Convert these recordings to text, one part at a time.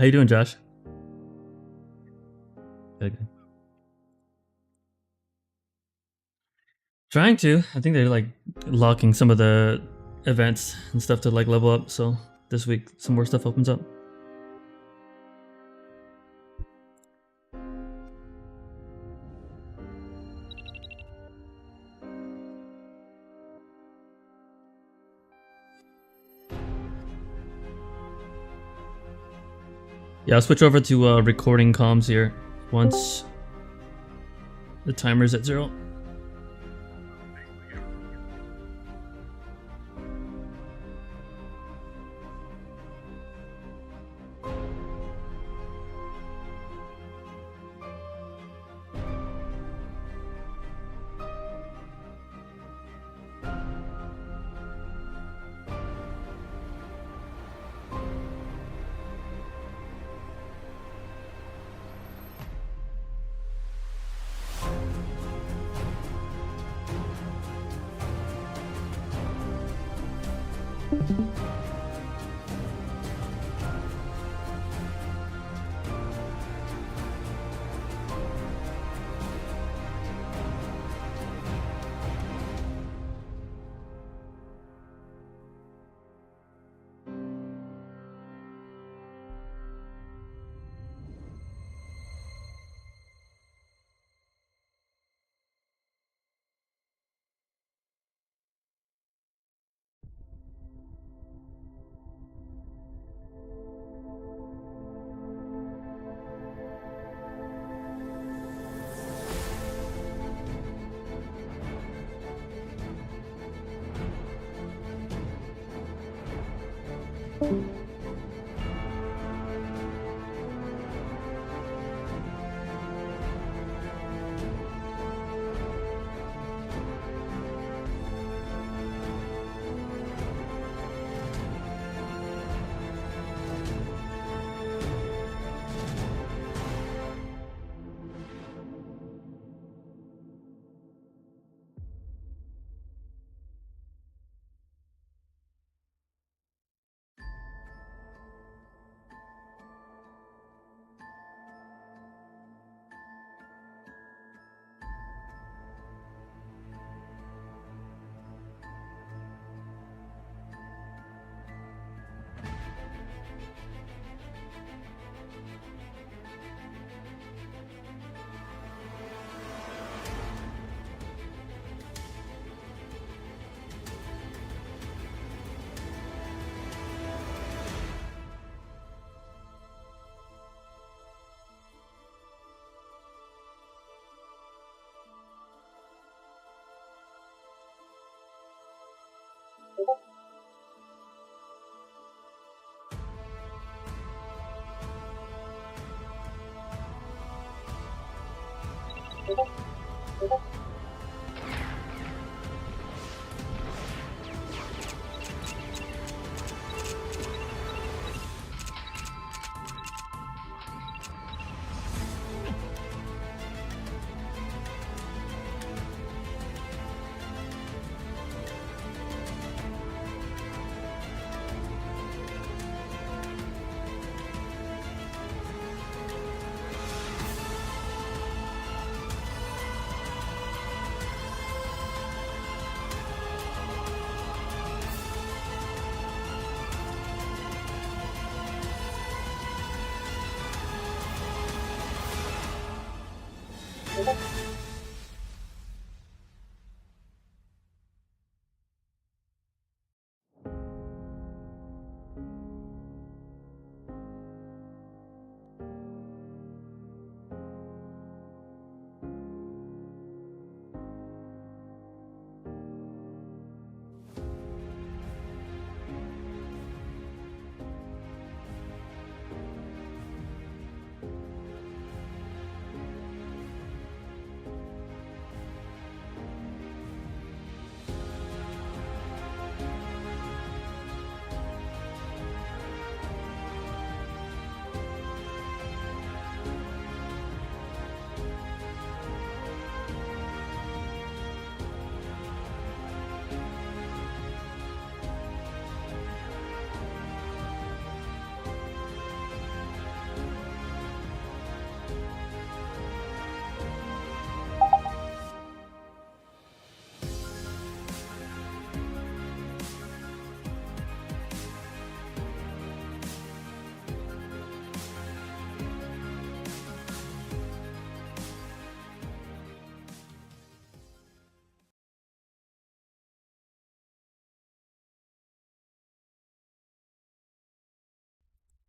How you doing, Josh? Good. Trying to. I think they're like locking some of the events and stuff to like level up. So this week some more stuff opens up. Yeah, I'll switch over to recording comms here once the timer's at 0.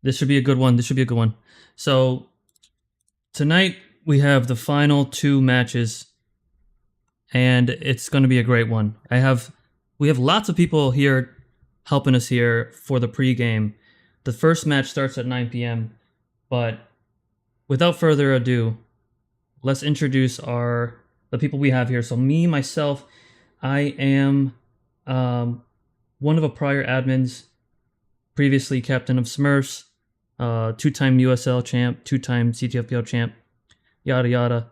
This should be a good one. This should be a good one. So tonight we have the final two matches, and it's going to be a great one. We have lots of people here helping us here for the pregame. The first match starts at 9 p.m. But without further ado, let's introduce the people we have here. So me, myself, I am one of the prior admins, previously captain of Smurfs, two-time USL champ, two-time CTFPL champ, yada yada.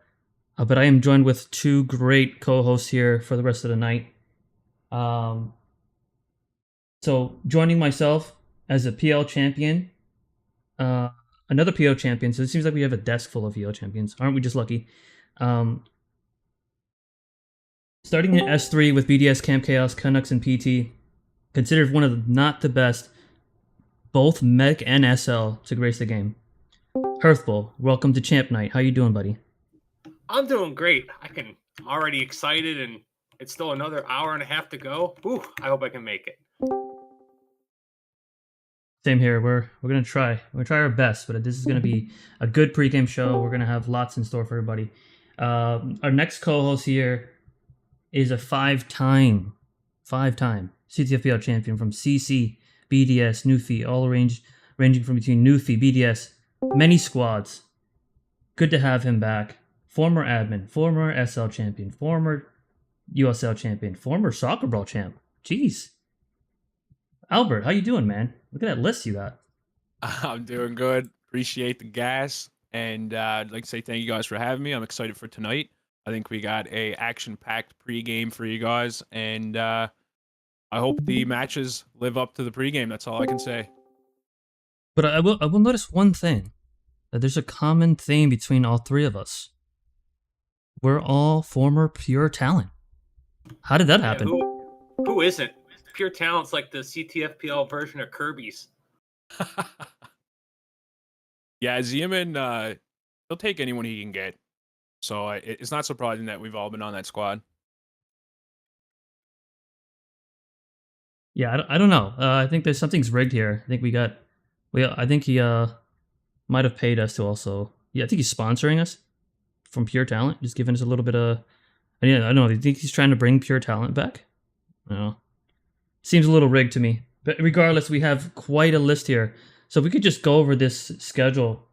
But I am joined with two great co-hosts here for the rest of the night. So joining myself as a PL champion, another PL champion. So it seems like we have a desk full of PL champions. Aren't we just lucky? Starting in S3 with BDS, Camp Chaos, Canucks, and PT, considered one of not the best, both Mech and SL to grace the game. Hearthbull, welcome to Champ Night. How you doing, buddy? I'm doing great. I'm already excited, and it's still another hour and a half to go. Ooh, I hope I can make it. Same here. We're gonna try. We're gonna try our best, but this is gonna be a good pregame show. We're gonna have lots in store for everybody. Our next co-host here is a five-time CTFPL champion from CC, BDS, Newfie, ranging from between Newfie, BDS, many squads. Good to have him back. Former admin, former SL champion, former USL champion, former soccer brawl champ. Jeez. Albert, how you doing, man? Look at that list you got. I'm doing good. Appreciate the gas. And I'd like to say thank you guys for having me. I'm excited for tonight. I think we got a action-packed pregame for you guys. And I hope the matches live up to the pregame. That's all I can say. But I will notice one thing. That there's a common theme between all three of us. We're all former pure talent. How did that happen? Who isn't? Pure talent's like the CTFPL version of Kirby's. Yeah, Zeman, he'll take anyone he can get. So it's not surprising that we've all been on that squad. Yeah, I don't know. I think there's something's rigged here. I think he might have paid us to also. Yeah, I think he's sponsoring us from Pure Talent, just giving us a little bit of. I don't know. Do you think he's trying to bring Pure Talent back? No. Seems a little rigged to me. But regardless, we have quite a list here. So if we could just go over this schedule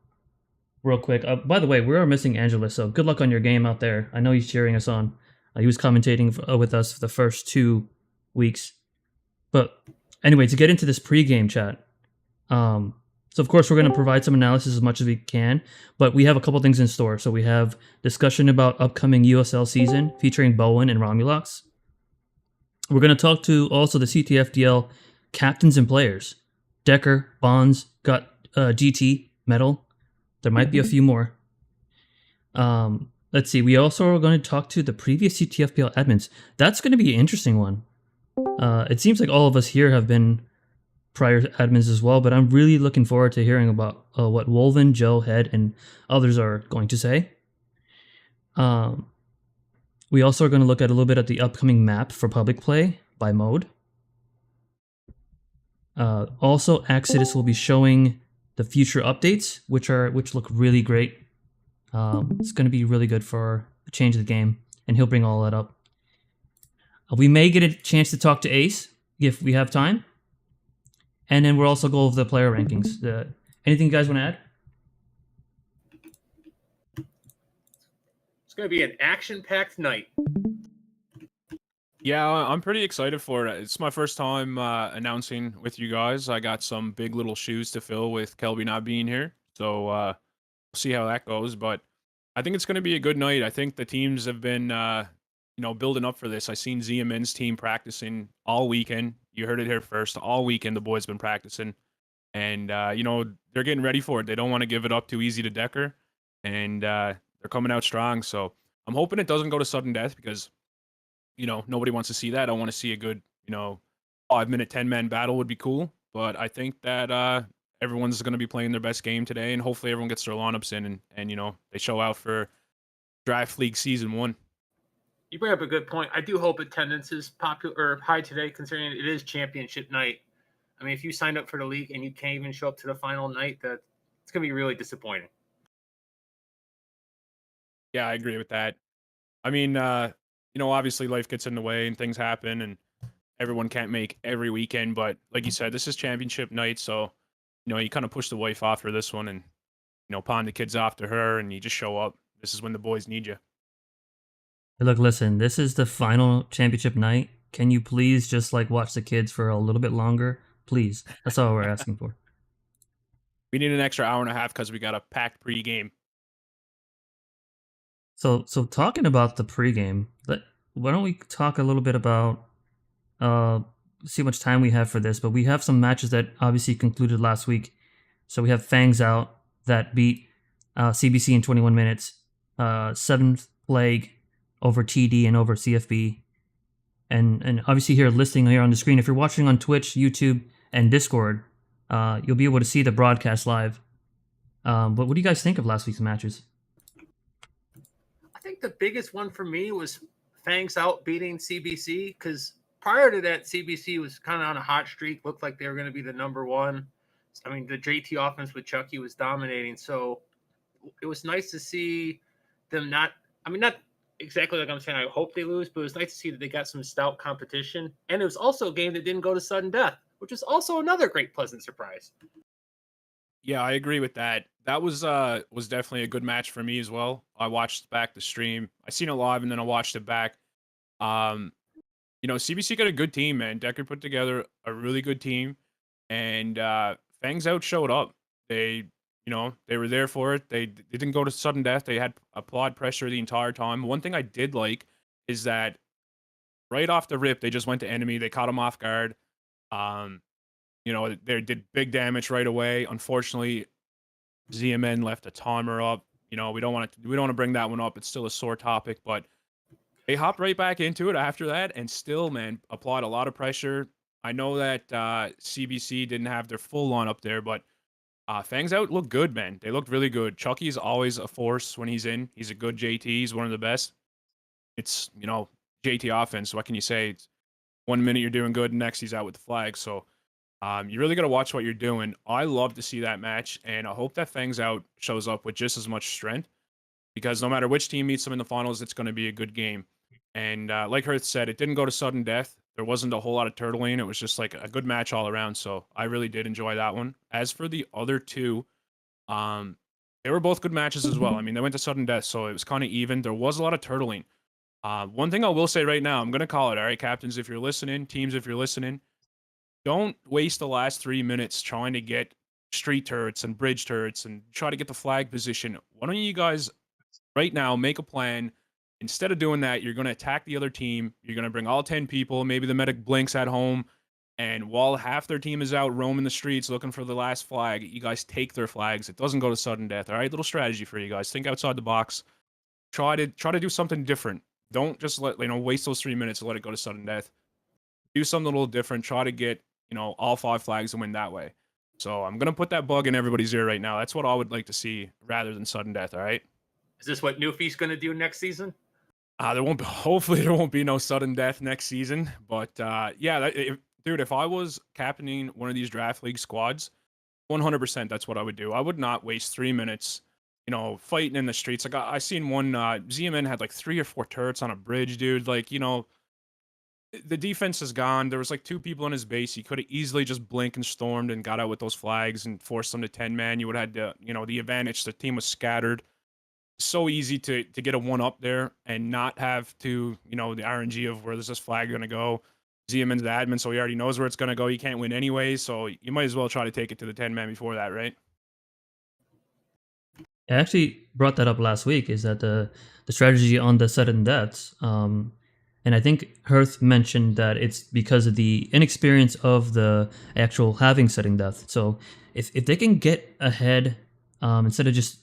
real quick. By the way, we are missing Angela, so good luck on your game out there. I know he's cheering us on. He was commentating with us for the first 2 weeks. But anyway, to get into this pregame chat, so of course we're going to provide some analysis as much as we can, but we have a couple things in store. So we have discussion about upcoming USL season featuring Bowen and Romulux. We're going to talk to also the CTFDL captains and players. Decker, Bonds, got GT, Metal. There might be a few more. Let's see. We also are going to talk to the previous CTFPL admins. That's going to be an interesting one. It seems like all of us here have been prior admins as well, but I'm really looking forward to hearing about what Wolven, Joe, Head, and others are going to say. We also are going to look at a little bit at the upcoming map for public play by mode. Also, Exodus will be showing the future updates, which look really great. It's going to be really good for the change of the game, and he'll bring all that up. We may get a chance to talk to Ace if we have time, and then we'll also go over the player rankings. Anything you guys want to add? It's going to be an action-packed night. Yeah, I'm pretty excited for it. It's my first time announcing with you guys. I got some big little shoes to fill with Kelby not being here. So we'll see how that goes. But I think it's going to be a good night. I think the teams have been, building up for this. I seen Zia men's team practicing all weekend. You heard it here first. All weekend, the boys been practicing. And, they're getting ready for it. They don't want to give it up too easy to Decker. And they're coming out strong. So I'm hoping it doesn't go to sudden death because nobody wants to see that. I want to see a good, 5-minute, 10-man battle would be cool. But I think that everyone's going to be playing their best game today, and hopefully everyone gets their lineups in and they show out for Draft League Season 1. You bring up a good point. I do hope attendance is popular or high today, considering it is championship night. I mean, if you signed up for the league and you can't even show up to the final night, that it's gonna be really disappointing. Yeah, I agree with that. I mean, obviously life gets in the way and things happen, and everyone can't make every weekend. But like you said, this is championship night, so you kind of push the wife off for this one, and pawn the kids off to her, and you just show up. This is when the boys need you. Hey, look, listen, this is the final championship night. Can you please just like watch the kids for a little bit longer? Please. That's all we're asking for. We need an extra hour and a half because we got a packed pregame. So talking about the pregame, why don't we talk a little bit about uh see how much time we have for this, but we have some matches that obviously concluded last week. So we have Fangs out that beat CBC in 21 minutes, Seventh Plague over TD and over CFB. And obviously here listing here on the screen, if you're watching on Twitch, YouTube, and Discord, you'll be able to see the broadcast live. But what do you guys think of last week's matches? I think the biggest one for me was Fangs out beating CBC, because prior to that, CBC was kind of on a hot streak, looked like they were going to be the number one. I mean, the JT offense with Chucky was dominating, so it was nice to see them not. I mean, not exactly like I'm saying I hope they lose, but it was nice to see that they got some stout competition. And it was also a game that didn't go to sudden death, which was also another great pleasant surprise. Yeah, I agree with that. That was definitely a good match for me as well. I watched back the stream. I seen it live and then I watched it back. Um, CBC got a good team, man. Decker put together a really good team, and Fangs out showed up. They were there for it. They didn't go to sudden death. They had applaud pressure the entire time. One thing I did like is that right off the rip, they just went to enemy. They caught him off guard. Um, they did big damage right away. Unfortunately, ZMN left a timer up. We don't want to bring that one up. It's still a sore topic, but they hopped right back into it after that, and still, man, applied a lot of pressure. I know that CBC didn't have their full lineup there, but Fangs out looked good, man. They looked really good. Chucky's always a force when he's in. He's a good JT. He's one of the best. It's JT offense. What can you say? It's 1 minute you're doing good, next he's out with the flag. So you really got to watch what you're doing. I love to see that match, and I hope that Fangs out shows up with just as much strength, because no matter which team meets them in the finals, it's going to be a good game. And like Hearth said, it didn't go to sudden death. There wasn't a whole lot of turtling. It was just like a good match all around. So I really did enjoy that one. As for the other two, they were both good matches as well. I mean, they went to sudden death, so it was kind of even. There was a lot of turtling. One thing I will say right now, I'm going to call it, all right, captains, if you're listening, teams, if you're listening, don't waste the last 3 minutes trying to get street turrets and bridge turrets and try to get the flag position. Why don't you guys right now make a plan? Instead of doing that, you're going to attack the other team. You're going to bring all 10 people. Maybe the medic blinks at home. And while half their team is out roaming the streets looking for the last flag, you guys take their flags. It doesn't go to sudden death. All right, little strategy for you guys. Think outside the box. Try to do something different. Don't just waste those 3 minutes and let it go to sudden death. Do something a little different. Try to get all 5 flags and win that way. So I'm gonna put that bug in everybody's ear right now. That's what I would like to see rather than sudden death. All right. Is this what Newfie's going to do next season? Hopefully there won't be no sudden death next season. But yeah, dude, if I was captaining one of these draft league squads, 100% that's what I would do. I would not waste 3 minutes, fighting in the streets. Like I seen one ZMN had like 3 or 4 turrets on a bridge, dude. Like, the defense is gone. There was like 2 people in his base. He could have easily just blinked and stormed and got out with those flags and forced them to 10-man. You would have had the advantage. The team was scattered. So easy to get a 1-up there and not have to, the RNG of where is this flag going to go. ZMN's the admin, so he already knows where it's going to go. He can't win anyway, so you might as well try to take it to the 10-man before that, right? I actually brought that up last week, is that the strategy on the sudden deaths. And I think Hearth mentioned that it's because of the inexperience of the actual having sudden death. So if they can get ahead, instead of just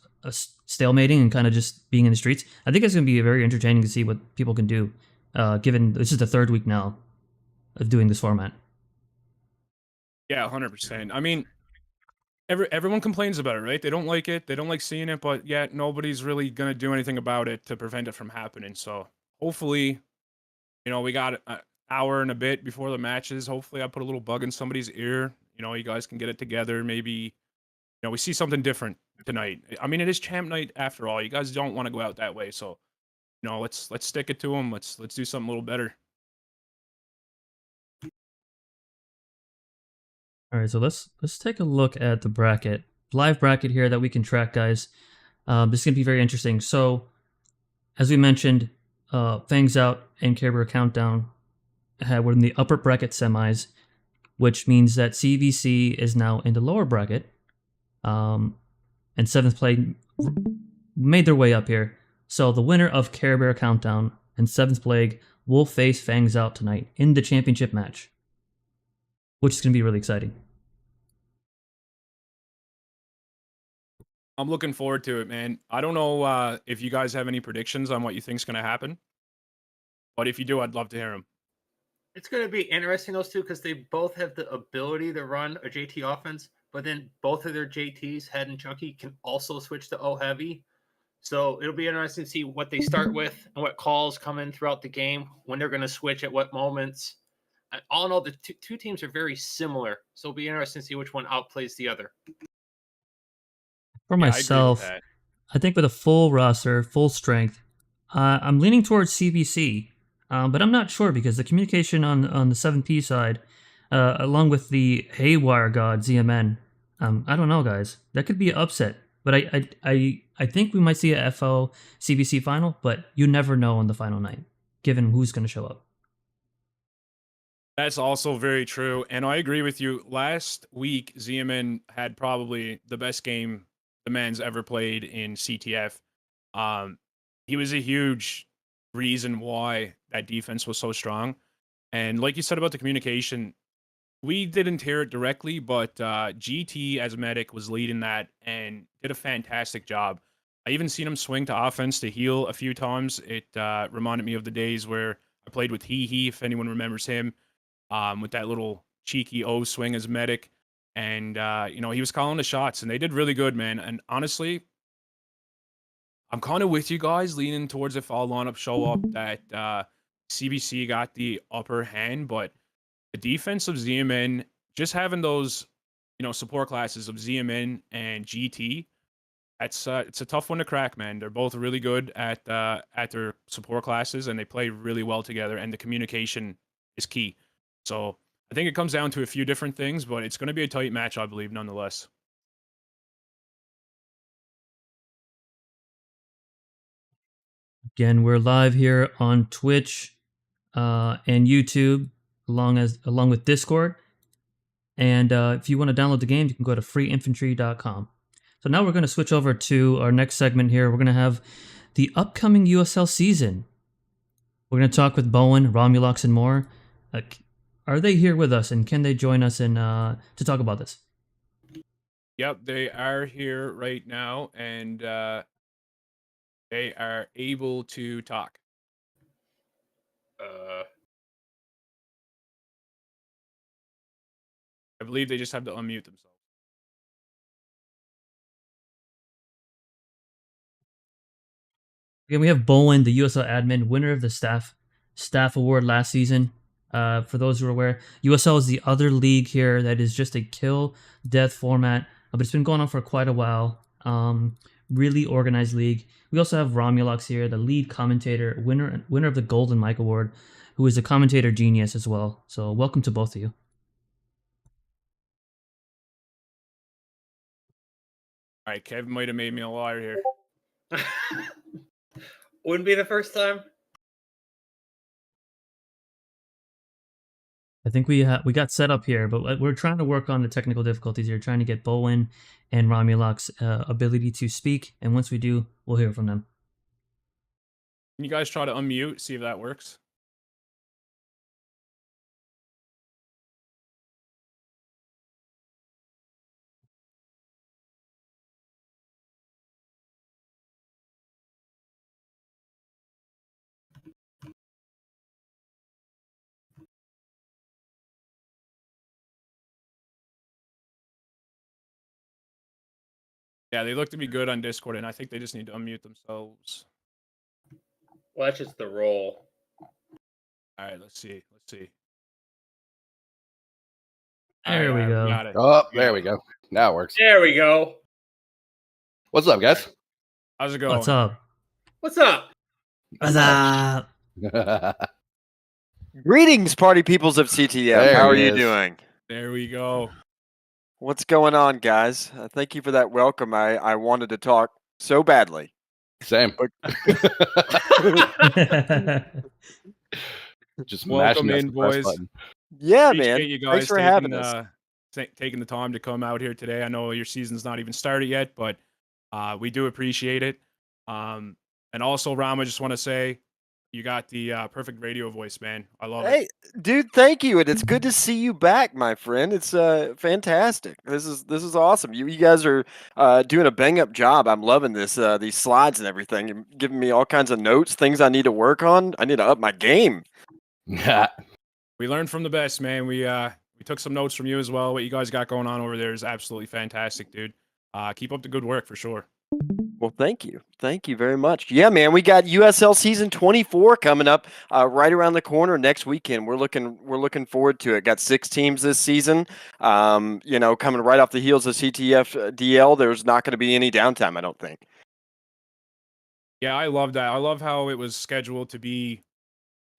stalemating and kind of just being in the streets, I think it's going to be very entertaining to see what people can do, given this is the 3rd week now of doing this format. Yeah, 100%. I mean, everyone complains about it, right? They don't like it. They don't like seeing it, but yet nobody's really going to do anything about it to prevent it from happening. So hopefully, we got an hour and a bit before the matches. Hopefully I put a little bug in somebody's ear. you guys can get it together. Maybe we see something different tonight. I mean, it is champ night after all. You guys don't want to go out that way, so let's stick it to them. Let's do something a little better. All right, so let's take a look at the bracket, live bracket here that we can track, guys. This is gonna be very interesting. So, as we mentioned, Fangs Out and Care Bear Countdown were in the upper bracket semis, which means that CVC is now in the lower bracket. And seventh play made their way up here. So the winner of Care Bear Countdown and seventh plague will face Fangs Out tonight in the championship match, which is going to be really exciting. I'm looking forward to it, man. I don't know if you guys have any predictions on what you think's going to happen, but if you do, I'd love to hear them. It's going to be interesting, those two, because they both have the ability to run a JT offense, but then both of their JTs, Head and Chunky, can also switch to O heavy. So it'll be interesting to see what they start with and what calls come in throughout the game, when they're going to switch at what moments. All in all, the two teams are very similar. So it'll be interesting to see which one outplays the other. For Yeah, I agree with myself, that. I think with a full roster, full strength, I'm leaning towards CBC, but I'm not sure because the communication on the 7P side, along with the Haywire God ZMN, I don't know, guys. That could be an upset, but I think we might see a FO CBC final, but you never know on the final night, given who's going to show up. That's also very true, and I agree with you. Last week, ZMN had probably the best game the man's ever played in CTF. He was a huge reason why that defense was so strong. And like you said about the communication, we didn't hear it directly, but GT as a medic was leading that and did a fantastic job. I even seen him swing to offense to heal a few times. It reminded me of the days where I played with Hee, if anyone remembers him, with that little cheeky O swing as medic. And, he was calling the shots, and they did really good, man. And honestly, I'm kind of with you guys, leaning towards if all lineup show up that CBC got the upper hand, but the defense of ZMN, just having those, support classes of ZMN and GT, it's a tough one to crack, man. They're both really good at their support classes, and they play really well together, and the communication is key. So I think it comes down to a few different things, but it's going to be a tight match, I believe, nonetheless. Again, we're live here on Twitch and YouTube, along with Discord. And if you want to download the game, you can go to freeinfantry.com. So now we're going to switch over to our next segment here. We're going to have the upcoming USL season. We're going to talk with Bowen, Romulux, and more. Are they here with us, and can they join us to talk about this? Yep, they are here right now, and they are able to talk. I believe they just have to unmute themselves. Again, we have Bowen, the USL admin, winner of the staff award last season. For those who are aware, USL is the other league here that is just a kill death format, but it's been going on for quite a while. Really organized league. We also have Romulux here, the lead commentator, winner of the Golden Mike Award, who is a commentator genius as well. So welcome to both of you. All right, Kev might have made me a liar here. Wouldn't be the first time. I think we got set up here, but we're trying to work on the technical difficulties here, trying to get Bowen and Romulux ability to speak, and once we do, we'll hear from them. Can you guys try to unmute, see if that works? Yeah, they look to be good on Discord, and I think they just need to unmute themselves. Well, that's just the roll. All right, let's see. There we go. Got it. Oh, there we go. Now it works. There we go. What's up, guys? How's it going? What's up? What's up? What's up? Greetings, party peoples of CTF. There How are he you is. doing? There we go. What's going on, guys? Thank you for that welcome. I wanted to talk so badly. Same. That's Just Welcome mashing that in, suppress boys. button. Yeah, Appreciate man. you guys Thanks for having us. taking the time to come out here today. I know your season's not even started yet, but we do appreciate it. And also, Ram, I just want to say you got the perfect radio voice, man. I love it. Hey, dude, thank you, and it's good to see you back, my friend. It's fantastic. This is awesome. You guys are doing a bang up job. I'm loving this. These slides and everything. You're giving me all kinds of notes, things I need to work on. I need to up my game. Yeah. We learned from the best, man. We took some notes from you as well. What you guys got going on over there is absolutely fantastic, dude. Keep up the good work for sure. Well, thank you. Thank you very much. Yeah, man, we got USL season 24 coming up right around the corner next weekend. We're looking forward to it. Got 6 teams this season. Coming right off the heels of CTF DL, there's not going to be any downtime, I don't think. Yeah, I love that. I love how it was scheduled to be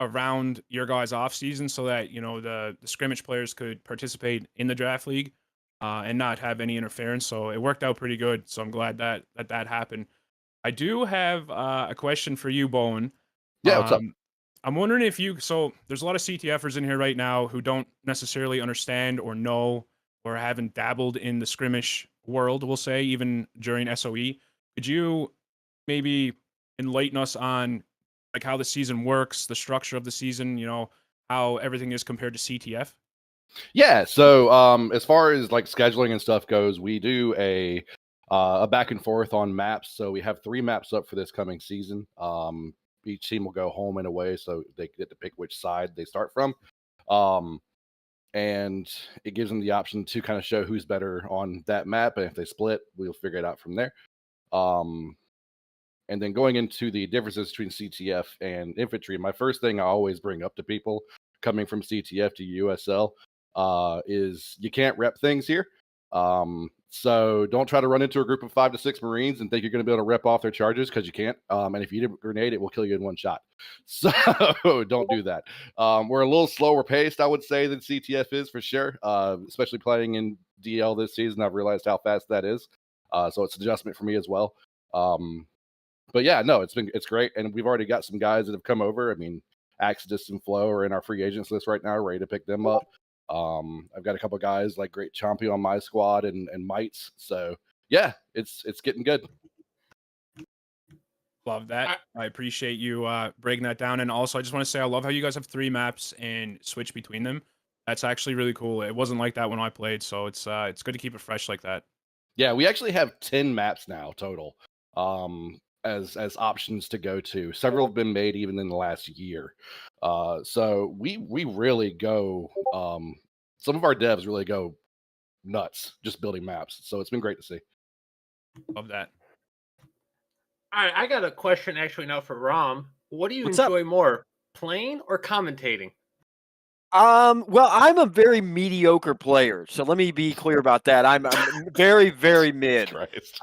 around your guys' off season so that the scrimmage players could participate in the draft league and not have any interference. So it worked out pretty good. So I'm glad that happened. I do have a question for you, Bowen. Yeah, what's up? I'm wondering if so there's a lot of CTFers in here right now who don't necessarily understand or know or haven't dabbled in the skirmish world, we'll say, even during SOE. Could you maybe enlighten us on like how the season works, the structure of the season, how everything is compared to CTF? Yeah, so as far as like scheduling and stuff goes, we do a back and forth on maps. So we have 3 maps up for this coming season. Each team will go home and away, so they get to pick which side they start from. And it gives them the option to kind of show who's better on that map. And if they split, we'll figure it out from there. And then going into the differences between CTF and infantry, my first thing I always bring up to people coming from CTF to USL is you can't rep things here. So don't try to run into a group of 5 to 6 Marines and think you're going to be able to rep off their charges, because you can't. And if you hit a grenade, it will kill you in one shot. So don't do that. We're a little slower paced, I would say, than CTF is for sure. Especially playing in DL this season, I've realized how fast that is. So it's an adjustment for me as well. But yeah, no, it's great, and we've already got some guys that have come over. I mean, Exodus and Flo are in our free agents list right now, ready to pick them up. I've got a couple guys like Great Chompy on my squad and Mites. So yeah, it's getting good. Love that. I appreciate you breaking that down. And also, I just want to say I love how you guys have 3 maps and switch between them. That's actually really cool. It wasn't like that when I played, so it's good to keep it fresh like that. Yeah, we actually have 10 maps now total. As options to go to. Several have been made even in the last year. So we really go, some of our devs really go nuts just building maps. So it's been great to see. Love that. All right, I got a question actually now for Ram. What do you What's up? enjoy more, playing or commentating? Well, I'm a very mediocre player, so let me be clear about that. I'm very, very mid. Christ.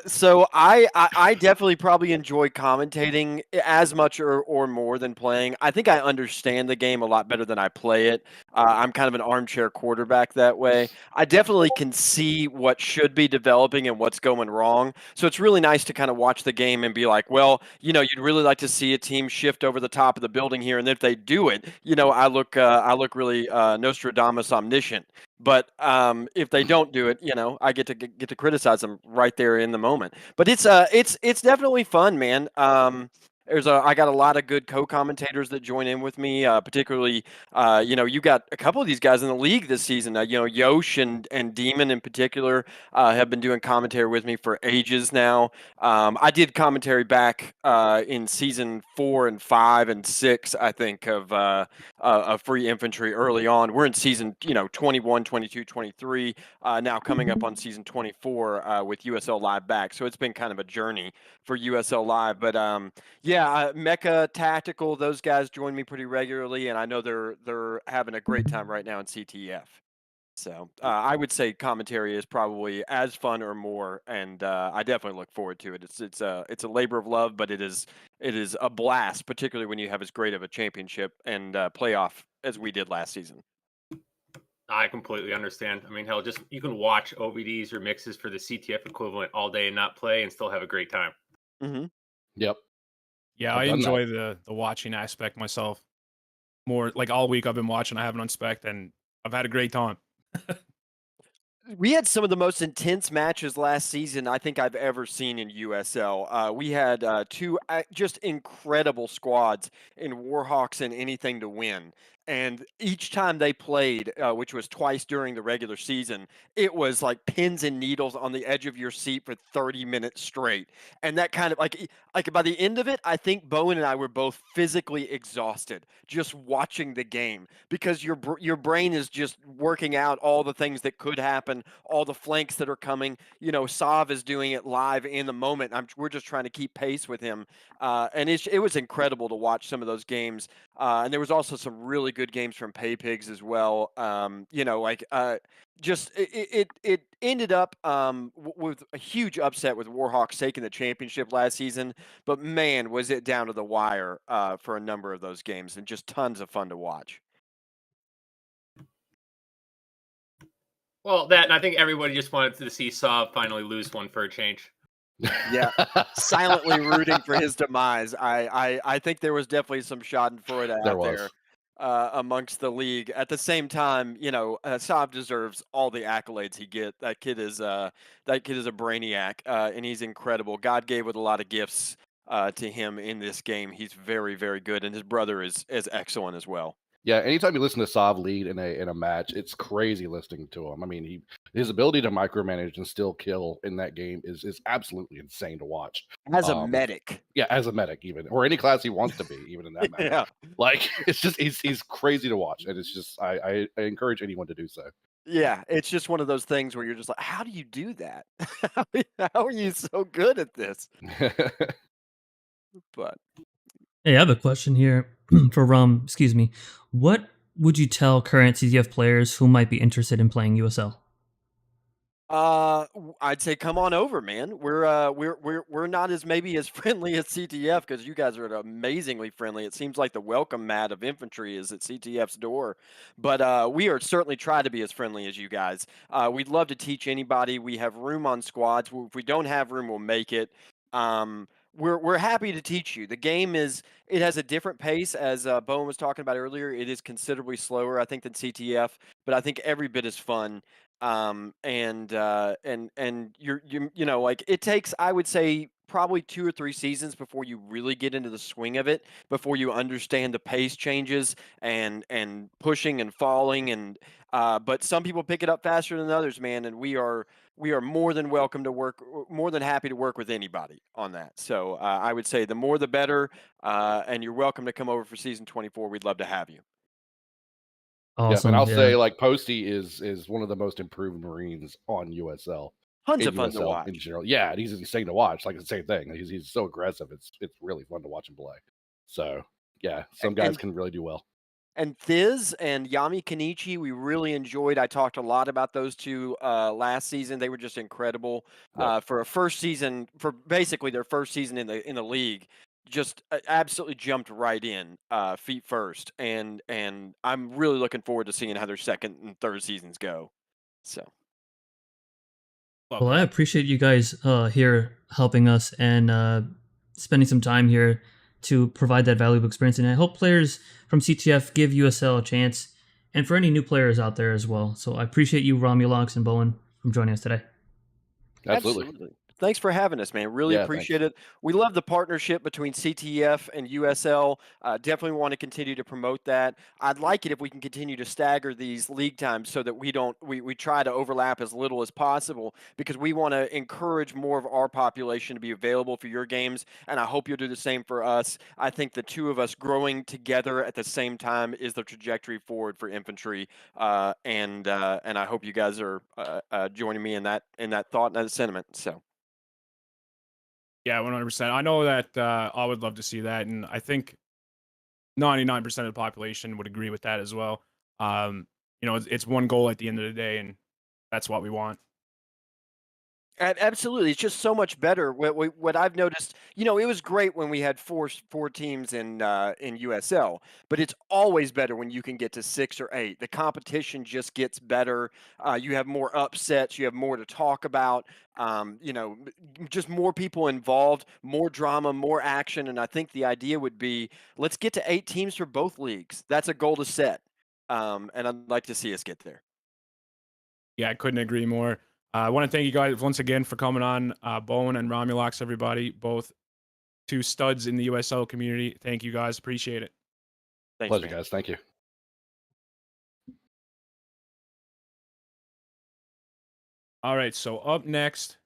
So I definitely probably enjoy commentating as much or more than playing. I think I understand the game a lot better than I play it. I'm kind of an armchair quarterback that way. I definitely can see what should be developing and what's going wrong. So it's really nice to kind of watch the game and be like, well, you'd really like to see a team shift over the top of the building here, and if they do it, I look really Nostradamus omniscient. But if they don't do it, I get to criticize them right there in the moment. But it's definitely fun, man. I got a lot of good co-commentators that join in with me, particularly, you got a couple of these guys in the league this season. Yosh and Demon in particular have been doing commentary with me for ages now. I did commentary back in season 4 and 5 and 6, I think, of Free Infantry early on. We're in season 21, 22, 23, now coming up on season 24 with USL Live back. So it's been kind of a journey for USL Live. But Yeah, Mecha Tactical, those guys join me pretty regularly, and I know they're having a great time right now in CTF. So I would say commentary is probably as fun or more, and I definitely look forward to it. It's a labor of love, but it is a blast, particularly when you have as great of a championship and playoff as we did last season. I completely understand. I mean, hell, just you can watch OVDs or mixes for the CTF equivalent all day and not play and still have a great time. Hmm. Yep. Yeah, I've I done that. enjoy the watching aspect myself more. Like all week, I've been watching. I haven't unspec'd, and I've had a great time. We had some of the most intense matches last season I think I've ever seen in USL. We had two just incredible squads in Warhawks and Anything to Win. And each time they played, which was twice during the regular season, it was like pins and needles on the edge of your seat for 30 minutes straight. And that kind of like by the end of it, I think Bowen and I were both physically exhausted just watching the game because your brain is just working out all the things that could happen, all the flanks that are coming. You know, Sav is doing it live in the moment. We're just trying to keep pace with him, and it was incredible to watch some of those games. And there was also some really good games from Pay Pigs as well. You know, like just it ended up with a huge upset with Warhawks taking the championship last season. But man, was it down to the wire for a number of those games, and just tons of fun to watch. Well, that and I think everybody just wanted to see Saab finally lose one for a change. Yeah, silently rooting for his demise. I think there was definitely some Schadenfreude There out was. there amongst the league. At the same time, you know, Saab deserves all the accolades he get. That kid is a brainiac, and he's incredible. God gave with a lot of gifts to him in this game. He's very, very good, and his brother is excellent as well. Yeah, anytime you listen to Sav lead in a match, it's crazy listening to him. I mean, his ability to micromanage and still kill in that game is absolutely insane to watch. As a Um, medic, yeah, as a medic even, or any class he wants to be, even in that map. yeah. Like it's just he's crazy to watch, and it's just I encourage anyone to do so. Yeah, it's just one of those things where you're just like, how do you do that? How are you so good at this? But Hey, I have a question here for Excuse me. What would you tell current CTF players who might be interested in playing USL? I'd say come on over, man. We're not as maybe as friendly as CTF because you guys are amazingly friendly. It seems like the welcome mat of infantry is at CTF's door, but we are certainly try to be as friendly as you guys. We'd love to teach anybody. We have room on squads. If we don't have room, we'll make it. We're happy to teach you. The game it has a different pace as Bowen was talking about earlier. It is considerably slower, I think, than CTF, but I think every bit as fun. And you know, like it takes, I would say, probably 2 or 3 seasons before you really get into the swing of it, before you understand the pace changes and pushing and falling. And but some people pick it up faster than others, man, and we are more than welcome to work, more than happy to work with anybody on that. So I would say the more the better, and you're welcome to come over for season 24. We'd love to have you. Yeah, and Awesome. I'll Yeah. say like Posty is one of the most improved Marines on USL Tons in of fun to USL watch. in general. Yeah, and he's insane to watch. Like the same thing. He's so aggressive. It's really fun to watch him play. So yeah, some guys And can really do well. And Thiz and Yami Kenichi, we really enjoyed. I talked a lot about those two last season. They were just incredible Yep. for a first season, for basically their first season in the league. Just absolutely jumped right in, feet first, and I'm really looking forward to seeing how their second and third seasons go. So Love Well, I that. appreciate you guys here helping us and spending some time here to provide that valuable experience. And I hope players from CTF give USL a chance, and for any new players out there as well. So I appreciate you, Romulox and Bowen, from joining us today. Absolutely. absolutely. Thanks for having us, man. Really Yeah, thanks. appreciate it. We love the partnership between CTF and USL. Definitely want to continue to promote that. I'd like it if we can continue to stagger these league times so that we try to overlap as little as possible because we want to encourage more of our population to be available for your games. And I hope you'll do the same for us. I think the two of us growing together at the same time is the trajectory forward for infantry. And I hope you guys are joining me in that thought and that sentiment. So. Yeah, 100%. I know that I would love to see that, and I think 99% of the population would agree with that as well. It's one goal at the end of the day, and that's what we want. Absolutely, it's just so much better. What I've noticed, it was great when we had four teams in USL, but it's always better when you can get to 6 or 8. The competition just gets better. You have more upsets. You have more to talk about. Just more people involved, more drama, more action. And I think the idea would be, let's get to 8 teams for both leagues. That's a goal to set, and I'd like to see us get there. Yeah, I couldn't agree more. I want to thank you guys once again for coming on, Bowen and Romulux, everybody, both 2 studs in the USL community. Thank you guys. Appreciate it. Thanks, Pleasure, man. guys. Thank you. All right, so up next,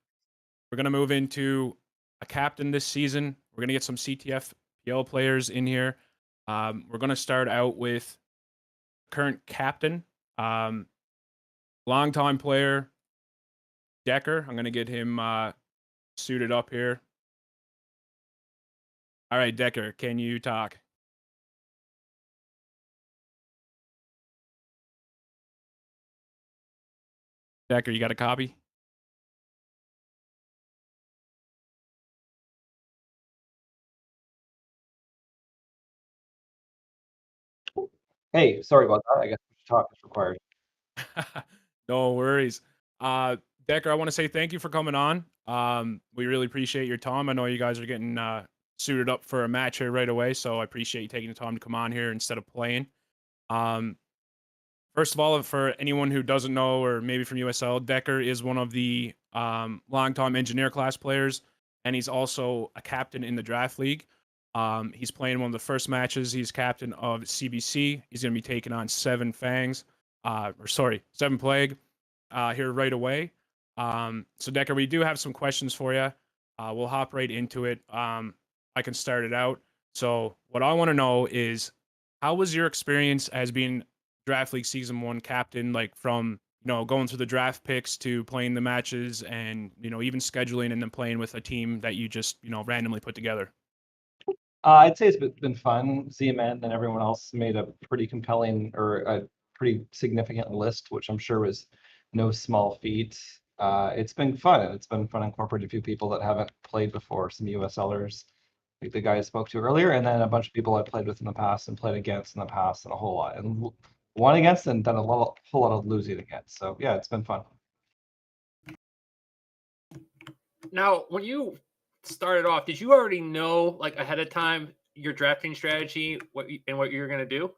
we're going to move into a captain this season. We're going to get some CTF PL players in here. We're going to start out with current captain, longtime player, Decker. I'm going to get him suited up here. All right, Decker, can you talk? Decker, you got a copy? Hey, sorry about that. I guess talk is required. No worries. Decker, I want to say thank you for coming on. We really appreciate your time. I know you guys are getting suited up for a match here right away, so I appreciate you taking the time to come on here instead of playing. First of all, for anyone who doesn't know, or maybe from USL, Decker is one of the longtime engineer class players, and he's also a captain in the draft league. He's playing one of the first matches. He's captain of CBC. He's going to be taking on 7 Plague here right away. So Decker, we do have some questions for you. We'll hop right into it. I can start it out. So what I want to know is, how was your experience as being Draft League Season 1 captain, like from, going through the draft picks to playing the matches and, even scheduling and then playing with a team that you just, randomly put together? I'd say it's been fun. ZMN and everyone else made a pretty compelling or a pretty significant list, which I'm sure was no small feat. It's been fun. It's been fun incorporating a few people that haven't played before, some USLers, like the guy I spoke to earlier, and then a bunch of people I played with in the past and played against in the past, and a whole lot, and won against and done a whole lot of losing against. So yeah, it's been fun. Now, when you started off, did you already know, like, ahead of time, your drafting strategy, what you were going to do?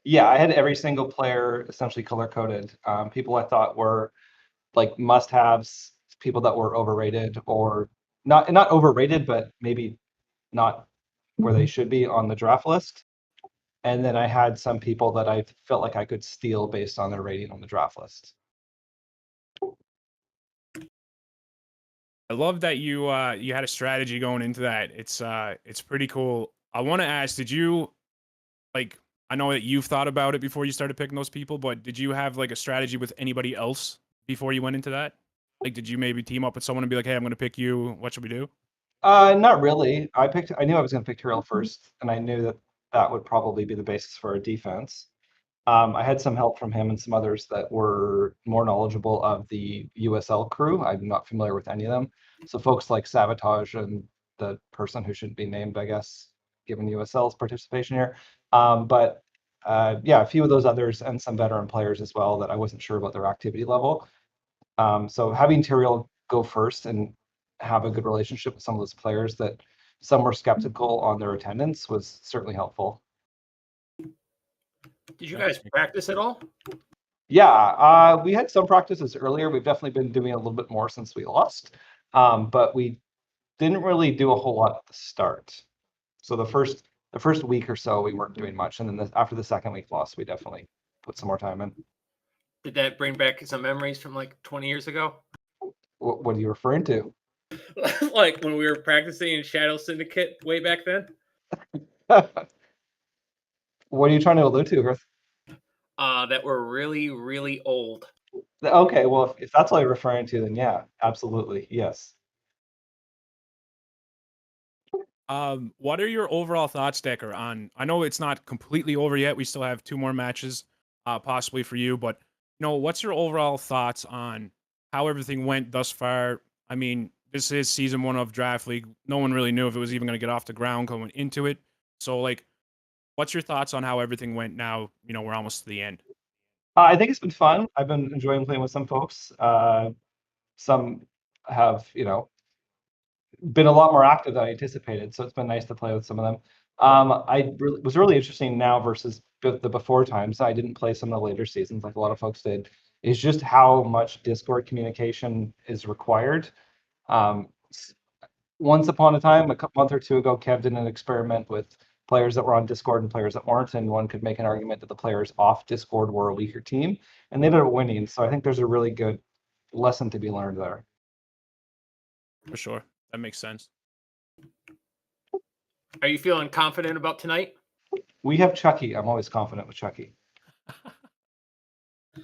Yeah, I had every single player essentially color coded. People I thought were like must-haves, people that were overrated or not overrated, but maybe not where they should be on the draft list. And then I had some people that I felt like I could steal based on their rating on the draft list. I love that you had a strategy going into that. It's pretty cool. I want to ask, did you, like, I know that you've thought about it before you started picking those people, but did you have like a strategy with anybody else before you went into that? Like, did you maybe team up with someone and be like, "Hey, I'm going to pick you. What should we do?" Not really. I knew I was going to pick Tyrell first, and I knew that that would probably be the basis for a defense. I had some help from him and some others that were more knowledgeable of the USL crew. I'm not familiar with any of them. So folks like Sabotage and the person who shouldn't be named, I guess, given USL's participation here. But yeah, a few of those others and some veteran players as well that I wasn't sure about their activity level. So having Tyriel go first and have a good relationship with some of those players that some were skeptical on their attendance was certainly helpful. Did you guys practice at all? Yeah, we had some practices earlier. We've definitely been doing a little bit more since we lost, but we didn't really do a whole lot at the start. So the first week or so, we weren't doing much, and then after the second week loss, we definitely put some more time in. Did that bring back some memories from like 20 years ago? What are you referring to? Like when we were practicing in Shadow Syndicate way back then? What are you trying to allude to, Griff? That were really, really old. Okay, well, if that's what you're referring to, then yeah, absolutely, yes. What are your overall thoughts, Decker, on, I know it's not completely over yet. We still have 2 more matches, possibly for you, but what's your overall thoughts on how everything went thus far? I mean, this is season 1 of Draft League. No one really knew if it was even going to get off the ground going into it. So, like, what's your thoughts on how everything went now? We're almost to the end. I think it's been fun. I've been enjoying playing with some folks. Some have, been a lot more active than I anticipated, so it's been nice to play with some of them. Was really interesting now versus the before times. I didn't play some of the later seasons like a lot of folks did. Is just how much Discord communication is required. Once upon a time, a month or two ago, Kev did an experiment with players that were on Discord and players that weren't, and one could make an argument that the players off Discord were a weaker team, and they ended up winning. So I think there's a really good lesson to be learned there. For sure. That makes sense. Are you feeling confident about tonight? We have Chucky. I'm always confident with Chucky.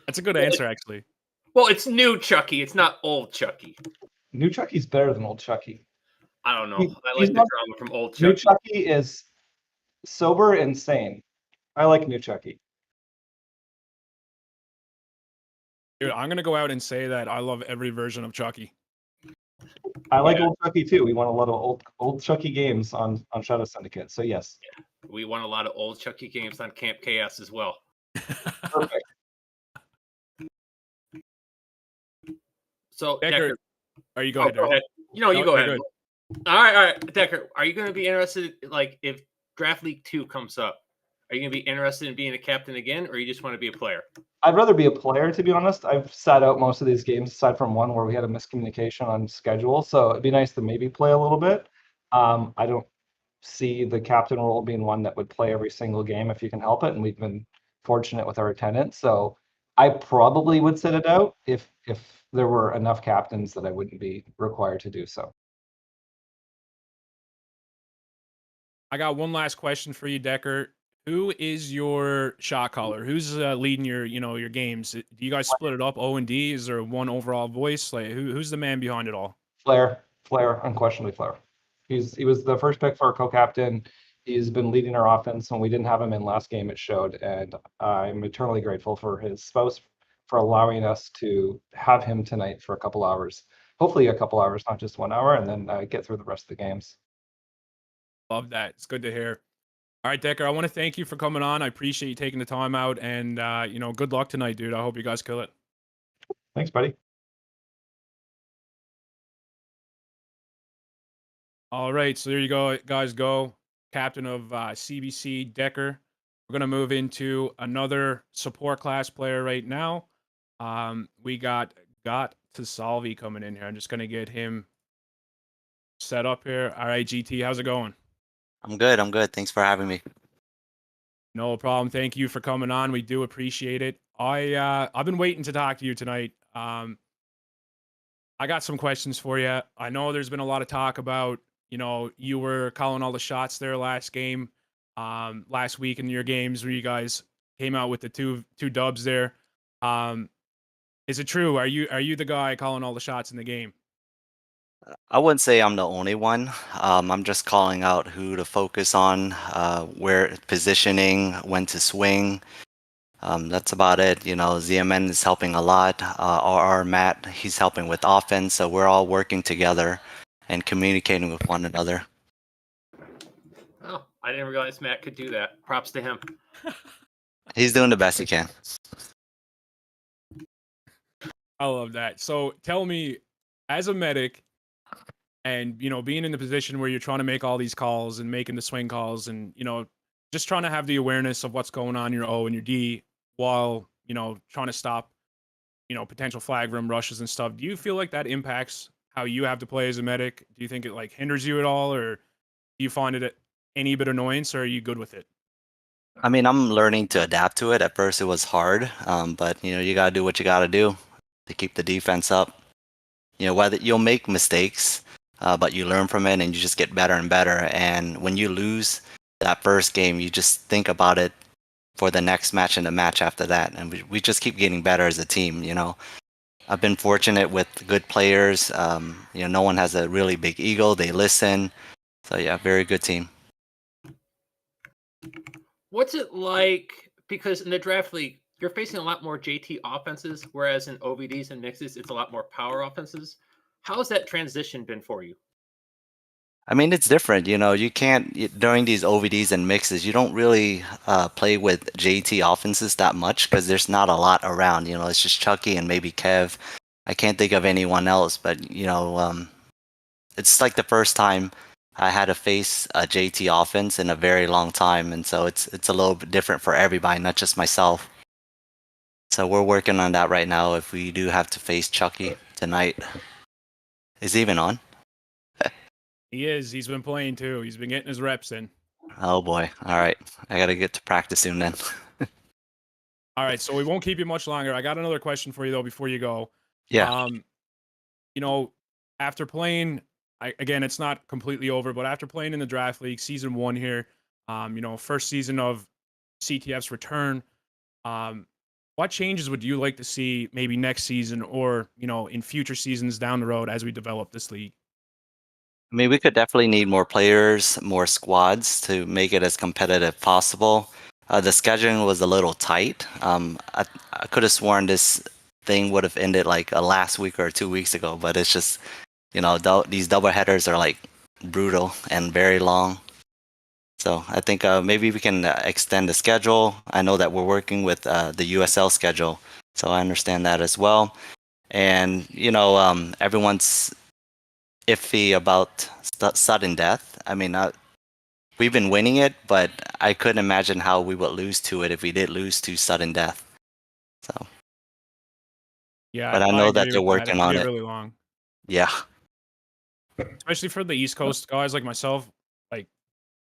That's a good answer, actually. Well, it's new Chucky. It's not old Chucky. New Chucky's better than old Chucky. I don't know. He- I he's like the not- drama from old New Chucky. Chucky is sober and sane. I like New Chucky. Dude, I'm going to go out and say that I love every version of Chucky. I like Yeah. old Chucky too. We won a lot of old Chucky games on Shadow Syndicate. So yes. We won a lot of old Chucky games on Camp Chaos as well. Perfect. So Decker, are you go oh, ahead? go Derek. ahead. You No, go you're ahead. good. All right, Decker. Are you going to be interested, like, if Draft League 2 comes up? Are you going to be interested in being a captain again, or you just want to be a player? I'd rather be a player, to be honest. I've sat out most of these games, aside from one where we had a miscommunication on schedule. So it'd be nice to maybe play a little bit. I don't see the captain role being one that would play every single game if you can help it, and we've been fortunate with our attendance. So I probably would sit it out if there were enough captains that I wouldn't be required to do so. I got one last question for you, Decker. Who is your shot caller? Who's leading your games? Do you guys split it up O and D? Is there one overall voice? Like who's the man behind it all? Flair, unquestionably Flair. He was the first pick for our co-captain. He's been leading our offense. When we didn't have him in last game, it showed, and I'm eternally grateful for his spouse for allowing us to have him tonight for a couple hours. Hopefully a couple hours, not just 1 hour, and then get through the rest of the games. Love that. It's good to hear. All right, Decker, I want to thank you for coming on. I appreciate you taking the time out, and good luck tonight, dude. I hope you guys kill it. Thanks, buddy. All right, so there you go, guys. Captain of CBC, Decker. We're gonna move into another support class player right now. We got to Salvi coming in here. I'm just gonna get him set up here. All right, GT, how's it going? I'm good. Thanks for having me. No problem. Thank you for coming on. We do appreciate it. I've been waiting to talk to you tonight. I got some questions for you. I know there's been a lot of talk about, you were calling all the shots there last game, last week in your games where you guys came out with the two dubs there. Is it true? Are you the guy calling all the shots in the game? I wouldn't say I'm the only one. I'm just calling out who to focus on, where positioning, when to swing. That's about it. ZMN is helping a lot. RR Matt, he's helping with offense. So we're all working together and communicating with one another. Oh, I didn't realize Matt could do that. Props to him. He's doing the best he can. I love that. So tell me, as a medic, and being in the position where you're trying to make all these calls and making the swing calls, and just trying to have the awareness of what's going on in your O and your D while trying to stop potential flag room rushes and stuff. Do you feel like that impacts how you have to play as a medic? Do you think it like hinders you at all, or do you find it any bit annoyance, or are you good with it? I mean, I'm learning to adapt to it. At first it was hard, but you gotta do what you gotta do to keep the defense up. Whether you'll make mistakes, but you learn from it and you just get better and better. And when you lose that first game, you just think about it for the next match and the match after that. And we just keep getting better as a team. I've been fortunate with good players. No one has a really big ego. They listen. So yeah, very good team. What's it like? Because in the draft league, you're facing a lot more JT offenses, whereas in OVDs and mixes, it's a lot more power offenses. How's that transition been for you? I mean, it's different. You can't during these OVDs and mixes. You don't really play with JT offenses that much because there's not a lot around. It's just Chucky and maybe Kev. I can't think of anyone else, but it's like the first time I had to face a JT offense in a very long time, and so it's a little bit different for everybody, not just myself. So we're working on that right now. If we do have to face Chucky tonight, is he even on? He is. He's been playing too. He's been getting his reps in. Oh boy! All right, I gotta get to practice soon then. All right, so we won't keep you much longer. I got another question for you though before you go. Yeah. After playing, again, it's not completely over, but after playing in the draft league, season 1 here, first season of CTF's return, what changes would you like to see maybe next season or in future seasons down the road as we develop this league? I mean, we could definitely need more players, more squads to make it as competitive possible. The scheduling was a little tight. I could have sworn this thing would have ended like last week or 2 weeks ago, but it's just, these double headers are like brutal and very long. So I think maybe we can extend the schedule. I know that we're working with the USL schedule, so I understand that as well. And everyone's iffy about sudden death. I mean, we've been winning it, but I couldn't imagine how we would lose to it if we did lose to sudden death. So, Yeah, but I I know that agree they're with that. It working can on get it. really long, Yeah. especially for the East Coast guys like myself. Like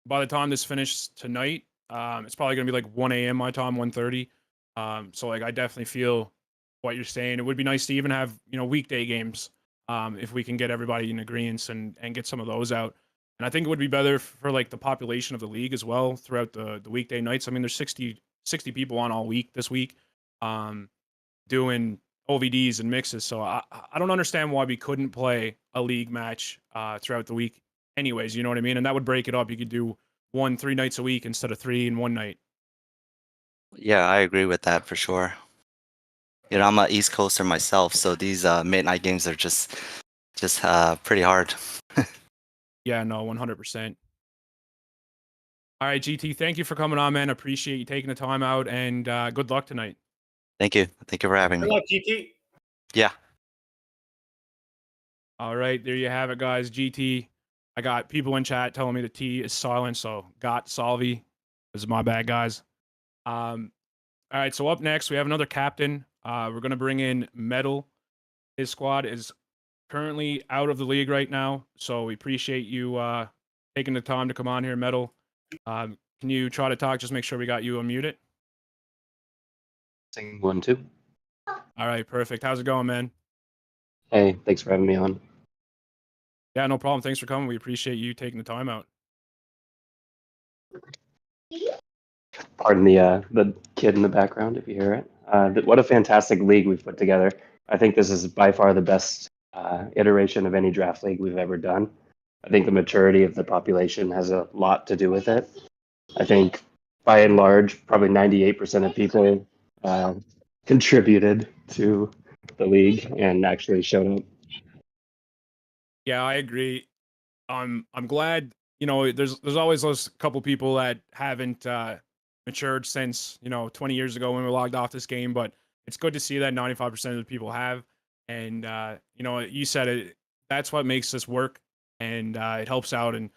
by the time this finishes tonight, it's probably gonna be like 1 a.m. my time, 1:30. So like I definitely feel what you're saying. It would be nice to even have weekday games, if we can get everybody in agreement and get some of those out. And I think it would be better for like the population of the league as well throughout the weekday nights. I mean, there's 60 people on all week this week, doing OVDs and mixes. So I don't understand why we couldn't play a league match throughout the week. Anyways, you know what I mean? And that would break it up. You could do 3 nights a week instead of 3 in one night. Yeah, I agree with that for sure. I'm an East Coaster myself, so these midnight games are just pretty hard. Yeah, no, 100%. All right, GT, thank you for coming on, man. Appreciate you taking the time out, and good luck tonight. Thank you. Thank you for having Good me. luck, GT. Yeah. All right, there you have it, guys. GT. I got people in chat telling me the T is silent, so got Salvi. This is my bad, guys. All right, so up next, we have another captain. We're going to bring in Metal. His squad is currently out of the league right now, so we appreciate you taking the time to come on here, Metal. Can you try to talk? Just make sure we got you unmuted. Sing 1, 2. All right, perfect. How's it going, man? Hey, thanks for having me on. Yeah, no problem. Thanks for coming. We appreciate you taking the time out. Pardon the kid in the background if you hear it. What a fantastic league we've put together. I think this is by far the best iteration of any draft league we've ever done. I think the maturity of the population has a lot to do with it. I think by and large, probably 98% of people contributed to the league and actually showed up. Yeah, I agree. I'm glad. There's always those couple people that haven't matured since 20 years ago when we logged off this game, but it's good to see that 95% of the people have. And you said it. That's what makes this work, and it helps out. And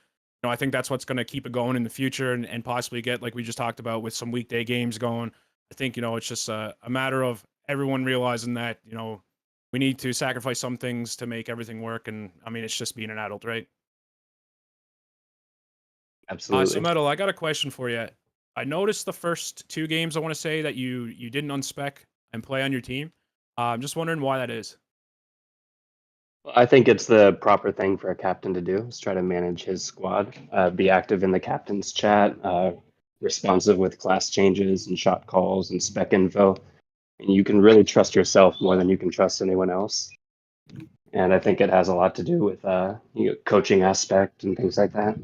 I think that's what's going to keep it going in the future, and possibly get, like we just talked about, with some weekday games going. I think it's just a matter of everyone realizing that we need to sacrifice some things to make everything work. And I mean, it's just being an adult, right? Absolutely. So Metal, I got a question for you. I noticed the first 2 games, I want to say, that you didn't unspec and play on your team. I'm just wondering why that is. I think it's the proper thing for a captain to do, is try to manage his squad, be active in the captain's chat, responsive with class changes and shot calls and spec info. And you can really trust yourself more than you can trust anyone else. And I think it has a lot to do with coaching aspect and things like that.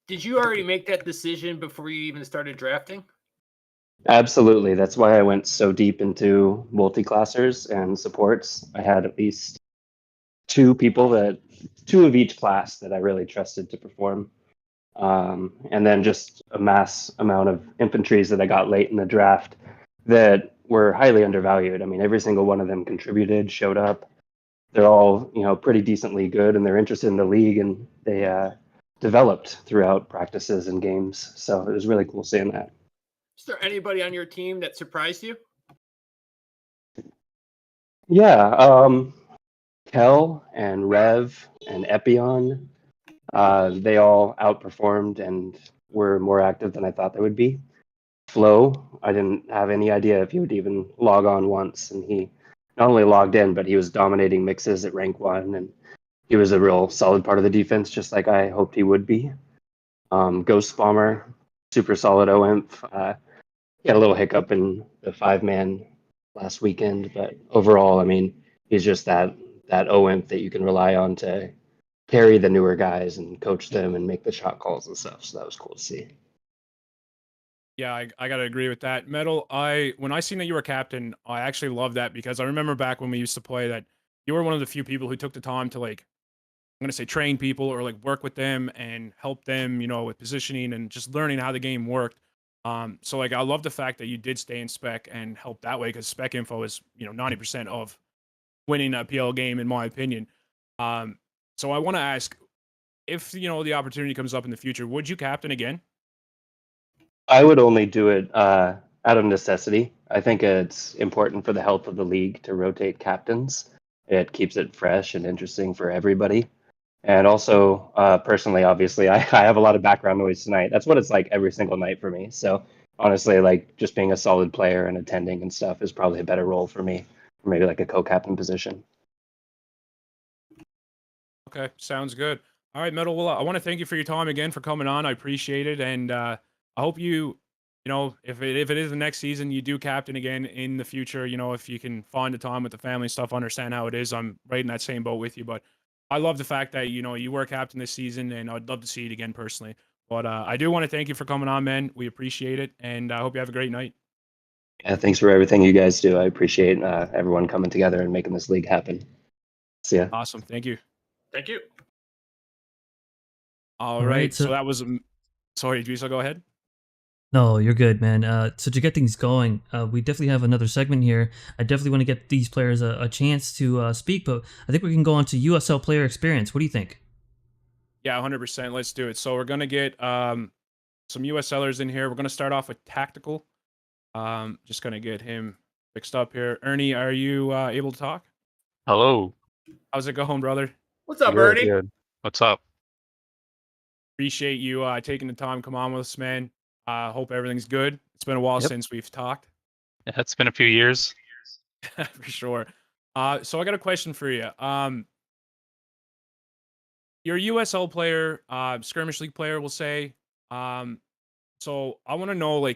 Did you already make that decision before you even started drafting? Absolutely. That's why I went so deep into multi-classers and supports. I had at least two of each class that I really trusted to perform. And then just a mass amount of infantries that I got late in the draft that were highly undervalued. I mean, every single one of them contributed, showed up. They're all, pretty decently good, and they're interested in the league, and they developed throughout practices and games. So it was really cool seeing that. Is there anybody on your team that surprised you? Yeah, Kel and Rev and Epion, they all outperformed and were more active than I thought they would be. Flo, I didn't have any idea if he would even log on once, and he not only logged in, but he was dominating mixes at rank 1, and he was a real solid part of the defense, just like I hoped he would be. Ghost Bomber, super solid OIMP. He had a little hiccup in the 5-man last weekend, but overall, I mean, he's just that OIMP that you can rely on to carry the newer guys and coach them and make the shot calls and stuff. So that was cool to see. Yeah, I gotta agree with that. Metal, when I seen that you were captain, I actually love that because I remember back when we used to play that you were one of the few people who took the time to I'm gonna say train people or work with them and help them, with positioning and just learning how the game worked. So I love the fact that you did stay in spec and help that way because spec info is 90% of winning a PL game in my opinion. So I want to ask if the opportunity comes up in the future, would you captain again? I would only do it out of necessity. I think it's important for the health of the league to rotate captains. It keeps it fresh and interesting for everybody. And also, personally, obviously, I have a lot of background noise tonight. That's what it's like every single night for me. So honestly, just being a solid player and attending and stuff is probably a better role for me, or maybe like a co-captain position. Okay, sounds good. All right, Metal. Well, I want to thank you for your time again for coming on. I appreciate it, and I hope if it is the next season, you do captain again in the future. If you can find the time with the family and stuff, understand how it is. I'm right in that same boat with you, but I love the fact that you were captain this season, and I'd love to see it again personally. But I do want to thank you for coming on, man. We appreciate it, and I hope you have a great night. Yeah, thanks for everything you guys do. I appreciate everyone coming together and making this league happen. See ya. Awesome, thank you. Thank you. All right, so that was. Sorry, Idrissa, go ahead. No, you're good, man. So to get things going, we definitely have another segment here. I definitely want to get these players a chance to speak, but I think we can go on to USL player experience. What do you think? Yeah, 100%. Let's do it. So we're gonna get some USLers in here. We're gonna start off with tactical. Just gonna get him fixed up here. Ernie, are you able to talk? Hello. How's it going, brother? What's up, Ernie? Good. What's up? Appreciate you taking the time to come on with us, man. Hope everything's good. It's been a while since we've talked. Yeah, it's been a few years. For sure. So I got a question for you. You're a USL player, skirmish league player, we'll say. So I want to know,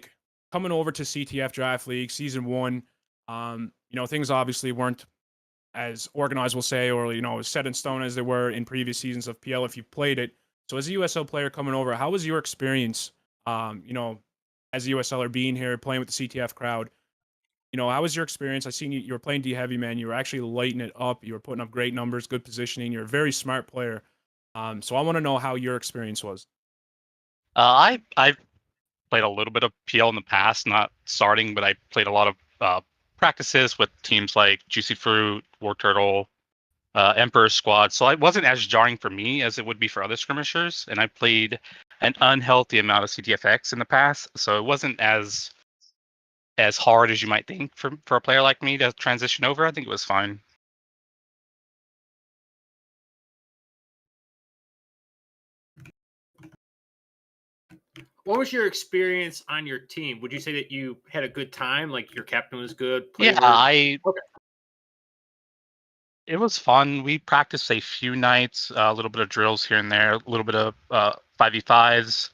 coming over to CTF Draft League Season 1, things obviously weren't as organized, we'll say, or, as set in stone as they were in previous seasons of PL if you played it. So as a USL player coming over, how was your experience, as a USLer being here, playing with the CTF crowd? How was your experience? I seen you were playing D heavy, man. You were actually lighting it up. You were putting up great numbers, good positioning. You're a very smart player. So I want to know how your experience was. I've played a little bit of PL in the past, not starting, but I played a lot of practices with teams like Juicy Fruit, War Turtle, Emperor Squad. So it wasn't as jarring for me as it would be for other skirmishers. And I played an unhealthy amount of CTFX in the past, so it wasn't as hard as you might think for a player like me to transition over. I think it was fine. What was your experience on your team? Would you say that you had a good time? Like your captain was good? It was fun. We practiced a few nights, a little bit of drills here and there, a little bit of 5v5s.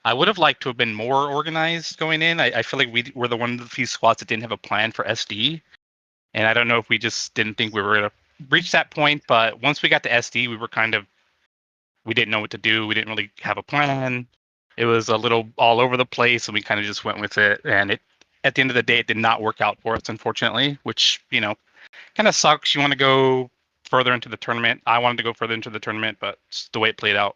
I would have liked to have been more organized going in. I feel like we were one of the few squads that didn't have a plan for SD. And I don't know if we just didn't think we were going to reach that point. But once we got to SD, we were kind of we didn't know what to do. We didn't really have a plan. It was a little all over the place, and we kind of just went with it. And it, at the end of the day, it did not work out for us, unfortunately, which, kind of sucks. You want to go further into the tournament. I wanted to go further into the tournament, but it's the way it played out.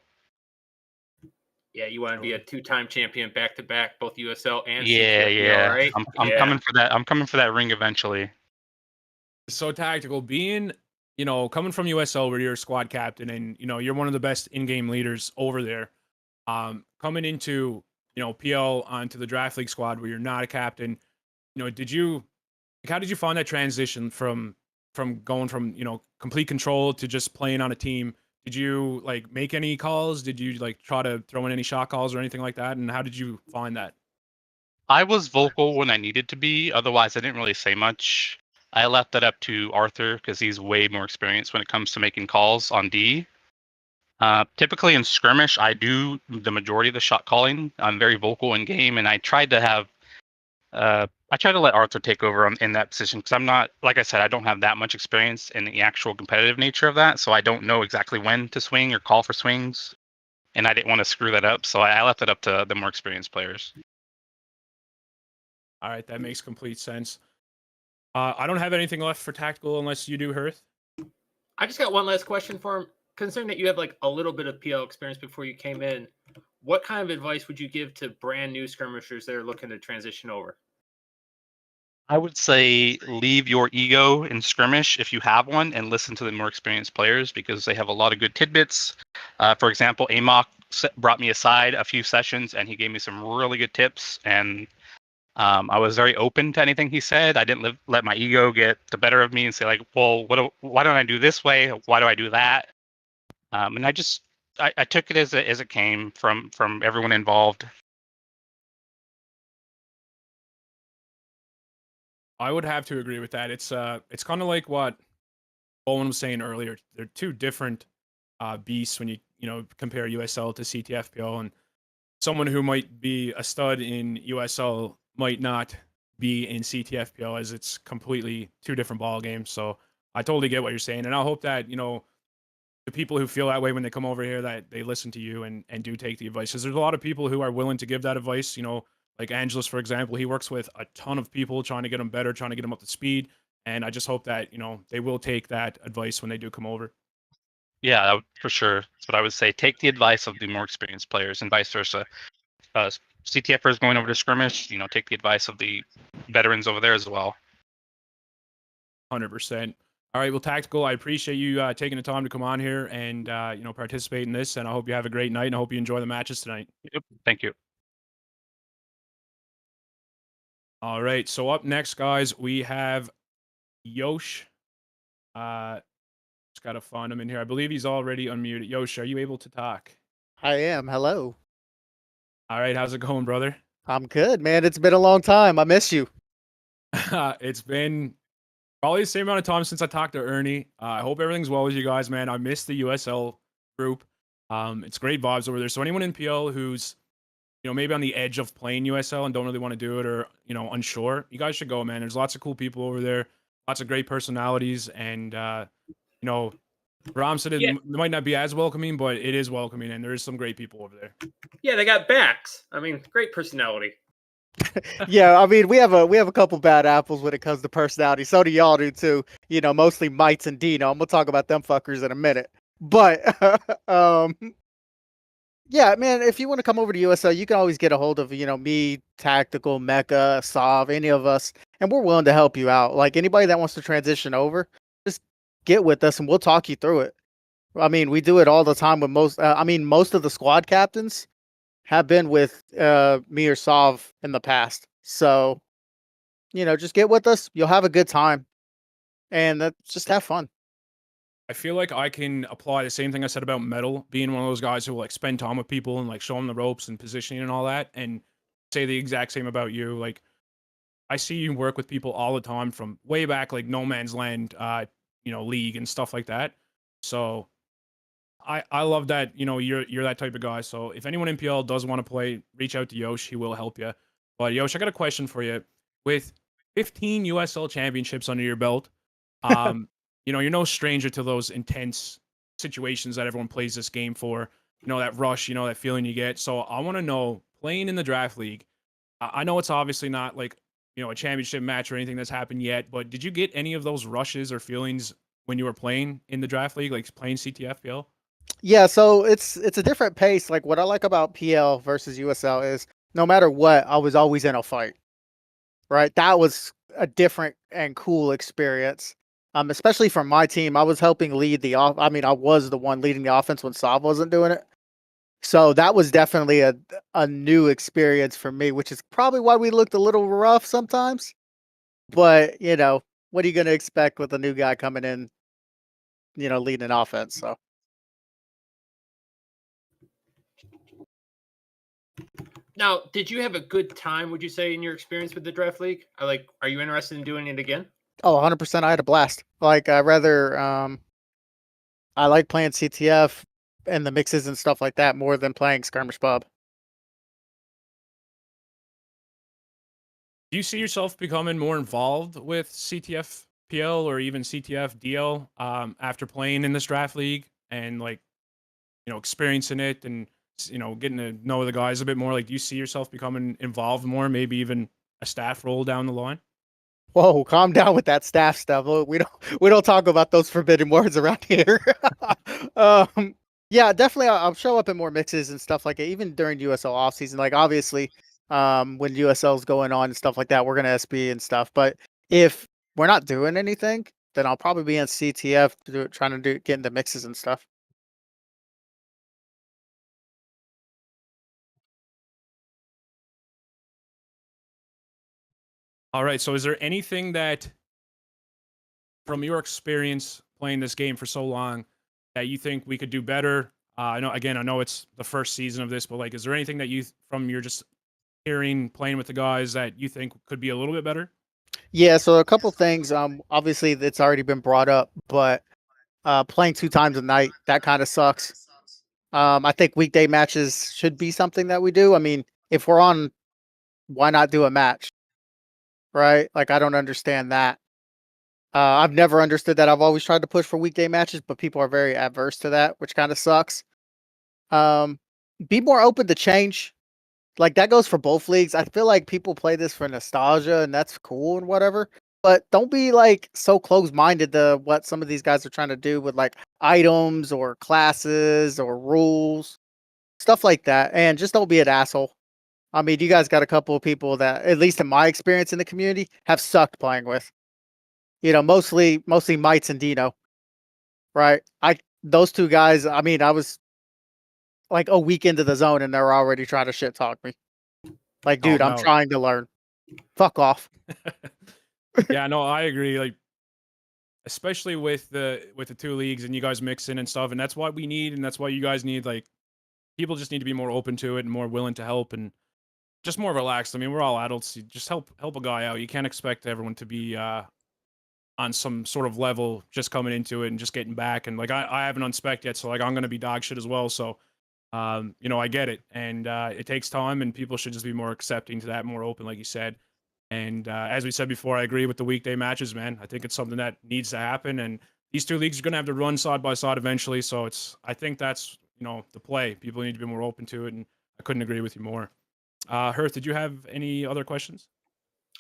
Yeah, you want to be a 2-time champion back to back, both USL and Yeah, CTFPL, yeah. right? I'm coming for that. I'm coming for that ring eventually. So tactical, being coming from USL where you're a squad captain and you're one of the best in-game leaders over there. Coming into PL onto the draft league squad where you're not a captain. How did you find that transition from going from complete control to just playing on a team? Did you like make any calls? Did you like try to throw in any shot calls or anything like that? And how did you find that? I was vocal when I needed to be. Otherwise, I didn't really say much. I left that up to Arthur because he's way more experienced when it comes to making calls on D. Typically in skirmish, I do the majority of the shot calling. I'm very vocal in game, and I tried to have I try to let Arthur take over in that position because I'm not, like I said, I don't have that much experience in the actual competitive nature of that, so I don't know exactly when to swing or call for swings, and I didn't want to screw that up, so I left it up to the more experienced players. All right, that makes complete sense. I don't have anything left for tactical unless you do, Hearth. I just got one last question for him. Considering that you have like a little bit of PL experience before you came in, what kind of advice would you give to brand new skirmishers that are looking to transition over? I would say leave your ego in skirmish if you have one and listen to the more experienced players because they have a lot of good tidbits. For example, Amok brought me aside a few sessions and he gave me some really good tips, and I was very open to anything he said. I didn't let my ego get the better of me and say like, well, why don't I do this way? Why do I do that? And I took it as it came from everyone involved. I would have to agree with that. It's kind of like what Owen was saying earlier. They're two different beasts when you compare USL to CTFPL, and someone who might be a stud in USL might not be in CTFPL as it's completely two different ball games. So I totally get what you're saying, and I hope that the people who feel that way when they come over here that they listen to you and do take the advice. Because there's a lot of people who are willing to give that advice. Like Angelus, for example, he works with a ton of people trying to get them better, trying to get them up to speed. And I just hope that they will take that advice when they do come over. Yeah, for sure. That's what I would say. Take the advice of the more experienced players and vice versa. CTFers going over to skirmish, take the advice of the veterans over there as well. 100%. All right, well, Tactical, I appreciate you taking the time to come on here and participate in this. And I hope you have a great night, and I hope you enjoy the matches tonight. Yep. Thank you. All right, so up next, guys, we have Yosh. Just gotta find him in here. I believe he's already unmuted. Yosh, are you able to talk? I am. Hello. All right, how's it going, brother? I'm good, man. It's been a long time. I miss you. It's been probably the same amount of time since I talked to Ernie. I hope everything's well with you guys, man. I miss the USL group. It's great vibes over there. So anyone in PL who's maybe on the edge of playing USL and don't really want to do it or unsure, you guys should go, man. There's lots of cool people over there, lots of great personalities, and Ram said it might not be as welcoming, but it is welcoming, and there is some great people over there. Yeah, they got backs. I mean, great personality. Yeah, I mean, we have a couple bad apples when it comes to personality. So do y'all do too. Mostly Mites and Dino. I'm gonna talk about them fuckers in a minute. But yeah, man, if you want to come over to USL, you can always get a hold of me, Tactical, Mecha, Sov, any of us, and we're willing to help you out. Like anybody that wants to transition over, just get with us and we'll talk you through it. I mean, we do it all the time with most of the squad captains have been with me or Sov in the past. So, just get with us. You'll have a good time. And just have fun. I feel like I can apply the same thing I said about Metal, being one of those guys who will spend time with people and show them the ropes and positioning and all that, and say the exact same about you. Like, I see you work with people all the time from way back, like No Man's Land, league and stuff like that. So I love that, you're that type of guy. So if anyone in PL does want to play, reach out to Yosh. He will help you. But Yosh, I got a question for you. With 15 USL championships under your belt, you're no stranger to those intense situations that everyone plays this game for. You know, that rush, you know, that feeling you get. So I want to know, playing in the draft league, I know it's obviously not like, you know, a championship match or anything that's happened yet, but did you get any of those rushes or feelings when you were playing in the draft league, like playing CTFPL? Yeah, so it's a different pace. Like what I like about PL versus USL is no matter what, I was always in a fight. Right? That was a different and cool experience. Especially for my team, I was helping lead the off. I mean, I was the one leading the offense when Sav wasn't doing it. So that was definitely a new experience for me, which is probably why we looked a little rough sometimes. But you know, what are you going to expect with a new guy coming in? You know, leading an offense. So Now, did you have a good time, would you say, in your experience with the draft league? Are you interested in doing it again? oh, 100%, I had a blast. Like I rather I like playing CTF and the mixes and stuff like that more than playing skirmish pub. Do you see yourself becoming more involved with CTF PL or even CTF DL after playing in this draft league and like, you know, experiencing it and, you know, getting to know the guys a bit more? Like, do you see yourself becoming involved more, maybe even a staff role down the line? Whoa, calm down with that staff stuff. We don't talk about those forbidden words around here. um, yeah, definitely. I'll show up in more mixes and stuff like it, even during USL off season. Like obviously, when USL's going on and stuff like that, we're gonna SB and stuff. But if we're not doing anything, then I'll probably be in CTF trying to get into mixes and stuff. All right. So, is there anything that, from your experience playing this game for so long, that you think we could do better? I know, again, I know it's the first season of this, but like, is there anything that you, from your just hearing, playing with the guys, that you think could be a little bit better? Yeah, so a couple things. Obviously it's already been brought up, but playing 2 times a night, that kind of sucks. I think weekday matches should be something that we do. I mean, if we're on, why not do a match? Right? Like I don't understand that. I've never understood that. I've always tried to push for weekday matches, but people are very adverse to that, which kind of sucks. Um, be more open to change. Like that goes for both leagues. I feel like people play this for nostalgia and that's cool and whatever. But don't be like so close-minded to what some of these guys are trying to do with like items or classes or rules, stuff like that. And just don't be an asshole. I mean, you guys got a couple of people that, at least in my experience in the community, have sucked playing with. You know, mostly Mites and Dino, right? Those two guys. I mean, I was like a week into the zone and they're already trying to shit talk me. Like, Oh dude, I'm no. trying to learn. Fuck off. Yeah, no, I agree. Like, especially with the two leagues and you guys mixing and stuff, and that's what we need, and that's why you guys need, like, people just need to be more open to it and more willing to help and just more relaxed. I mean, we're all adults. You just help a guy out. You can't expect everyone to be on some sort of level just coming into it and just getting back. And like I haven't unspec yet, so like I'm gonna be dog shit as well. So you know, I get it, and it takes time, and people should just be more accepting to that, more open, like you said. And as we said before, I agree with the weekday matches, man. I think it's something that needs to happen, and these two leagues are going to have to run side by side eventually. So I think that's, you know, the play. People need to be more open to it, and I couldn't agree with you more. Hearth, did you have any other questions?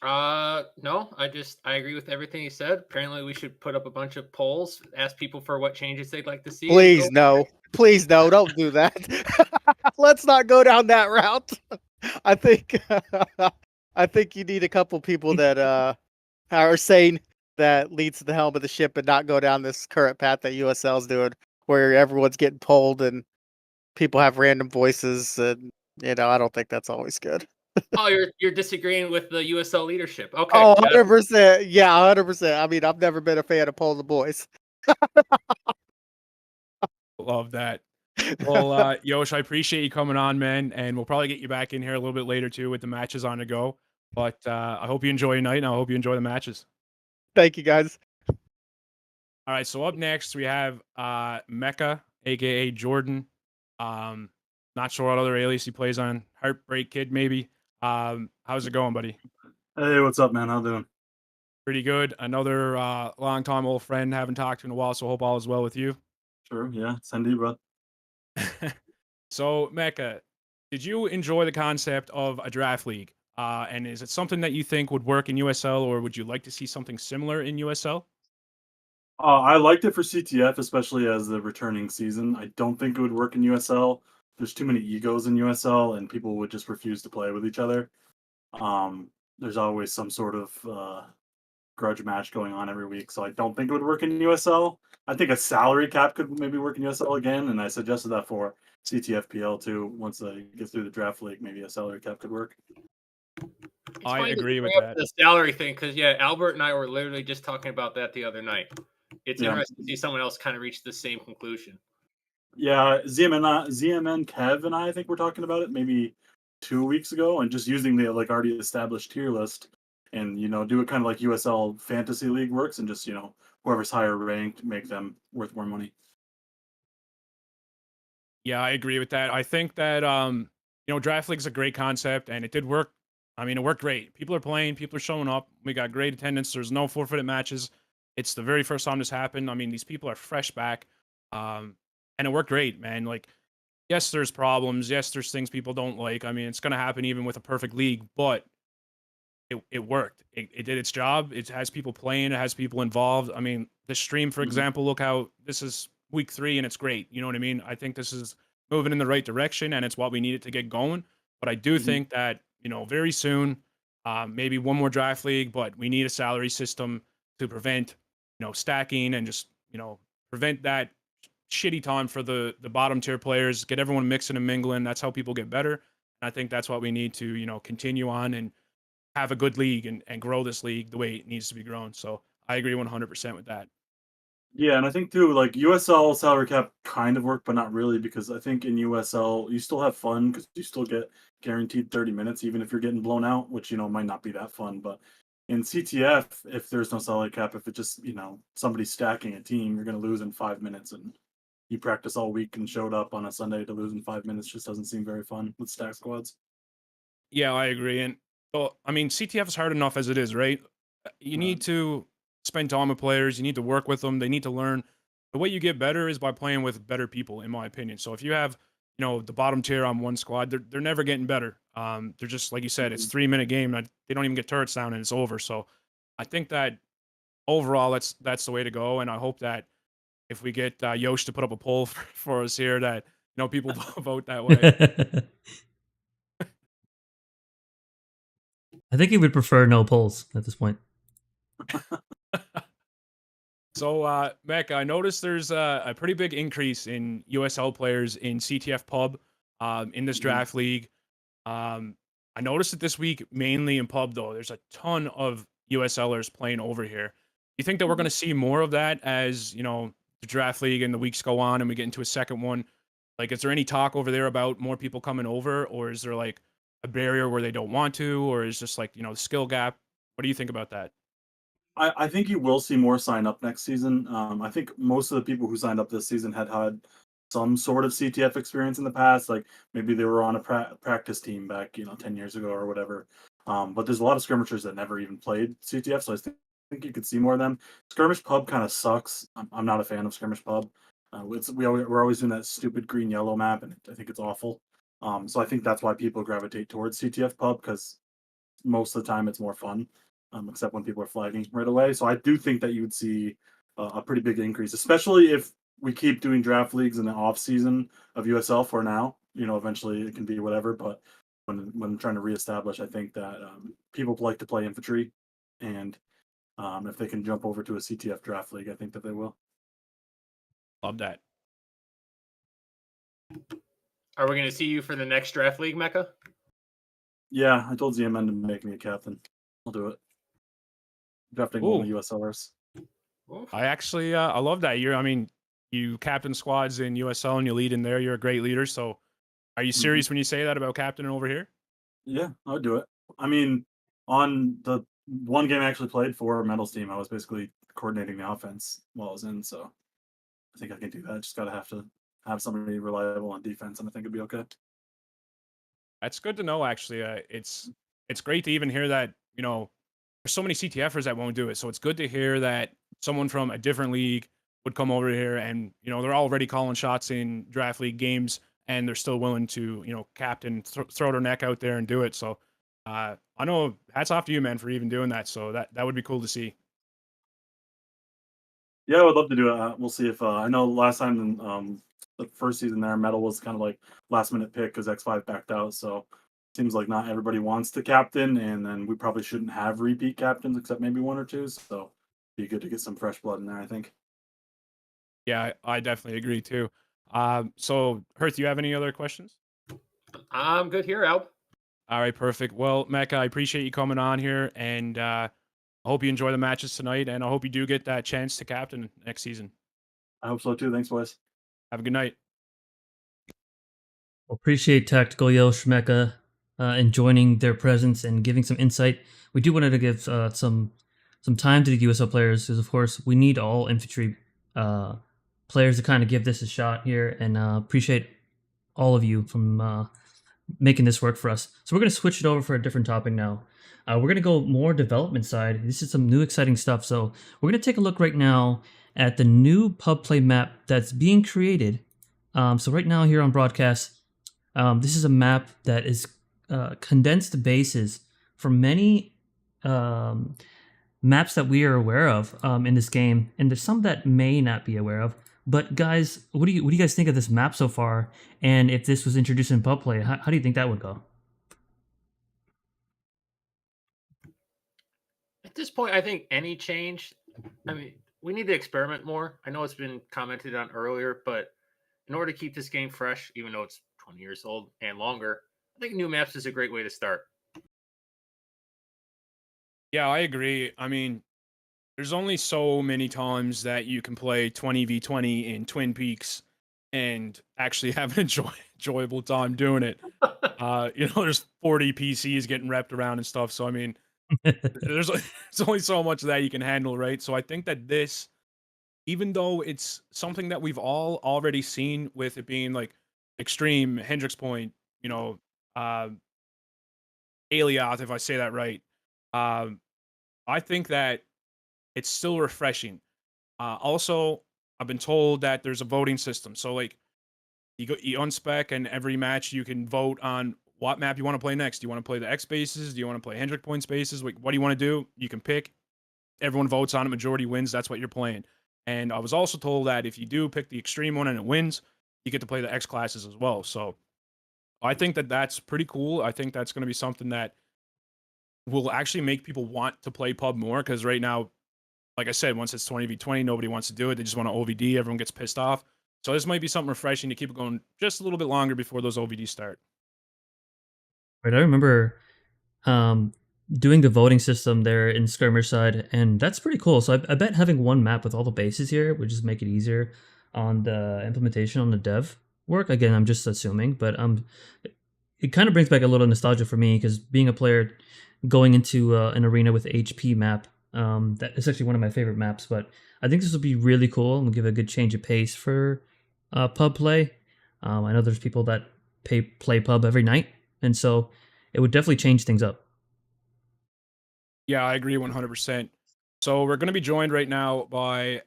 No, I agree with everything you said. Apparently, we should put up a bunch of polls, ask people for what changes they'd like to see. Please no. Please no, don't do that. Let's not go down that route. I think I think you need a couple people that are sane, that leads to the helm of the ship and not go down this current path that USL's doing, where everyone's getting pulled and people have random voices, and you know, I don't think that's always good. Oh, you're disagreeing with the USL leadership. Okay. Oh, Yeah. 100%. Yeah, 100%. I mean, I've never been a fan of Pull the Boys. Love that. Well, Yosh, I appreciate you coming on, man, and we'll probably get you back in here a little bit later too with the matches on the go. But I hope you enjoy your night, and I hope you enjoy the matches. Thank you, guys. All right, so up next we have Mecca, aka Jordan. Not sure what other alias he plays on. Heartbreak Kid, maybe. How's it going, buddy? Hey, what's up, man? How doing? Pretty good. Another long time old friend. Haven't talked to in a while, so hope all is well with you. Sure. Yeah. Send you, bro. So, Mecca, did you enjoy the concept of a draft league? And is it something that you think would work in USL, or would you like to see something similar in USL? I liked it for CTF, especially as the returning season. I don't think it would work in USL. There's too many egos in USL, and people would just refuse to play with each other. There's always some sort of grudge match going on every week, so I don't think it would work in USL. I think a salary cap could maybe work in USL again, and I suggested that for CTFPL too. Once they get through the draft league, maybe a salary cap could work. It's I funny that agree you with bring up that. the salary thing because Albert and I were literally just talking about that the other night. It's Yeah. interesting to see someone else kind of reach the same conclusion. Yeah, ZMN Kev and I think we're talking about it maybe 2 weeks ago, and just using the like already established tier list, and do it kind of like USL Fantasy League works, and just whoever's higher ranked make them worth more money. Yeah, I agree with that. I think that draft league's a great concept, and it did work. I mean, it worked great. People are playing, people are showing up. We got great attendance. There's no forfeited matches. It's the very first time this happened. I mean, these people are fresh back, and it worked great, man. Like, yes, there's problems. Yes, there's things people don't like. I mean, it's gonna happen even with a perfect league, but it worked. It did its job. It has people playing. It has people involved. I mean, the stream, for Mhm. example, look how this is week 3 and it's great. You know what I mean? I think this is moving in the right direction and it's what we needed to get going. But I do Mhm. think that, very soon, maybe one more draft league, but we need a salary system to prevent, stacking and just, prevent that shitty time for the bottom tier players, get everyone mixing and mingling. That's how people get better. And I think that's what we need to, continue on and have a good league and grow this league the way it needs to be grown. So I agree 100% with that. Yeah, and I think too, like USL salary cap kind of worked, but not really, because I think in USL you still have fun because you still get guaranteed 30 minutes, even if you're getting blown out, which might not be that fun. But in CTF, if there's no salary cap, if it just somebody's stacking a team, you're going to lose in 5 minutes, and you practice all week and showed up on a Sunday to lose in 5 minutes just doesn't seem very fun with stack squads. Yeah, I agree. And well, I mean, CTF is hard enough as it is, right? You Right. need to spend time with players. You need to work with them. They need to learn. The way you get better is by playing with better people, in my opinion. So if you have, the bottom tier on one squad, they're never getting better. They're just like you said, it's Mhm. 3 minute game. They don't even get turrets down and it's over. So I think that overall, that's the way to go. And I hope that if we get Yosh to put up a poll for us here, that people vote that way. I think he would prefer no polls at this point. So, Mech, I noticed there's a pretty big increase in USL players in CTF Pub in this Mhm. draft league. I noticed it this week mainly in Pub, though. There's a ton of USLers playing over here. Do you think that we're going to see more of that as, the draft league and the weeks go on and we get into a second one? Like, is there any talk over there about more people coming over, or is there like a barrier where they don't want to, or is just like, the skill gap? What do you think about that? I think you will see more sign up next season. I think most of the people who signed up this season had some sort of CTF experience in the past. Like maybe they were on a practice team back, 10 years ago or whatever. But there's a lot of skirmishers that never even played CTF, so I think you could see more of them. Skirmish Pub kind of sucks. I'm not a fan of Skirmish Pub. We're always doing that stupid green yellow map, and I think it's awful. So I think that's why people gravitate towards CTF Pub, because most of the time it's more fun, except when people are flagging right away. So I do think that you would see a pretty big increase, especially if we keep doing draft leagues in the off season of USL for now. Eventually it can be whatever, but when trying to reestablish, I think that people like to play infantry, and if they can jump over to a CTF draft league, I think that they will. Love that. Are we going to see you for the next draft league, Mecca? Yeah, I told ZMN to make me a captain. I'll do it. Drafting one of the USLers. I actually I love that. I mean, you captain squads in USL and you lead in there. You're a great leader. So, are you serious when you say that about captaining over here? Yeah, I would do it. I mean, on the one game I actually played for Metal's team, I was basically coordinating the offense while I was in, so I think I can do that. Just gotta have to have somebody reliable on defense, and I think it'd be okay. That's good to know. Actually, it's great to even hear that. There's so many CTFers that won't do it. So it's good to hear that someone from a different league would come over here, and they're already calling shots in draft league games, and they're still willing to captain, throw their neck out there and do it. So I know, hats off to you, man, for even doing that. So that would be cool to see. Yeah, I would love to do it. We'll see if I know last time in the first season there, Metal was kind of like last minute pick because X5 backed out. So seems like not everybody wants to captain, and then we probably shouldn't have repeat captains except maybe one or two. So be good to get some fresh blood in there, I think. Yeah, I definitely agree too. So Hearth, you have any other questions? I'm good here, Al. All right, perfect. Well, Mecca, I appreciate you coming on here, and I hope you enjoy the matches tonight, and I hope you do get that chance to captain next season. I hope so too. Thanks, boys. Have a good night. Appreciate Tactical Yell Shmeka and joining their presence and giving some insight. We do wanted to give some time to the USL players because, of course, we need all infantry players to kind of give this a shot here, and appreciate all of you from making this work for us. So we're going to switch it over for a different topic now. We're going to go more development side. This is some new exciting stuff. So we're going to take a look right now at the new pub play map that's being created. So right now here on broadcast, this is a map that is condensed bases from many maps that we are aware of in this game, and there's some that may not be aware of. But guys, what do you guys think of this map so far? And if this was introduced in pub play, how do you think that would go? At this point, I think any change, I mean, we need to experiment more. I know it's been commented on earlier, but in order to keep this game fresh, even though it's 20 years old and longer, I think new maps is a great way to start. Yeah, I agree. I mean, there's only so many times that you can play 20v20 in Twin Peaks and actually have an enjoyable time doing it. There's 40 PCs getting wrapped around and stuff. So I mean, there's only so much that you can handle, right? So I think that this, even though it's something that we've all already seen with it being like extreme Hendrix Point, uh, Alioth, if I say that right, I think that it's still refreshing. Also, I've been told that there's a voting system. So like you unspec, and every match you can vote on what map you want to play next. Do you want to play the X spaces? Do you want to play Hendrick Point spaces? Like, what do you want to do? You can pick. Everyone votes on it. Majority wins. That's what you're playing. And I was also told that if you do pick the extreme one and it wins, you get to play the X classes as well. So I think that that's pretty cool. I think that's going to be something that will actually make people want to play pub more, because right now, like I said, once it's 20v20, nobody wants to do it. They just want to OVD. Everyone gets pissed off. So this might be something refreshing to keep it going just a little bit longer before those OVDs start. Right, I remember doing the voting system there in skirmish side, and that's pretty cool. So I bet having one map with all the bases here would just make it easier on the implementation, on the dev work. Again, I'm just assuming, but it kind of brings back a little nostalgia for me, because being a player going into an arena with HP map, that is actually one of my favorite maps. But I think this will be really cool and will give a good change of pace for pub play. I know there's people that play pub every night, and so it would definitely change things up. Yeah, I agree 100%. So we're going to be joined right now by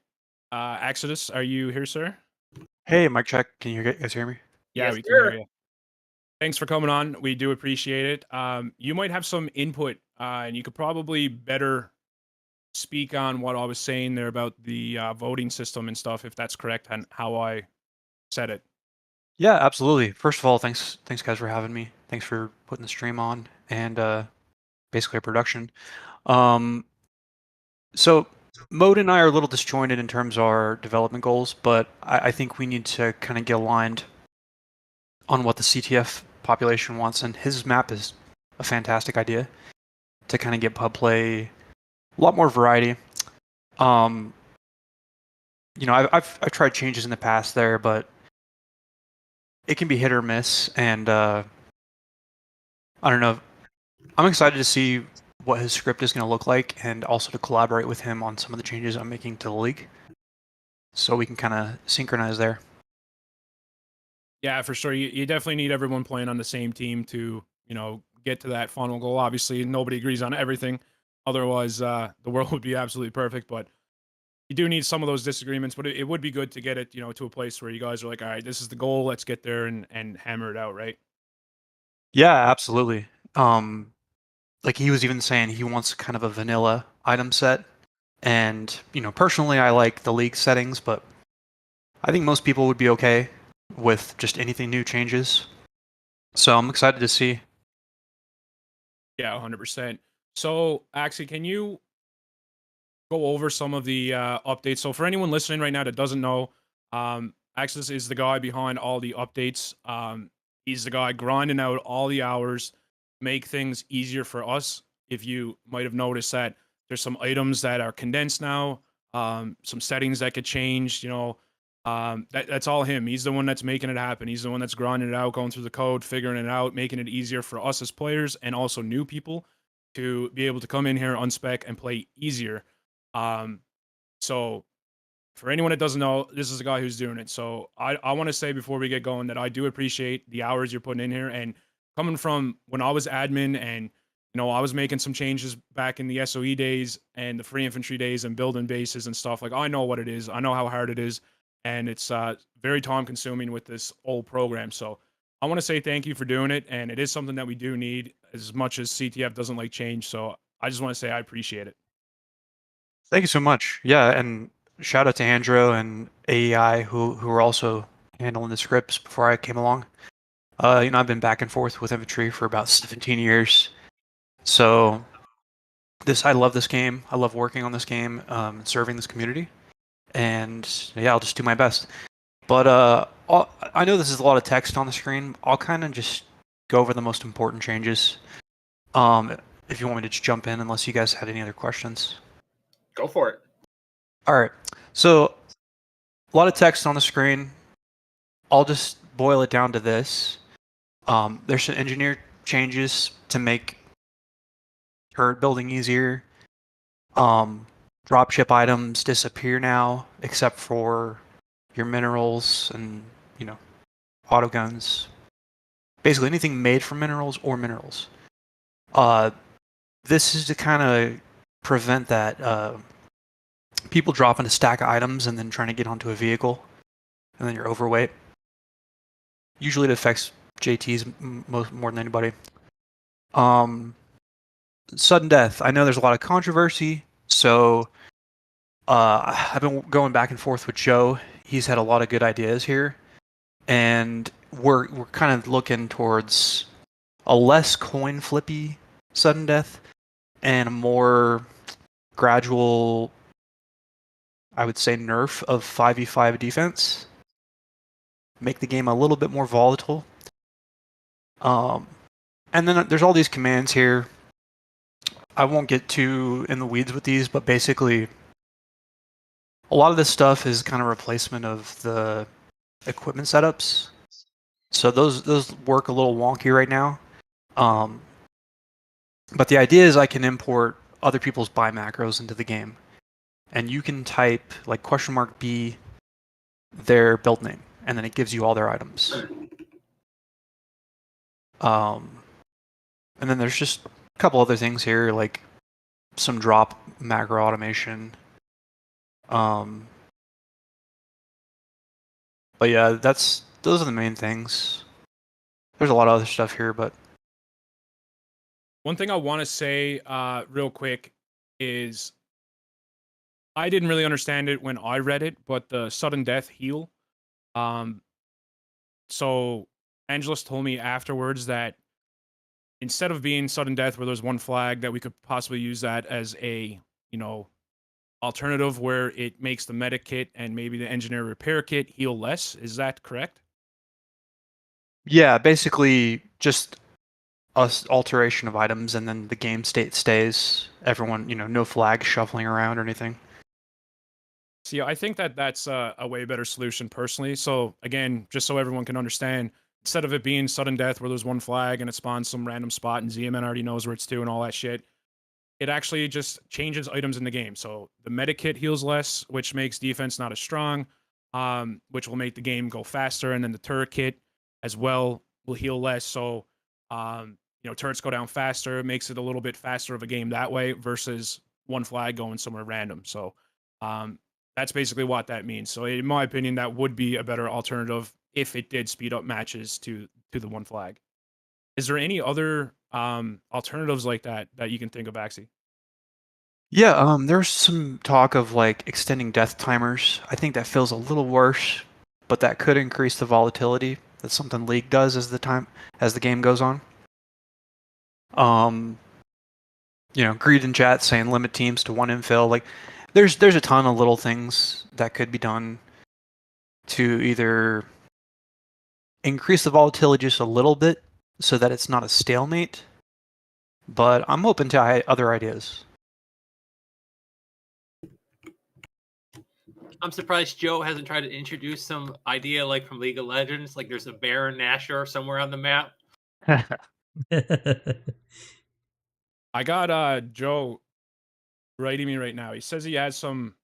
Exodus. Are you here, sir? Hey, mic check. Can you guys hear me? Yeah, Yes, we can hear sir. you. Thanks for coming on. We do appreciate it. You might have some input, and you could probably better speak on what I was saying there about the voting system and stuff, if that's correct, and how I said it. Yeah, absolutely. First of all, thanks guys for having me. Thanks for putting the stream on and basically a production. So Mode and I are a little disjointed in terms of our development goals, but I think we need to kind of get aligned on what the CTF population wants, and his map is a fantastic idea to kind of get pub play, a lot more variety. I've tried changes in the past there, but it can be hit or miss, and I don't know. I'm excited to see what his script is going to look like, and also to collaborate with him on some of the changes I'm making to the league, so we can kind of synchronize there. Yeah, for sure. You definitely need everyone playing on the same team to, get to that final goal. Obviously, nobody agrees on everything. Otherwise, the world would be absolutely perfect. But you do need some of those disagreements, but it would be good to get it, to a place where you guys are like, all right, this is the goal. Let's get there and hammer it out, right? Yeah, absolutely. Like he was even saying he wants kind of a vanilla item set. And, personally I like the league settings, but I think most people would be okay with just anything new changes. So I'm excited to see. Yeah, 100%. So, Axie, can you go over some of the updates? So, for anyone listening right now that doesn't know, Axis is the guy behind all the updates. He's the guy grinding out all the hours, make things easier for us. If you might have noticed that there's some items that are condensed now, some settings that get changed, that's all him. He's the one that's making it happen. He's the one that's grinding it out, going through the code, figuring it out, making it easier for us as players and also new people to be able to come in here, unspec, and play easier. So for anyone that doesn't know, this is a guy who's doing it. So I want to say before we get going that I do appreciate the hours you're putting in here. And coming from when I was admin and I was making some changes back in the SOE days and the free infantry days and building bases and stuff. Like I know what it is. I know how hard it is, and it's very time consuming with this old program. So I want to say thank you for doing it, and it is something that we do need as much as CTF doesn't like change. So I just want to say I appreciate it. Thank you so much. Yeah, and shout out to Andrew and AEI who were also handling the scripts before I came along. I've been back and forth with infantry for about 17 years. So I love this game. I love working on this game, serving this community. And yeah, I'll just do my best. But I know this is a lot of text on the screen. I'll kind of just go over the most important changes. If you want me to just jump in, unless you guys had any other questions. Go for it. All right. So a lot of text on the screen. I'll just boil it down to this. There's some engineer changes to make turret building easier. Dropship items disappear now, except for your minerals and, auto guns. Basically anything made from minerals or minerals. This is to kind of prevent that people dropping a stack of items and then trying to get onto a vehicle, and then you're overweight. Usually it affects JTs more than anybody. Sudden death. I know there's a lot of controversy, so I've been going back and forth with Joe. He's had a lot of good ideas here, and we're kind of looking towards a less coin flippy sudden death and a more gradual, I would say, nerf of 5v5 defense. Make the game a little bit more volatile. And then there's all these commands here. I won't get too in the weeds with these, but basically a lot of this stuff is kind of replacement of the equipment setups. So those work a little wonky right now. But the idea is I can import other people's buy macros into the game. And you can type like $B their build name, and then it gives you all their items. And then there's just a couple other things here, like some drop macro automation. But yeah, those are the main things. There's a lot of other stuff here, but one thing I want to say real quick is I didn't really understand it when I read it, but the sudden death heal. So Angelus told me afterwards that instead of being sudden death where there's one flag, that we could possibly use that as a, alternative where it makes the medic kit and maybe the engineer repair kit heal less. Is that correct? yeah, basically just alteration of items, and then the game state stays. Everyone, no flag shuffling around or anything. See, I think that that's a way better solution personally. So again, just so everyone can understand, instead of it being sudden death where there's one flag and it spawns some random spot and ZMN already knows where it's to and all that shit, it actually just changes items in the game. So the medic kit heals less, which makes defense not as strong, which will make the game go faster. And then the turret kit as well will heal less. So, turrets go down faster. It makes it a little bit faster of a game that way versus one flag going somewhere random. So, That's basically what that means. So in my opinion, that would be a better alternative if it did speed up matches to the one flag. Is there any other alternatives like that that you can think of, Axie? Yeah, there's some talk of like extending death timers. I think that feels a little worse, but that could increase the volatility. That's something League does as the game goes on. Greed in chat saying limit teams to one infill. Like, there's a ton of little things that could be done to either increase the volatility just a little bit so that it's not a stalemate. But I'm open to other ideas. I'm surprised Joe hasn't tried to introduce some idea like from League of Legends, like there's a Baron Nashor somewhere on the map. I got Joe writing me right now. He says he has some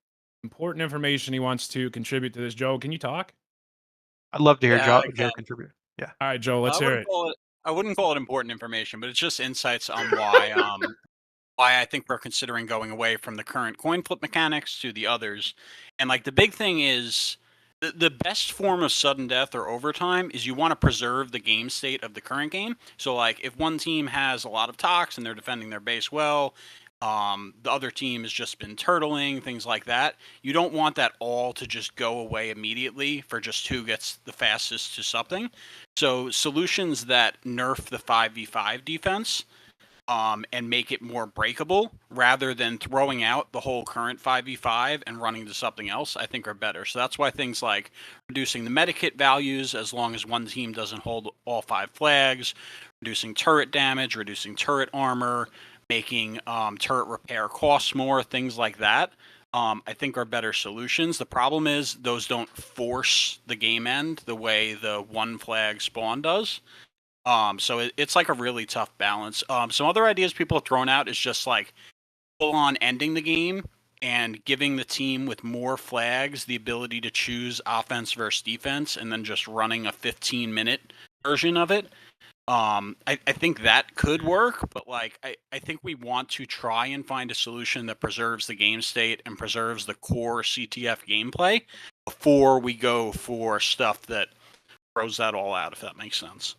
important information he wants to contribute to this. Joe, can you talk? I'd love to hear Yeah, Joe contribute. Yeah. All right, Joe, let's I hear wouldn't it. I wouldn't call it important information, but it's just insights on why I think we're considering going away from the current coin flip mechanics to the others. And like the big thing is the best form of sudden death or overtime is you want to preserve the game state of the current game. So like if one team has a lot of tox and they're defending their base well, the other team has just been turtling, things like that. You don't want that all to just go away immediately for just who gets the fastest to something. So solutions that nerf the 5v5 defense and make it more breakable rather than throwing out the whole current 5v5 and running to something else, I think are better. So that's why things like reducing the medikit values as long as one team doesn't hold all 5 flags, reducing turret damage, reducing turret armor, making turret repair cost more, things like that, I think are better solutions. The problem is those don't force the game end the way the one flag spawn does. So it's like a really tough balance. Some other ideas people have thrown out is just like full on ending the game and giving the team with more flags the ability to choose offense versus defense and then just running a 15-minute version of it. I think that could work, but like I think we want to try and find a solution that preserves the game state and preserves the core CTF gameplay before we go for stuff that throws that all out, if that makes sense.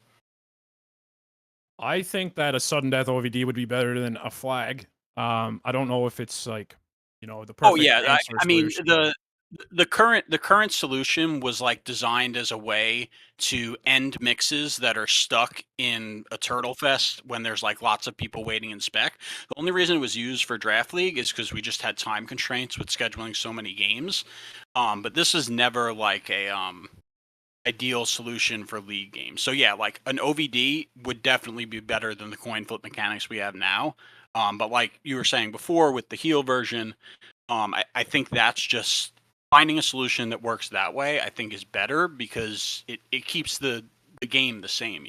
I think that a sudden death OVD would be better than a flag. I don't know if it's like, the perfect Oh yeah, answer I mean solution. the current solution was like designed as a way to end mixes that are stuck in a turtle fest when there's like lots of people waiting in spec. The only reason it was used for draft league is because we just had time constraints with scheduling so many games. But this is never like a ideal solution for league games. So yeah, like an OVD would definitely be better than the coin flip mechanics we have now. But like you were saying before with the heal version, I think that's just finding a solution that works that way. I think is better because it keeps the game the same.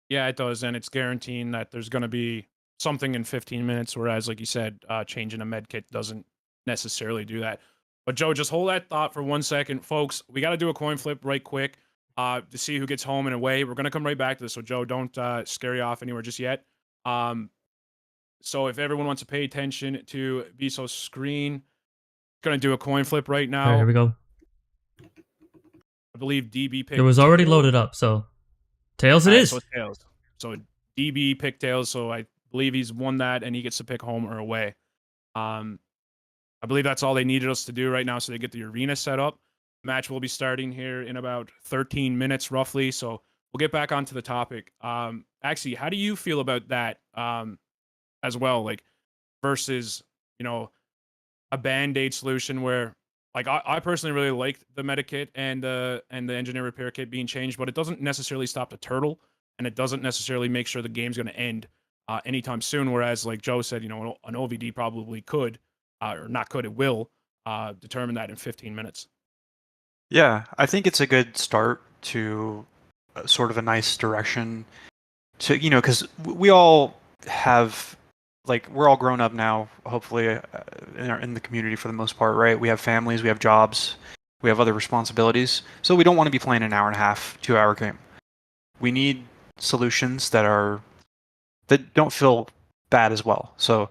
Yeah, it does, and it's guaranteeing that there's going to be something in 15 minutes, whereas, like you said, changing a med kit doesn't necessarily do that. But Joe, just hold that thought for 1 second. Folks, we got to do a coin flip right quick to see who gets home and away. We're going to come right back to this, so Joe, don't scare you off anywhere just yet. So if everyone wants to pay attention to Viso's screen, going to do a coin flip right now. All right, here we go. I believe DB picked It was already Tails. loaded up, so Tails it is. So it's Tails. So DB picked Tails, so I believe he's won that, and he gets to pick home or away. I believe that's all they needed us to do right now, so they get the arena set up. Match will be starting here in about 13 minutes, roughly. So we'll get back onto the topic. Actually, how do you feel about that as well? Like versus, a band-aid solution where, like, I personally really like the medikit and the engineer repair kit being changed, but it doesn't necessarily stop the turtle, and it doesn't necessarily make sure the game's going to end anytime soon. Whereas, like Joe said, an OVD probably could, or not could, it will determine that in 15 minutes. Yeah, I think it's a good start to sort of a nice direction to, because we all have, like, we're all grown up now, hopefully, in the community for the most part, right? We have families, we have jobs, we have other responsibilities. So we don't want to be playing an hour and a half, 2-hour game. We need solutions that don't feel bad as well. So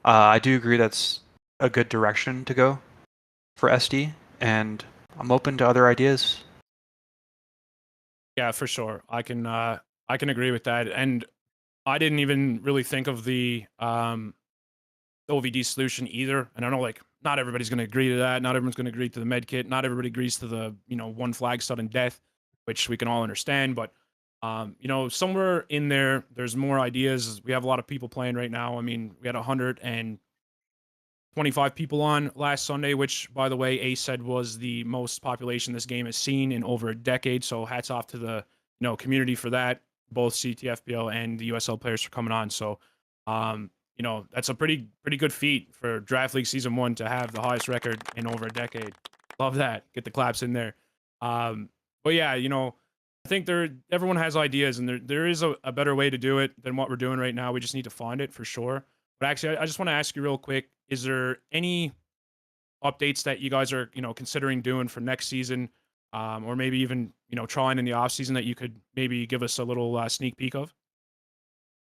I do agree that's a good direction to go. for SD, and I'm open to other ideas. Yeah, for sure. I can agree with that. And I didn't even really think of the OVD solution either. And I know like not everybody's going to agree to that. Not everyone's going to agree to the med kit. Not everybody agrees to the one flag sudden death, which we can all understand. But somewhere in there, there's more ideas. We have a lot of people playing right now. I mean, we had 125 people on last Sunday, which, by the way, Ace said was the most population this game has seen in over a decade. So hats off to the community for that. Both CTFPL and the USL players for coming on. So, that's a pretty good feat for Draft League Season 1 to have the highest record in over a decade. Love that. Get the claps in there. But yeah, I think everyone has ideas, and there is a better way to do it than what we're doing right now. We just need to find it for sure. But actually, I just want to ask you real quick: is there any updates that you guys are considering doing for next season, or maybe even trying in the off season that you could maybe give us a little sneak peek of?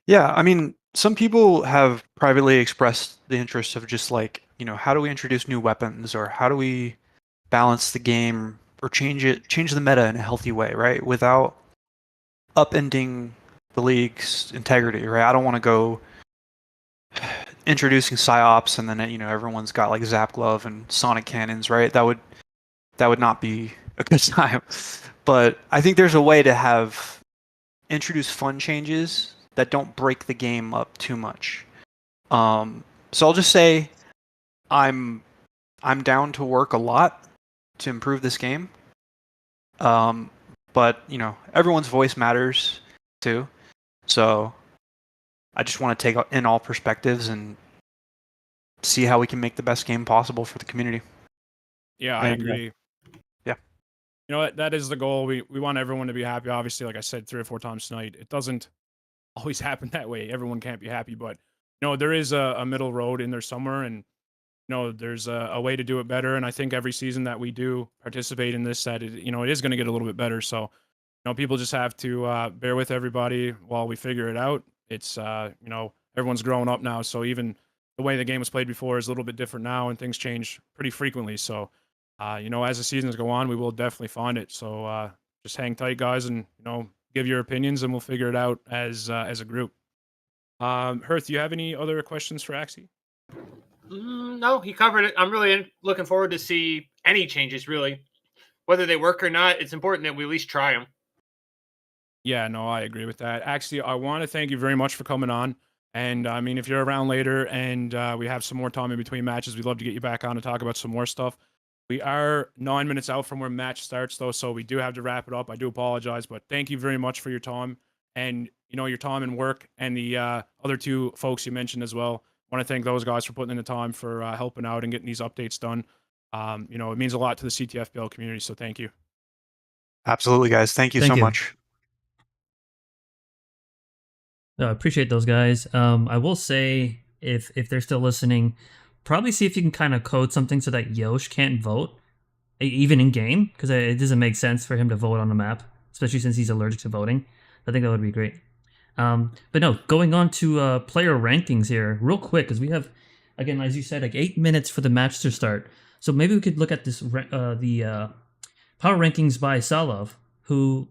Yeah, I mean, some people have privately expressed the interest of just like, how do we introduce new weapons, or how do we balance the game or change the meta in a healthy way, right? Without upending the league's integrity, right? I don't want to go introducing psyops and then everyone's got like zap glove and sonic cannons, right? That would not be a good time. But I think there's a way to introduce fun changes that don't break the game up too much. So I'll just say I'm down to work a lot to improve this game. But everyone's voice matters too. So I just want to take in all perspectives and see how we can make the best game possible for the community. Yeah, I agree. Yeah. You know what? That is the goal. We want everyone to be happy. Obviously, like I said 3 or 4 times tonight, it doesn't always happen that way. Everyone can't be happy, but there is a middle road in there somewhere, and there's a way to do it better. And I think every season that we do participate in this, that it is going to get a little bit better. So people just have to bear with everybody while we figure it out. It's everyone's growing up now, so even the way the game was played before is a little bit different now, and things change pretty frequently. So as the seasons go on, we will definitely find it. So just hang tight, guys, and give your opinions, and we'll figure it out as a group. Hearth, do you have any other questions for Axie? No, he covered it. I'm really looking forward to see any changes, really. Whether they work or not, it's important that we at least try them. Yeah, no, I agree with that. Actually, I want to thank you very much for coming on. And I mean, if you're around later and we have some more time in between matches, we'd love to get you back on to talk about some more stuff. We are 9 minutes out from where match starts, though, so we do have to wrap it up. I do apologize, but thank you very much for your time and your time and work, and the other 2 folks you mentioned as well. I want to thank those guys for putting in the time for helping out and getting these updates done. It means a lot to the CTFPL community, so thank you. Absolutely, guys. Thank you so much. I appreciate those guys. I will say, if they're still listening, probably see if you can kind of code something so that Yosh can't vote, even in game, because it doesn't make sense for him to vote on the map, especially since he's allergic to voting. I think that would be great. But no, going on to player rankings here, real quick, because we have, again, as you said, like 8 minutes for the match to start. So maybe we could look at this the power rankings by Salov, who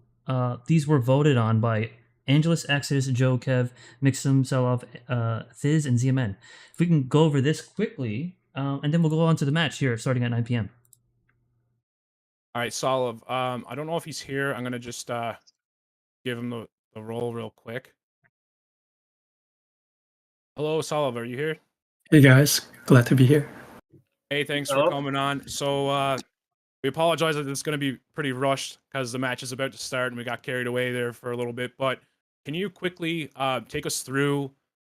these were voted on by Angelus, Exodus, Joe, Kev, Mixum, Salov, Thiz, and ZMN. If we can go over this quickly, and then we'll go on to the match here, starting at 9 p.m. All right, Salov. I don't know if he's here. I'm gonna just give him the role real quick. Hello, Salov. Are you here? Hey guys, glad to be here. Hey, thanks for coming on. So we apologize that it's going to be pretty rushed because the match is about to start and we got carried away there for a little bit. But can you quickly take us through,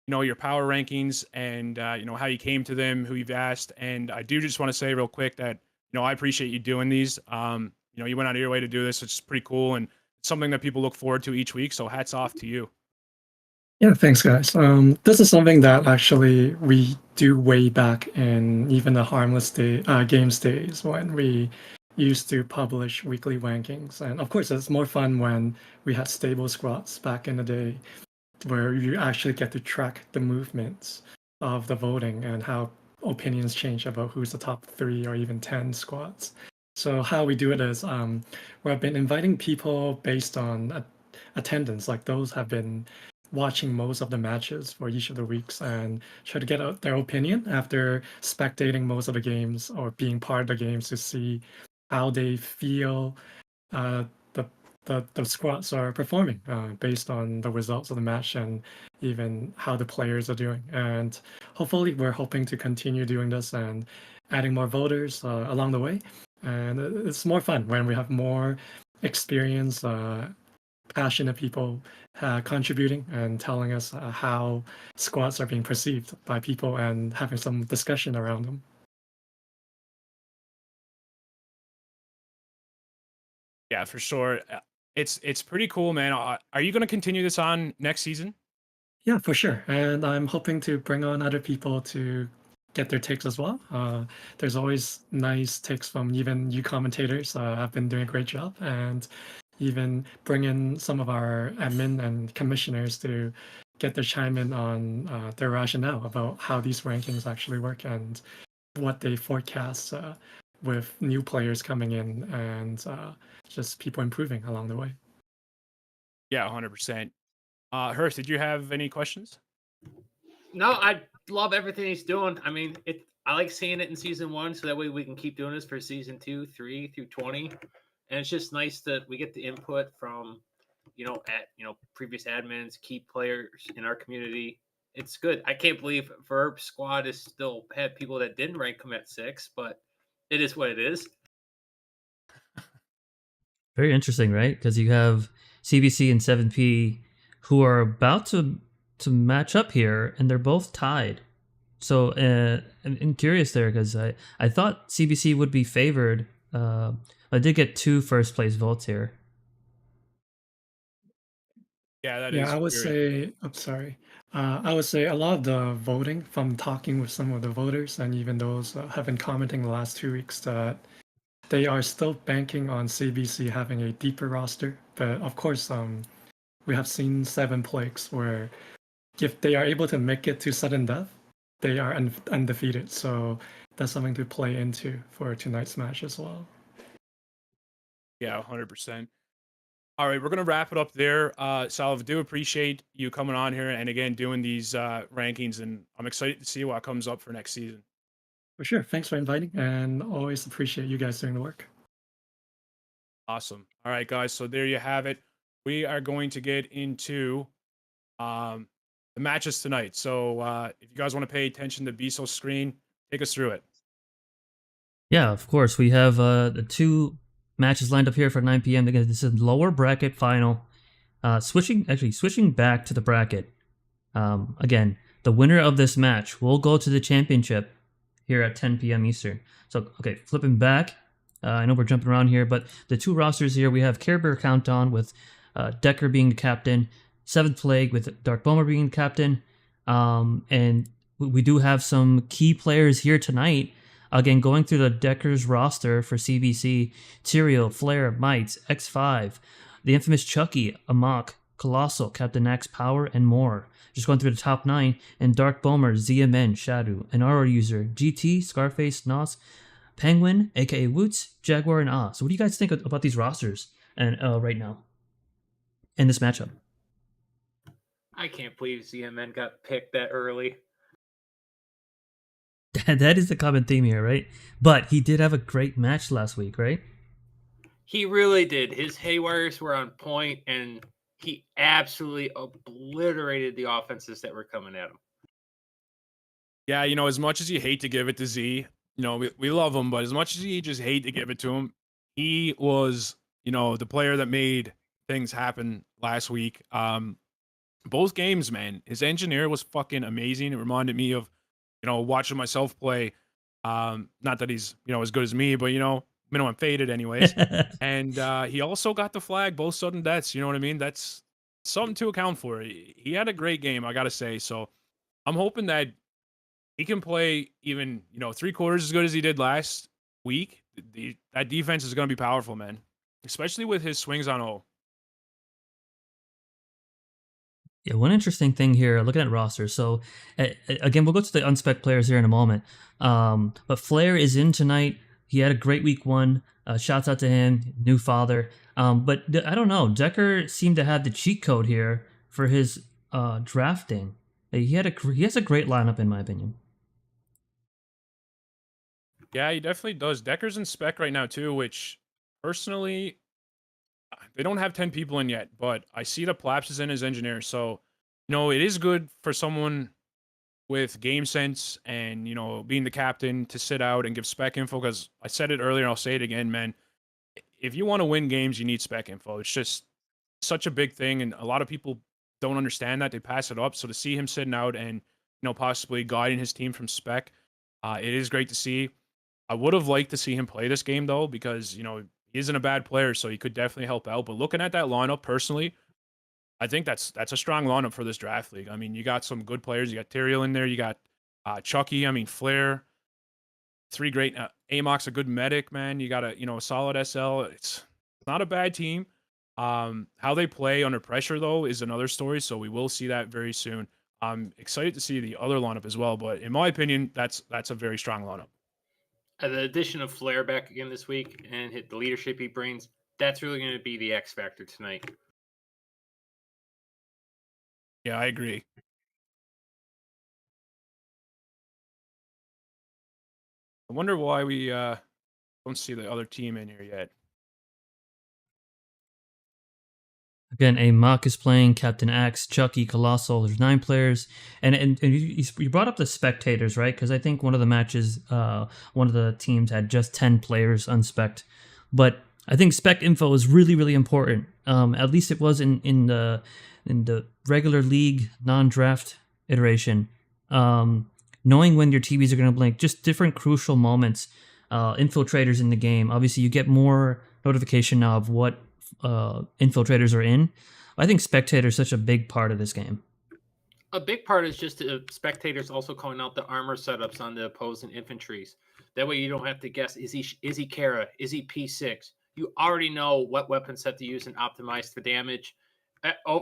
your power rankings and how you came to them, who you've asked? And I do just want to say real quick that I appreciate you doing these. You went out of your way to do this. It's pretty cool and it's something that people look forward to each week. So hats off to you. Yeah, thanks guys. This is something that actually we do way back in even the Harmless Games days when we used to publish weekly rankings. And of course, it's more fun when we had stable squads back in the day where you actually get to track the movements of the voting and how opinions change about who's the top 3 or even 10 squads. So how we do it is we've been inviting people based on attendance, like those have been watching most of the matches for each of the weeks and try to get their opinion after spectating most of the games or being part of the games to see how they feel uh, the, the squads are performing based on the results of the match and even how the players are doing. And hopefully we're hoping to continue doing this and adding more voters along the way. And it's more fun when we have more experience, passionate people contributing and telling us how squads are being perceived by people and having some discussion around them. Yeah, for sure. It's pretty cool, man. Are you going to continue this on next season? Yeah, for sure. And I'm hoping to bring on other people to get their takes as well. There's always nice takes from even you commentators. Have been doing a great job, and even bring in some of our admin and commissioners to get their chime in on their rationale about how these rankings actually work and what they forecast with new players coming in and just people improving along the way. Yeah, 100%. Hurst, did you have any questions? No, I love everything he's doing. I mean, I like seeing it in season 1, so that way we can keep doing this for season 2, 3 through 20. And it's just nice that we get the input from, previous admins, key players in our community. It's good. I can't believe Verb Squad is still had people that didn't rank them at 6, but it is what it is. Very interesting, right? Because you have CBC and 7P who are about to match up here, and they're both tied. So I'm curious there because I thought CBC would be favored. I did get 2 first place votes here. Yeah, that Yeah, is I would weird. say, I'm sorry. I would say a lot of the voting from talking with some of the voters and even those have been commenting the last 2 weeks that they are still banking on CBC having a deeper roster. But of course, we have seen 7 plagues where if they are able to make it to sudden death, they are undefeated. So that's something to play into for tonight's match as well. Yeah, 100%. All right, we're going to wrap it up there. Salve, do appreciate you coming on here and again doing these rankings, and I'm excited to see what comes up for next season. For sure. Thanks for inviting, and always appreciate you guys doing the work. Awesome. All right, guys. So there you have it. We are going to get into the matches tonight. So if you guys want to pay attention to Biso's screen, take us through it. Yeah, of course. We have the 2 matches lined up here for 9 p.m. Again, this is lower bracket final. Switching back to the bracket. Again, the winner of this match will go to the championship here at 10 p.m. Eastern. So, okay, flipping back. I know we're jumping around here, but the 2 rosters here, we have Care Bear Countdown with Decker being the captain, 7th Plague with Dark Bomber being the captain. And we do have some key players here tonight. Again, going through the Decker's roster for CBC, Tyrael, Flare, Mites, X5, the infamous Chucky, Amok, Colossal, Captain Axe Power, and more. Just going through the top 9, and Dark Bomber, ZMN, Shadow, an RO user, GT, Scarface, Nos, Penguin, aka Woots, Jaguar, and Ah. So what do you guys think about these rosters and right now in this matchup? I can't believe ZMN got picked that early. That is the common theme here, right? But he did have a great match last week, right? He really did. His haywires were on point, and he absolutely obliterated the offenses that were coming at him. Yeah, as much as you hate to give it to Z, we love him, but as much as you just hate to give it to him, he was, the player that made things happen last week. Both games, man, his engineer was fucking amazing. It reminded me of, watching myself play. Not that he's, as good as me, but, I'm faded anyways. And he also got the flag, both sudden deaths. You know what I mean? That's something to account for. He had a great game, I got to say. So I'm hoping that he can play even, 3/4 as good as he did last week. That defense is going to be powerful, man, especially with his swings on O. Yeah, one interesting thing here, looking at rosters. So, again, we'll go to the unspec players here in a moment. But Flair is in tonight. He had a great week one. Shouts out to him, new father. I don't know. Decker seemed to have the cheat code here for his drafting. He has a great lineup, in my opinion. Yeah, he definitely does. Decker's in spec right now too, which personally they don't have 10 people in yet, but I see the Plaps is in as engineer. So, it is good for someone with game sense and, being the captain to sit out and give spec info. Because I said it earlier, and I'll say it again, man. If you want to win games, you need spec info. It's just such a big thing. And a lot of people don't understand that. They pass it up. So to see him sitting out and, possibly guiding his team from spec, it is great to see. I would have liked to see him play this game though, because he isn't a bad player, so he could definitely help out. But looking at that lineup personally, I think that's a strong lineup for this draft league. I mean, you got some good players. You got Tyrael in there. You got Chucky. I mean, Flair. Three great. Amok's a good medic, man. You got a solid SL. It's not a bad team. How they play under pressure though is another story. So we will see that very soon. I'm excited to see the other lineup as well. But in my opinion, that's a very strong lineup. The addition of Flair back again this week and hit the leadership he brings, that's really going to be the X factor tonight. Yeah, I agree. I wonder why we don't see the other team in here yet. Again, a mock is playing Captain Axe, Chucky, Colossal. There's 9 players, and you brought up the spectators, right? Because I think one of the matches, one of the teams had just 10 players unspec'd, but I think spec info is really, really important. At least it was in the regular league non-draft iteration. Knowing when your TVs are going to blink, just different crucial moments. Infiltrators in the game. Obviously, you get more notification now of what infiltrators are in. I think spectators such a big part of this game. A big part is just the spectators also calling out the armor setups on the opposing infantries. That way you don't have to guess, is he Kara? Is he P6? You already know what weapon set to use and optimize for damage.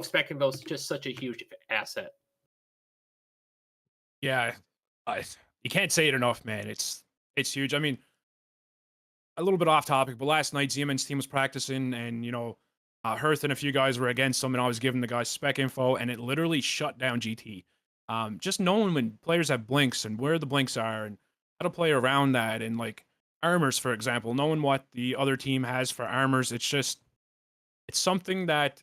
Spec info is just such a huge asset. Yeah, you can't say it enough, man. It's huge. I mean, a little bit off topic, but last night ZMN's team was practicing, and Hearth and a few guys were against them, and I was giving the guys spec info, and it literally shut down GT. Just knowing when players have blinks and where the blinks are and how to play around that, and like armors, for example, knowing what the other team has for armors, it's something that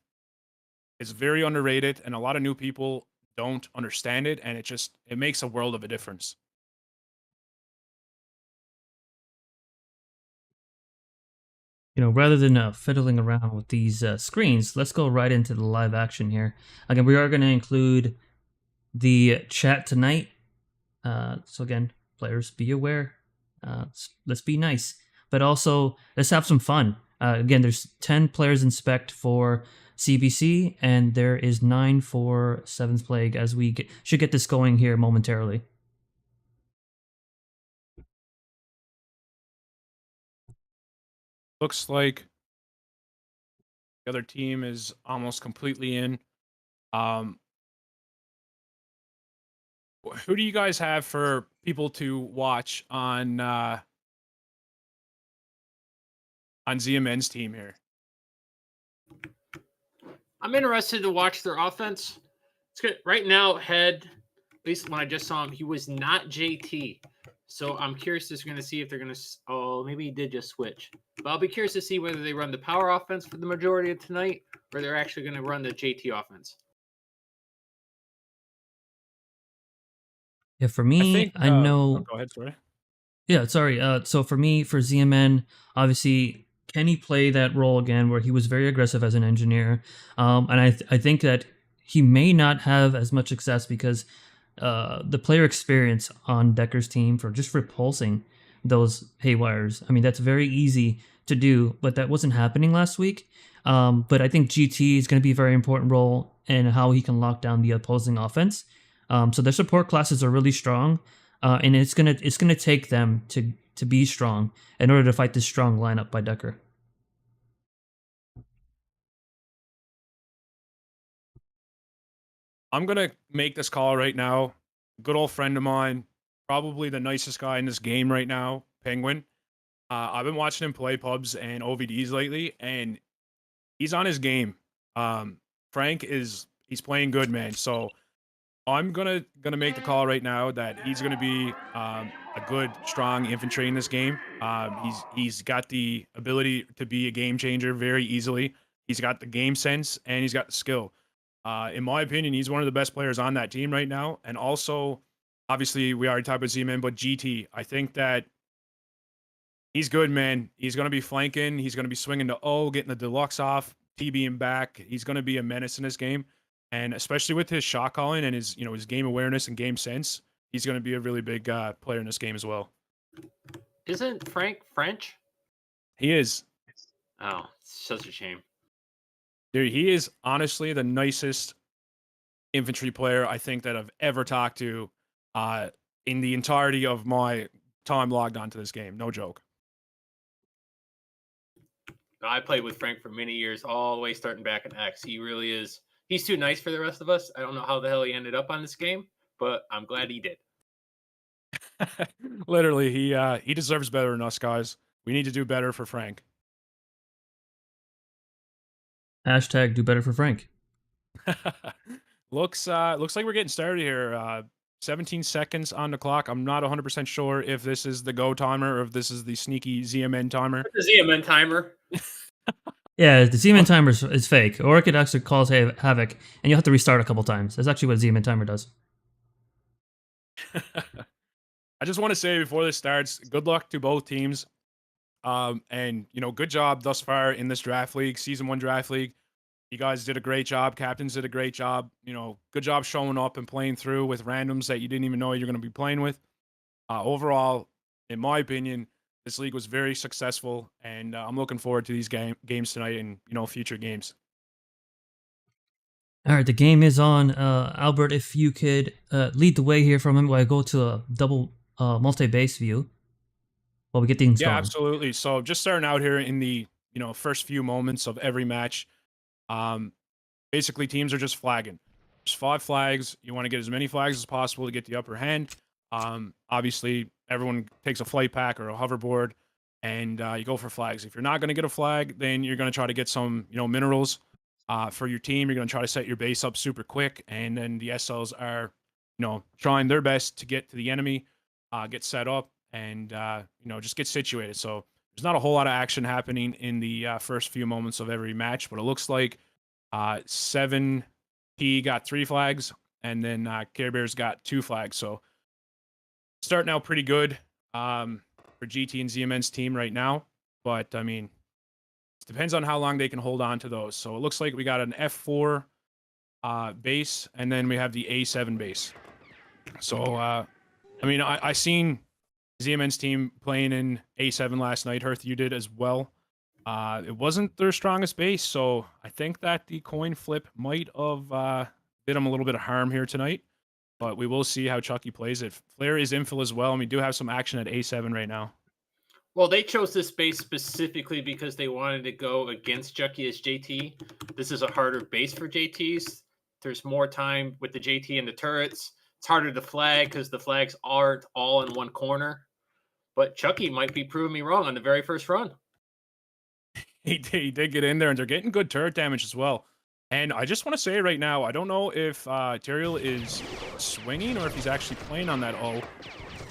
is very underrated, and a lot of new people don't understand it, and it makes a world of a difference. Rather than fiddling around with these screens, let's go right into the live action here. Again, we are going to include the chat tonight. So again, players, be aware. Let's be nice, but also let's have some fun. Again, there's 10 players in spec for CBC, and there is 9 for 7th Plague, as we should get this going here momentarily. Looks like the other team is almost completely in. Who do you guys have for people to watch on ZMN's team here? I'm interested to watch their offense. It's good. Right now, Head, at least when I just saw him, he was not JT. So I'm curious to see if they're going to. Oh, maybe he did just switch. But I'll be curious to see whether they run the power offense for the majority of tonight, or they're actually going to run the JT offense. Yeah, for me, I know. Go ahead, sorry. Yeah, sorry. So for me, for ZMN, obviously, can he play that role again where he was very aggressive as an engineer? And I think that he may not have as much success because the player experience on Decker's team for just repulsing those haywires. I mean, that's very easy to do, but that wasn't happening last week. But I think GT is going to be a very important role in how he can lock down the opposing offense. So their support classes are really strong, and it's gonna take them to be strong in order to fight this strong lineup by Decker. I'm gonna make this call right now. Good old friend of mine, probably the nicest guy in this game right now, Penguin. I've been watching him play pubs and OVDs lately, and he's on his game. Frank he's playing good, man. So I'm gonna make the call right now that he's gonna be a good, strong infantry in this game. He's got the ability to be a game changer very easily. He's got the game sense and he's got the skill. In my opinion, he's one of the best players on that team right now. And also, obviously, we already talked about Z-Man, but GT, I think that he's good, man. He's going to be flanking. He's going to be swinging to O, getting the deluxe off, TBing back. He's going to be a menace in this game. And especially with his shot calling and his, his game awareness and game sense, he's going to be a really big player in this game as well. Isn't Frank French? He is. Oh, such a shame. Dude, he is honestly the nicest infantry player I think that I've ever talked to in the entirety of my time logged onto this game. No joke. I played with Frank for many years, all the way starting back in X. He really is. He's too nice for the rest of us. I don't know how the hell he ended up on this game, but I'm glad he did. Literally, he deserves better than us, guys. We need to do better for Frank. Hashtag do better for Frank. Looks like we're getting started here. 17 seconds on the clock. I'm not 100% sure if this is the go timer or if this is the sneaky ZMN timer. The ZMN timer. Yeah, the ZMN timer is fake, or it could actually cause havoc, and you'll have to restart a couple times. That's actually what ZMN timer does. I just want to say before this starts, good luck to both teams. And good job thus far in this draft league, season 1 draft league. You guys did a great job. Captains did a great job. Good job showing up and playing through with randoms that you didn't even know you're going to be playing with. Overall, in my opinion, this league was very successful, and I'm looking forward to these games tonight and future games. All right, the game is on. Albert, if you could lead the way here from him while I go to a double multi-base view while we get things going. Yeah, absolutely. So just starting out here in the first few moments of every match, basically teams are just flagging. There's 5 flags. You want to get as many flags as possible to get the upper hand. Obviously, everyone takes a flight pack or a hoverboard, and you go for flags. If you're not going to get a flag, then you're going to try to get some minerals for your team. You're going to try to set your base up super quick, and then the SLs are trying their best to get to the enemy, get set up, and just get situated. So there's not a whole lot of action happening in the first few moments of every match, but it looks like 7P got 3 flags, and then Care Bears got 2 flags. So starting out pretty good for GT and ZMN's team right now, but I mean, it depends on how long they can hold on to those. So it looks like we got an F4 base, and then we have the A7 base. So I mean, I seen ZMN's team playing in A7 last night. Hearth, you did as well. It wasn't their strongest base, so I think that the coin flip might have did them a little bit of harm here tonight. But we will see how Chucky plays it. Flair is infill as well, and we do have some action at A7 right now. Well, they chose this base specifically because they wanted to go against Chucky as JT. This is a harder base for JTs. There's more time with the JT and the turrets. It's harder to flag because the flags aren't all in one corner. But Chucky might be proving me wrong on the very first run. He did get in there, and they're getting good turret damage as well. And I just want to say right now, I don't know if Tyrael is swinging or if he's actually playing on that O.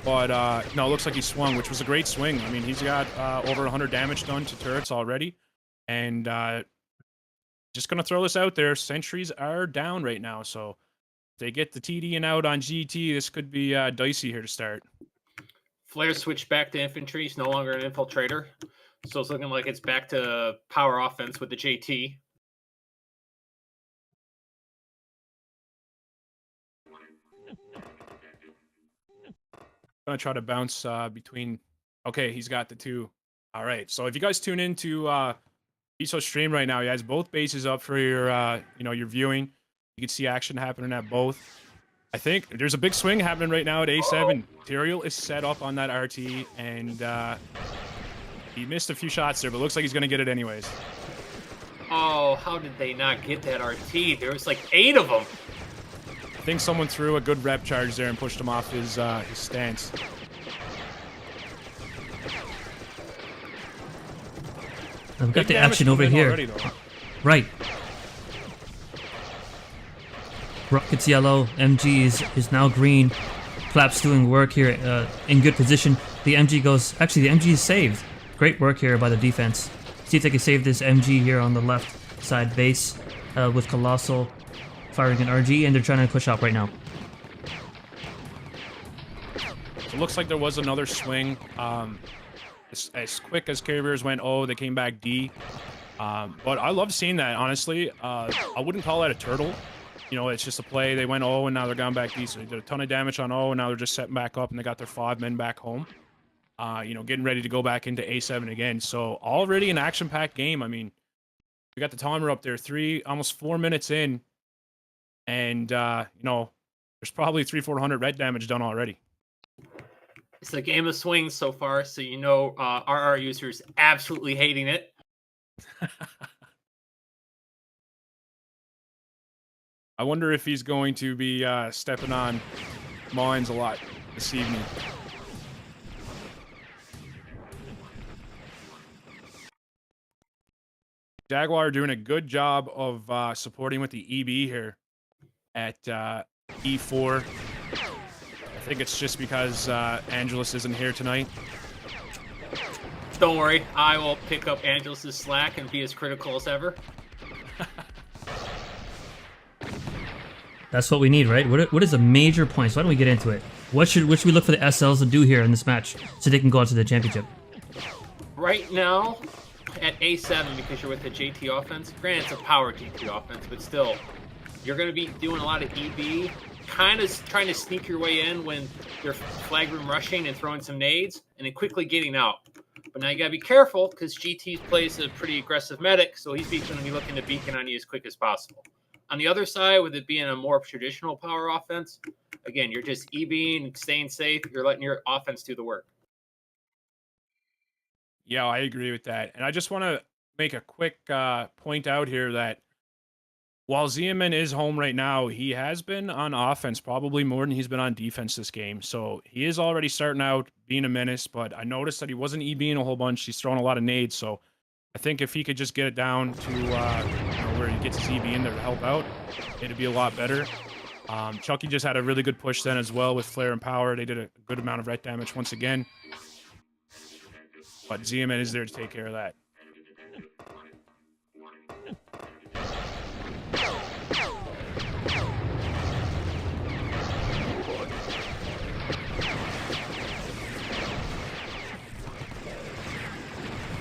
But no, it looks like he swung, which was a great swing. I mean, he's got over 100 damage done to turrets already. And just going to throw this out there. Sentries are down right now. So if they get the TDing out on GT, this could be dicey here to start. Flair switched back to infantry. He's no longer an infiltrator. So it's looking like it's back to power offense with the JT. Gonna try to bounce between. Okay, he's got the 2. All right. So if you guys tune into ESO stream right now, he has both bases up for your your viewing. You can see action happening at both. I think there's a big swing happening right now at A7. Tyrael is set up on that RT, and he missed a few shots there, but looks like he's gonna get it anyways. Oh, how did they not get that RT? There was like 8 of them. think someone threw a good rep charge there and pushed him off his stance. We've got Big the damage action over coming in here. already, though. Right. Rocket's yellow. MG is now green. Clap's doing work here in good position. The MG goes... Actually, the MG is saved. Great work here by the defense. See if they can save this MG here on the left side base with Colossal firing an RG, and they're trying to push out right now. It looks like there was another swing. As quick as Carrier Bears went O, they came back D. But I love seeing that, honestly. I wouldn't call that a turtle. You know, it's just a play. They went O, and now they're gone back D. So they did a ton of damage on O, and now they're just setting back up, and they got their 5 men back home. You know, getting ready to go back into A7 again. So already an action-packed game. I mean, we got the timer up there, almost 4 minutes in, and you know, there's probably 300-400 red damage done already. It's a game of swings so far, so you know RR users absolutely hating it. I wonder if he's going to be stepping on mines a lot this evening. Jaguar doing a good job of supporting with the EB here at E4. I think it's just because Angelus isn't here tonight. Don't worry, I will pick up Angelus's slack and be as critical as ever. That's what we need, right? What is the major points? Why don't we get into it? What should we look for the SLs to do here in this match so they can go on to the championship? Right now, at A7, because you're with the JT offense, granted it's a power JT offense, but still, you're going to be doing a lot of EB, kind of trying to sneak your way in when they're flag room rushing and throwing some nades, and then quickly getting out. But now you got to be careful, because GT plays a pretty aggressive medic, so he's going to be looking to beacon on you as quick as possible. On the other side, with it being a more traditional power offense, again, you're just EBing and staying safe. You're letting your offense do the work. Yeah, I agree with that. And I just want to make a quick point out here that while Zeman is home right now, he has been on offense probably more than he's been on defense this game. So he is already starting out being a menace, but I noticed that he wasn't EBing a whole bunch. He's throwing a lot of nades. So I think if he could just get it down to you know, where he gets his EB in there to help out, it'd be a lot better. Chucky just had a really good push then as well with Flare and Power. They did a good amount of ret damage once again. But ZMN is there to take care of that.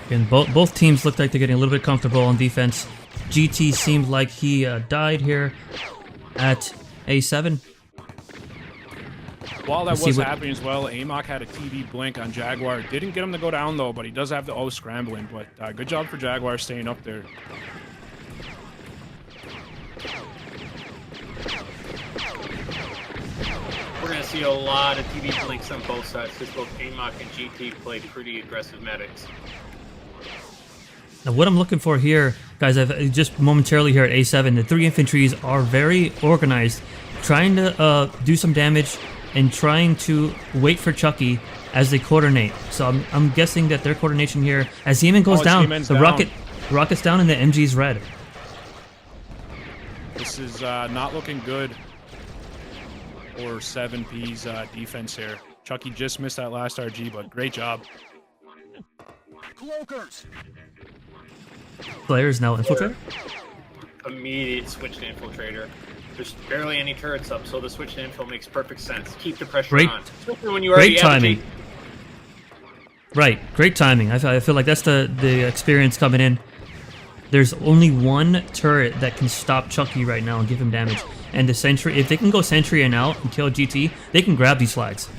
And both teams look like they're getting a little bit comfortable on defense. GT seemed like he died here at A7. While that was happening as well, Amok had a TV blink on Jaguar. Didn't get him to go down though, but he does have the O scrambling. But good job for Jaguar staying up there. We're going to see a lot of TV blinks on both sides because both Amok and GT play pretty aggressive medics. Now what I'm looking for here, guys, I've just momentarily here at A7, the 3 infantries are very organized, trying to do some damage and trying to wait for Chucky as they coordinate. So I'm guessing that their coordination here, as Zeman goes down, the rocket's down and the MG's red. This is not looking good for 7P's defense here. Chucky just missed that last RG, but great job. Cloakers. Players now infiltrator? Immediate switch to infiltrator. There's barely any turrets up, so the switch to info makes perfect sense. Keep the pressure on. Especially when you already great timing. Right, great timing. I feel like that's the experience coming in. There's only one turret that can stop Chucky right now and give him damage. And the sentry, if they can go sentry and out and kill GT, they can grab these flags.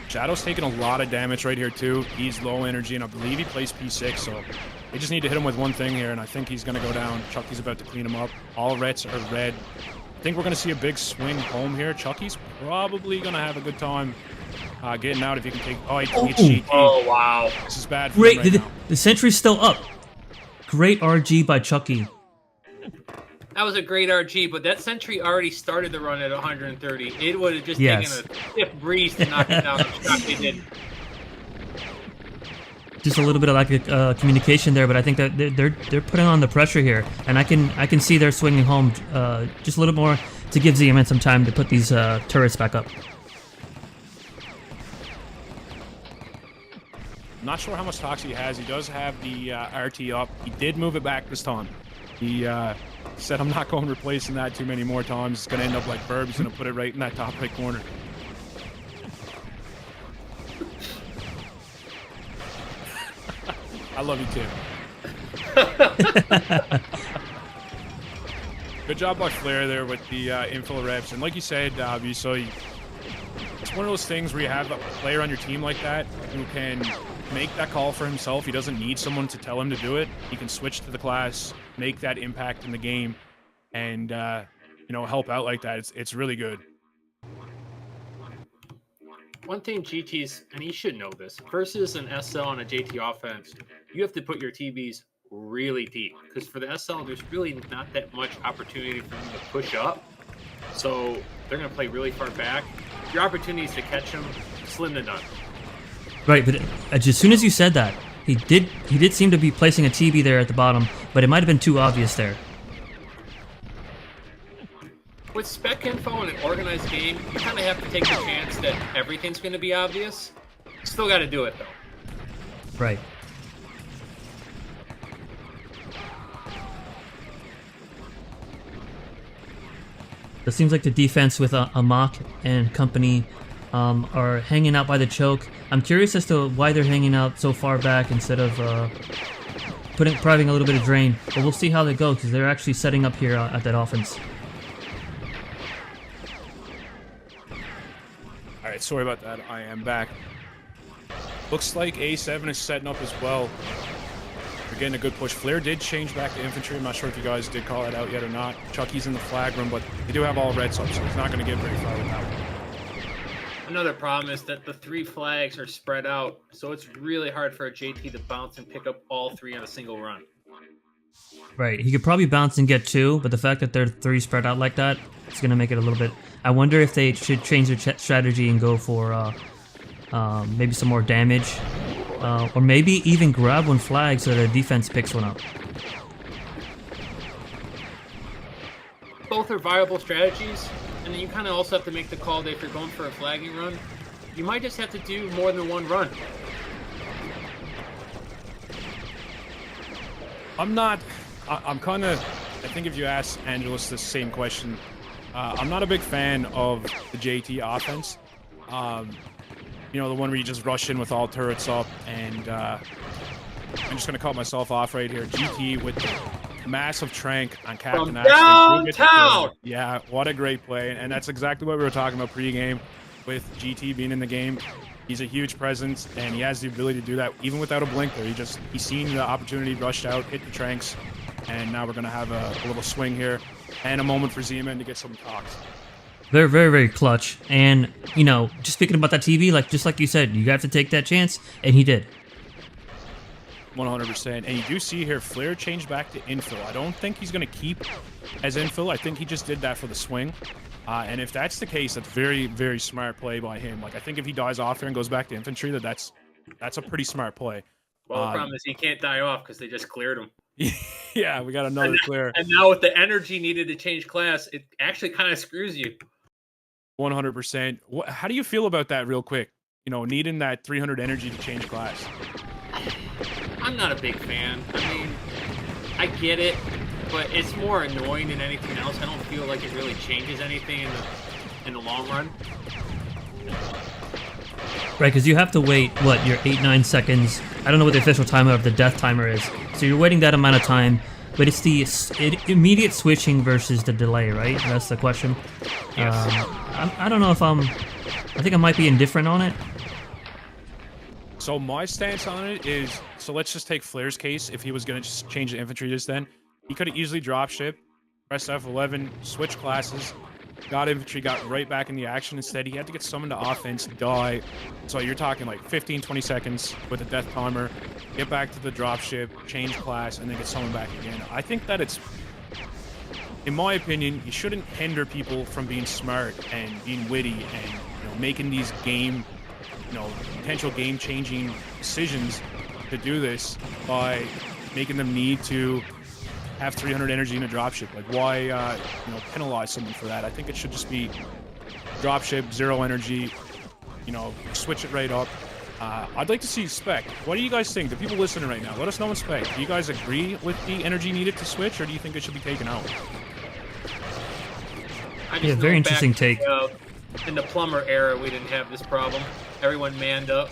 Shadow's taking a lot of damage right here too. He's low energy, and I believe he plays P6, so they just need to hit him with one thing here, and I think he's going to go down. Chucky's about to clean him up. All rets are red. I think we're going to see a big swing home here. Chucky's probably going to have a good time getting out if he can take... Oh, he gets GT. Oh, wow. This is bad for him right now. The sentry's still up. Great RG by Chucky. That was a great RG, but that sentry already started the run at 130. It would have just Yes. taken a stiff breeze to knock it down. I'm shocked they didn't. Just a little bit of lack of communication there, but I think that they're putting on the pressure here, and I can see they're swinging home just a little more to give ZMN some time to put these turrets back up. I'm not sure how much tox he has. He does have the RT up. He did move it back this time. He said, I'm not going replacing that too many more times. It's going to end up like Burb. He's going to put it right in that top right corner. I love you too. Good job by Flair there with the infill reps. And like you said, so it's one of those things where you have a player on your team like that who can make that call for himself. He doesn't need someone to tell him to do it. He can switch to the class, make that impact in the game, and help out like that. It's really good. One thing GT's, and you should know this, versus an SL and a JT offense, you have to put your TBs really deep. Because for the SL, there's really not that much opportunity for them to push up. So they're going to play really far back. Your opportunities to catch them, slim to none. Right, but as soon as you said that, he did seem to be placing a TB there at the bottom, but it might have been too obvious there. With spec info in an organized game, you kind of have to take the chance that everything's going to be obvious. Still got to do it, though. Right. It seems like the defense with Amok and company are hanging out by the choke. I'm curious as to why they're hanging out so far back instead of providing a little bit of drain. But we'll see how they go because they're actually setting up here at that offense. Alright, sorry about that. I am back. Looks like A7 is setting up as well. We're getting a good push. Flair did change back to infantry. I'm not sure if you guys did call that out yet or not. Chucky's in the flag room, but they do have all reds up, so he's not going to get very far with that one. Another problem is that the 3 flags are spread out, so it's really hard for a JT to bounce and pick up all 3 on a single run. Right, he could probably bounce and get 2, but the fact that they're 3 spread out like that, it's going to make it a little bit... I wonder if they should change their strategy and go for maybe some more damage, or maybe even grab one flag so the defense picks one up. Both are viable strategies, and then you kind of also have to make the call that if you're going for a flagging run, you might just have to do more than one run. I'm kind of... I think if you ask Angelus the same question, I'm not a big fan of the JT offense. The one where you just rush in with all turrets up, and I'm just going to cut myself off right here. GT with the massive trank on Captain Axe. Downtown! Yeah, what a great play. And that's exactly what we were talking about pre-game with GT being in the game. He's a huge presence, and he has the ability to do that even without a blinker. He's seen the opportunity, rushed out, hit the tranks, and now we're going to have a little swing here and a moment for Z-Man to get some talks. They're very, very clutch. And, just speaking about that TV, just like you said, you have to take that chance, and he did. 100%. And you do see here, Flair changed back to infill. I don't think he's going to keep as infill. I think he just did that for the swing. And if that's the case, that's very, very smart play by him. I think if he dies off here and goes back to infantry, that's a pretty smart play. Well, the problem is he can't die off because they just cleared him. Yeah, we got another clear. And now with the energy needed to change class, it actually kind of screws you. 100%. How do you feel about that real quick? Needing that 300 energy to change class. I'm not a big fan. I mean, I get it, but it's more annoying than anything else. I don't feel like it really changes anything in the long run. Right, because you have to wait, your 8-9 seconds. I don't know what the official timer of the death timer is. So you're waiting that amount of time, but it's the immediate switching versus the delay, right? That's the question. Yes. I don't know if I think I might be indifferent on it. So my stance on it is, so let's just take Flair's case. If he was going to just change the infantry just then, he could have easily drop ship, press F11, switch classes, got infantry, got right back in the action. Instead, he had to get summoned to offense, die. So you're talking 15, 20 seconds with a death timer, get back to the drop ship, change class, and then get summoned back again. I think that in my opinion, you shouldn't hinder people from being smart and being witty and making these potential game-changing decisions to do this by making them need to have 300 energy in a dropship. Like, why penalize someone for that? I think it should just be dropship, 0 energy. Switch it right up. I'd like to see spec. What do you guys think? The people listening right now, let us know in spec. Do you guys agree with the energy needed to switch, or do you think it should be taken out? Yeah, very interesting take. In the plumber era, we didn't have this problem. Everyone manned up.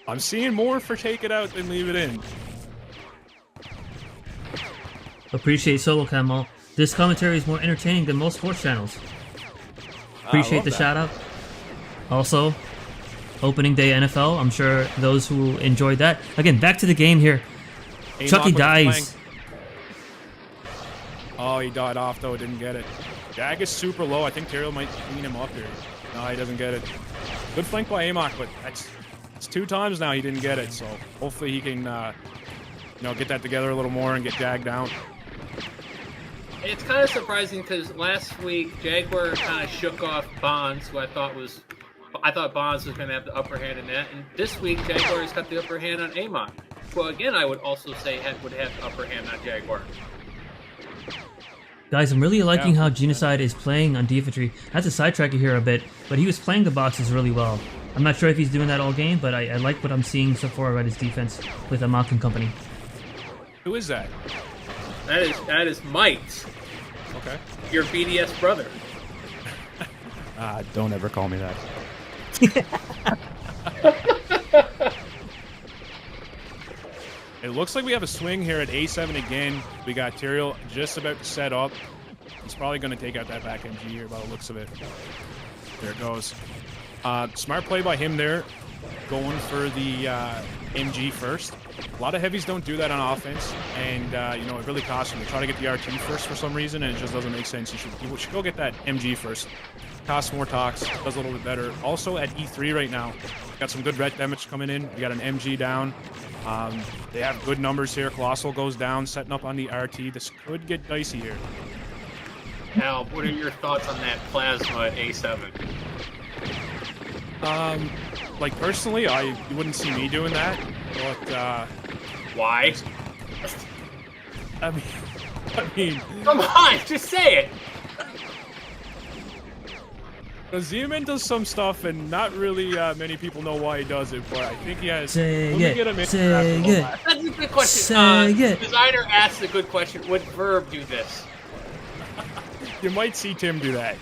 I'm seeing more for take it out than leave it in. Appreciate Solo Camel. This commentary is more entertaining than most sports channels. Appreciate the shout out. Also, opening day NFL. I'm sure those who enjoyed that. Again, back to the game here. Chucky dies. Oh, he died off though. Didn't get it. Jag is super low. I think Tyrael might clean him up here. No, he doesn't get it. Good flank by Amok, but it's 2 times now he didn't get it. So hopefully he can, get that together a little more and get Jag down. It's kind of surprising because last week Jaguar kind of shook off Bonds, who I thought Bonds was going to have the upper hand in that, and this week Jaguar has got the upper hand on Amok. Well, again, I would also say would have the upper hand on Jaguar. Guys, I'm really liking how Genocide is playing on D-Infantry. Not to sidetrack you here a bit, but he was playing the boxes really well. I'm not sure if he's doing that all game, but I like what I'm seeing so far about his defense with Amok and company. Who is that? That is Mite. Okay. Your BDS brother. Don't ever call me that. It looks like we have a swing here at A7 again. We got Tyrael just about to set up. He's probably going to take out that back MG here by the looks of it. There it goes. Smart play by him there, going for the MG first. A lot of heavies don't do that on offense, and it really costs him. They try to get the RT first for some reason, and it just doesn't make sense. You should go get that MG first. Costs more tox, does a little bit better. Also at E3 right now, got some good ret damage coming in. We got an MG down. They have good numbers here. Colossal goes down, setting up on the RT. This could get dicey here. Al, what are your thoughts on that plasma at A7? Like personally, you wouldn't see me doing that, but why? I mean, come on, just say it. Zeman does some stuff, and not really many people know why he does it, but I think he has. Say it. That's a good question. Designer asked a good question. Would Verb do this? You might see Tim do that.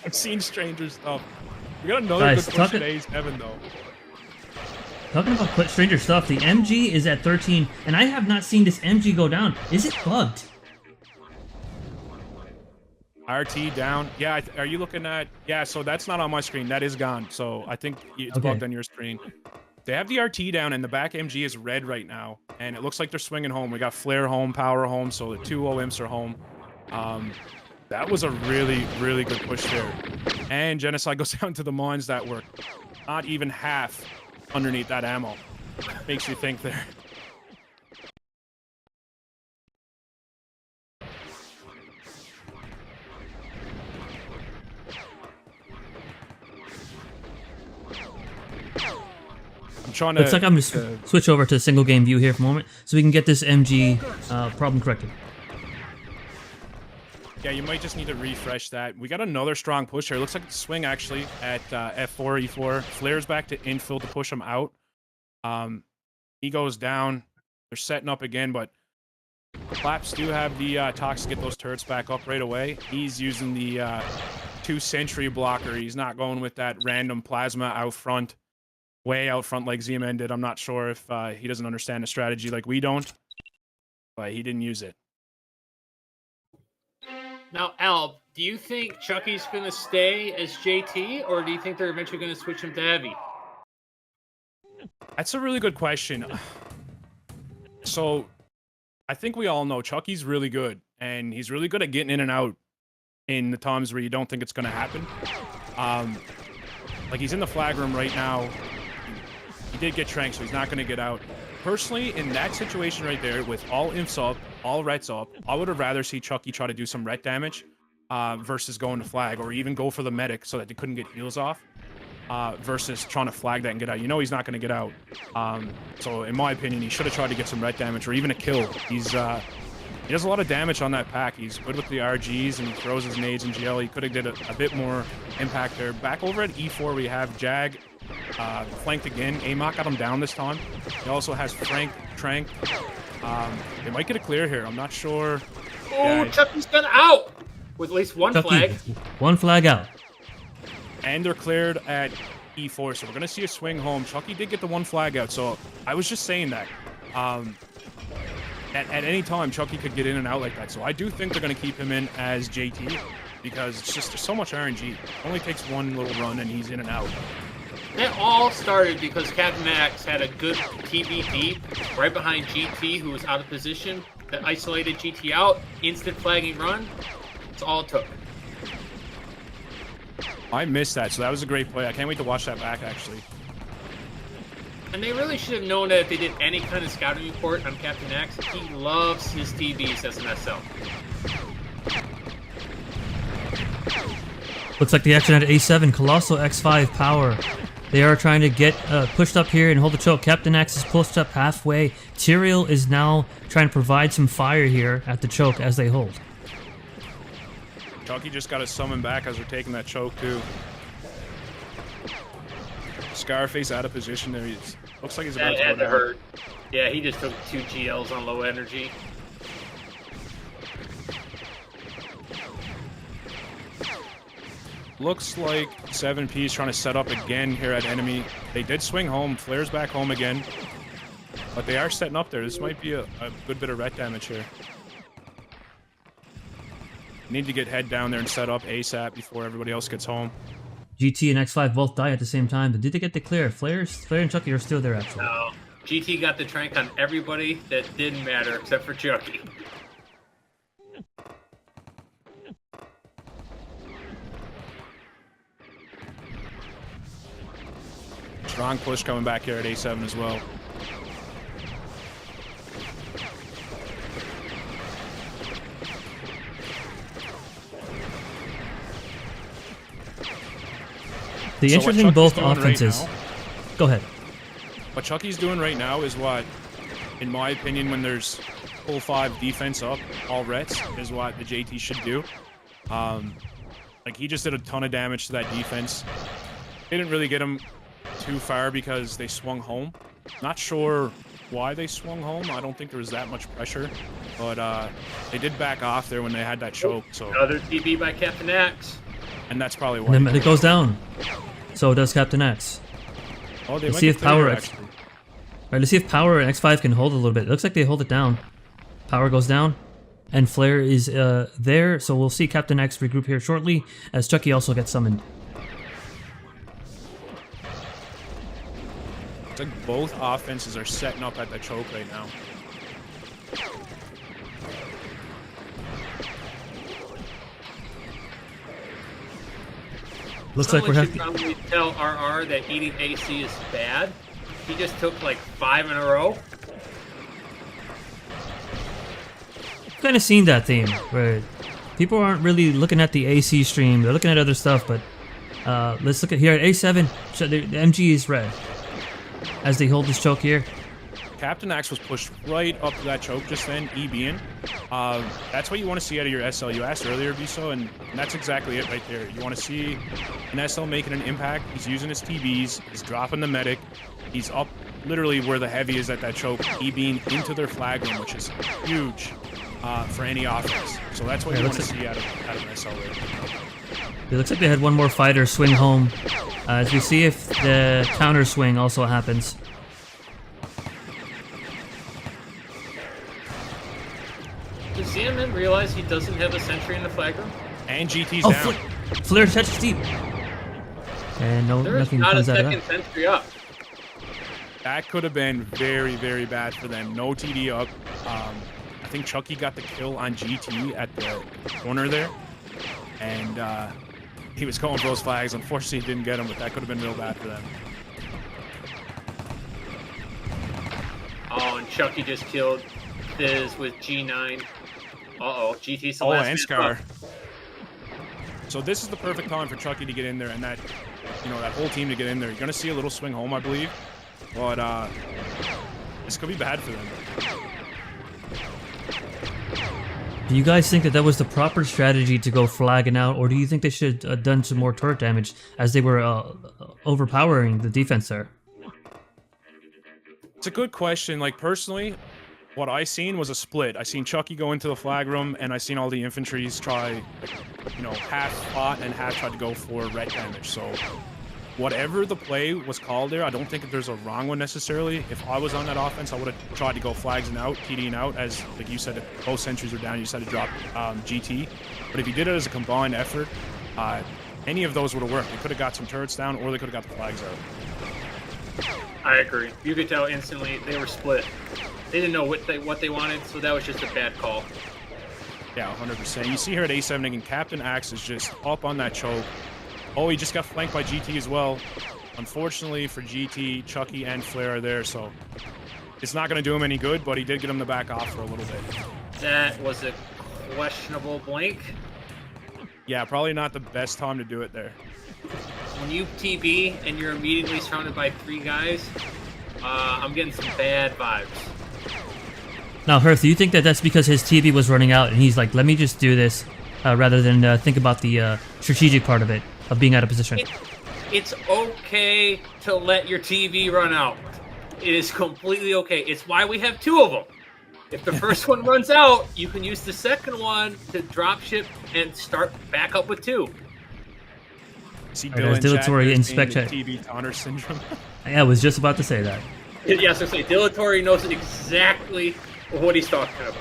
I've seen stranger stuff. We got another Guys, good push today, Evan, though. Talking about stranger stuff, the MG is at 13, and I have not seen this MG go down. Is it bugged? RT down. Yeah, are you looking at... Yeah, so that's not on my screen. That is gone. So I think it's bugged on your screen. They have the RT down, and the back MG is red right now. And it looks like they're swinging home. We got Flare home, Power home, so the 2 OMs are home. That was a really, really good push there. And Genocide goes down to the mines that were not even half underneath that ammo. Makes you think there. I'm trying to... Looks like I'm just switch over to single game view here for a moment, so we can get this MG problem corrected. Yeah, you might just need to refresh that. We got another strong push here. Looks like it's a swing, actually, at F4, E4. Flares back to infill to push him out. He goes down. They're setting up again, but Claps do have the tox to get those turrets back up right away. He's using the 2 sentry blocker. He's not going with that random plasma out front, way out front like Z-Man did. I'm not sure if he doesn't understand the strategy like we don't, but he didn't use it. Now, Al, do you think Chucky's going to stay as JT, or do you think they're eventually going to switch him to Heavy? That's a really good question. So, I think we all know Chucky's really good, and he's really good at getting in and out in the times where you don't think it's going to happen. Like, he's in the flag room right now. He did get tranked, so he's not going to get out. Personally, in that situation right there, with all imps up, all Rets up. I would have rather see Chucky try to do some Ret damage versus going to flag, or even go for the medic so that they couldn't get heals off. Versus trying to flag that and get out. You know he's not going to get out. So in my opinion, he should have tried to get some Ret damage or even a kill. He does a lot of damage on that pack. He's good with the RGs and he throws his nades and GL. He could have did a bit more impact there. Back over at E4, we have Jag flanked again. Amok got him down this time. He also has Frank, Trank. They might get a clear here. I'm not sure. Oh, yeah. Chucky's been out with at least one Chucky, flag. One flag out. And they're cleared at E4, so we're going to see a swing home. Chucky did get the one flag out, so I was just saying that. At any time, Chucky could get in and out like that, so I do think they're going to keep him in as JT, because it's just there's so much RNG. It only takes one little run, and he's in and out. That all started because Captain Axe had a good TB deep right behind GT, who was out of position, that isolated GT out, instant flagging run. That's all it took. I missed that, so that was a great play. I can't wait to watch that back, actually. And they really should have known that if they did any kind of scouting report on Captain Axe, he loves his TBs as an SL. Looks like the action at A7, Colossal X5 power. They are trying to get pushed up here and hold the choke. Captain Axe is pushed up halfway. Tyrael is now trying to provide some fire here at the choke as they hold. Chucky just got his summon back as we're taking that choke too. Scarface out of position there. Looks like he's about to go down. Hurt. Yeah, he just took 2 GLs on low energy. Looks like 7P is trying to set up again here at enemy. They did swing home. Flare's back home again. But they are setting up there. This might be a good bit of Ret damage here. Need to get head down there and set up ASAP before everybody else gets home. GT and X5 both die at the same time, but did they get the clear? Flare and Chucky are still there, actually. No. GT got the trank on everybody that didn't matter except for Chucky. Strong push coming back here at A7 as well. The interesting both offenses. Go ahead. What Chucky's doing right now is what, in my opinion, when there's full 5 defense up, all Rets, is what the JT should do. Like, he just did a ton of damage to that defense. Didn't really get him too far because they swung home. Not sure why they swung home. I don't think there was that much pressure. But they did back off there when they had that choke. So another TB by Captain Axe. And that's probably why. And then it goes down. So does Captain X. Oh, Let's see if Power X. Alright, let's see if Power and X5 can hold a little bit. It looks like they hold it down. Power goes down. And Flare is there. So we'll see Captain X regroup here shortly as Chucky also gets summoned. It's like both offenses are setting up at the choke right now. Looks like we're should probably tell RR that eating AC is bad. He just took like 5 in a row. I've kind of seen that theme where people aren't really looking at the AC stream. They're looking at other stuff, but let's look at here at A7. The MG is red as they hold this choke here. Captain Axe was pushed right up to that choke just then, EBing. That's what you want to see out of your SL. You asked earlier, Biso, and that's exactly it right there. You want to see an SL making an impact. He's using his TBs. He's dropping the medic. He's up literally where the heavy is at that choke, EBing into their flag room, which is huge for any offense. So that's what you want to see out of an SL there. It looks like they had one more fighter swing home. As we see if the counter swing also happens. Does ZMN realize he doesn't have a sentry in the flag room? And GT's down. Flare touches deep. And nothing comes out of that. There's not a second sentry up. That could have been very, very bad for them. No TD up. I think Chucky got the kill on GT at the corner there. And he was going for those flags. Unfortunately, he didn't get them, but that could have been real bad for them. Oh, and Chucky just killed left is with G9. Uh-oh, GT's the Oh, last and man Scar. up. So this is the perfect time for Chucky to get in there and that, that whole team to get in there. You're going to see a little swing home, I believe. But this could be bad for them. Do you guys think that that was the proper strategy to go flagging out, or do you think they should have done some more turret damage as they were overpowering the defense there? It's a good question. Like, personally, what I seen was a split. I seen Chucky go into the flag room, and I seen all the infantries try, half fought and half tried to go for red damage. So whatever the play was called there, I don't think that there's a wrong one necessarily. If I was on that offense, I would have tried to go flags and out, TDing out, as like you said, if both sentries were down, you just had to drop GT. But if you did it as a combined effort, any of those would have worked. They could have got some turrets down, or they could have got the flags out. I agree. You could tell instantly they were split. They didn't know what they wanted, so that was just a bad call. Yeah, 100%. You see here at A7 again, Captain Axe is just up on that choke. Oh, he just got flanked by GT as well. Unfortunately for GT, Chucky and Flare are there, so it's not going to do him any good, but he did get him to back off for a little bit. That was a questionable blink. Yeah, probably not the best time to do it there. When you TB and you're immediately surrounded by 3 guys, I'm getting some bad vibes. Now, Hearth, do you think that that's because his TV was running out and he's like, let me just do this, rather than think about the strategic part of it, of being out of position? It's okay to let your TV run out. It is completely okay. It's why we have 2 of them. If the first one runs out, you can use the second one to drop ship and start back up with 2. See Right, dilatory inspect check. TV taunter syndrome. Yeah, I was just about to say that. Yes, I say dilatory knows exactly what he's talking about.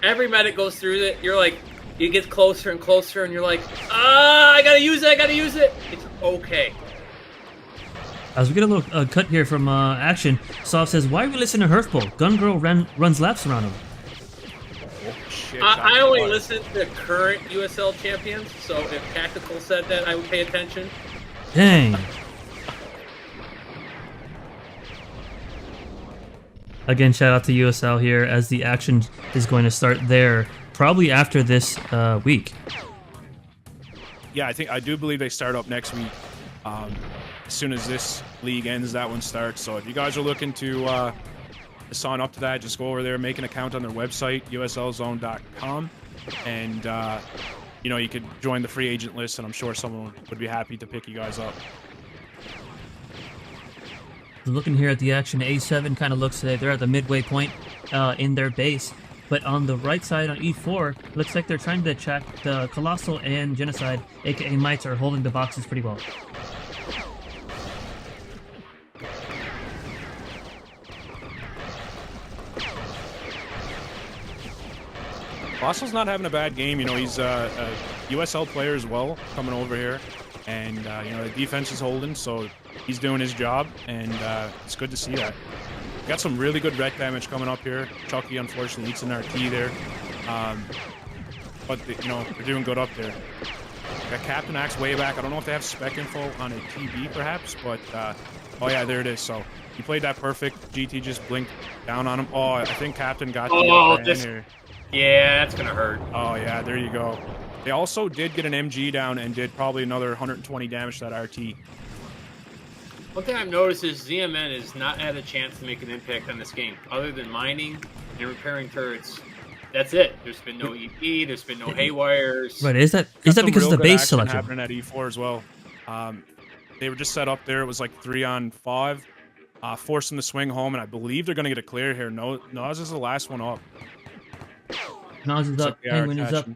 Every medic goes through it. You're like, you get closer and closer, and you're like, I gotta use it. It's okay. As we get a little cut here from Action, Soft says, why are we listening to Hearthpole? Gun Girl runs laps around him. Oh, shit, I only listen to current USL champions, so if Tactical said that, I would pay attention. Dang. Again, shout out to USL here, as the action is going to start there probably after this week. Yeah, I do believe they start up next week. As soon as this league ends, that one starts. So if you guys are looking to sign up to that, just go over there, make an account on their website, uslzone.com, and you could join the free agent list, and I'm sure someone would be happy to pick you guys up. Looking here at the action, A7 kind of looks like they're at the midway point in their base. But on the right side on E4, looks like they're trying to check the Colossal and Genocide, aka Mites, are holding the boxes pretty well. Colossal's not having a bad game. He's a USL player as well, coming over here. And, the defense is holding, so he's doing his job, and it's good to see that. Got some really good red damage coming up here. Chucky, unfortunately, eats an RT there. But, they're doing good up there. Got Captain Axe way back. I don't know if they have spec info on a TB, perhaps, but, oh, yeah, there it is. So he played that perfect. GT just blinked down on him. Oh, I think Captain got the here. Yeah, that's going to hurt. Oh, yeah, there you go. They also did get an MG down and did probably another 120 damage to that RT. One thing I've noticed is ZMN has not had a chance to make an impact on this game, other than mining and repairing turrets. That's it. There's been no EP. There's been no haywires. Right? Is that because of the base selection? Happening at E4 as well. They were just set up there. It was like 3-on-5, forcing the swing home, and I believe they're going to get a clear here. Nas is the last one up. Nas is up. Penguin is up.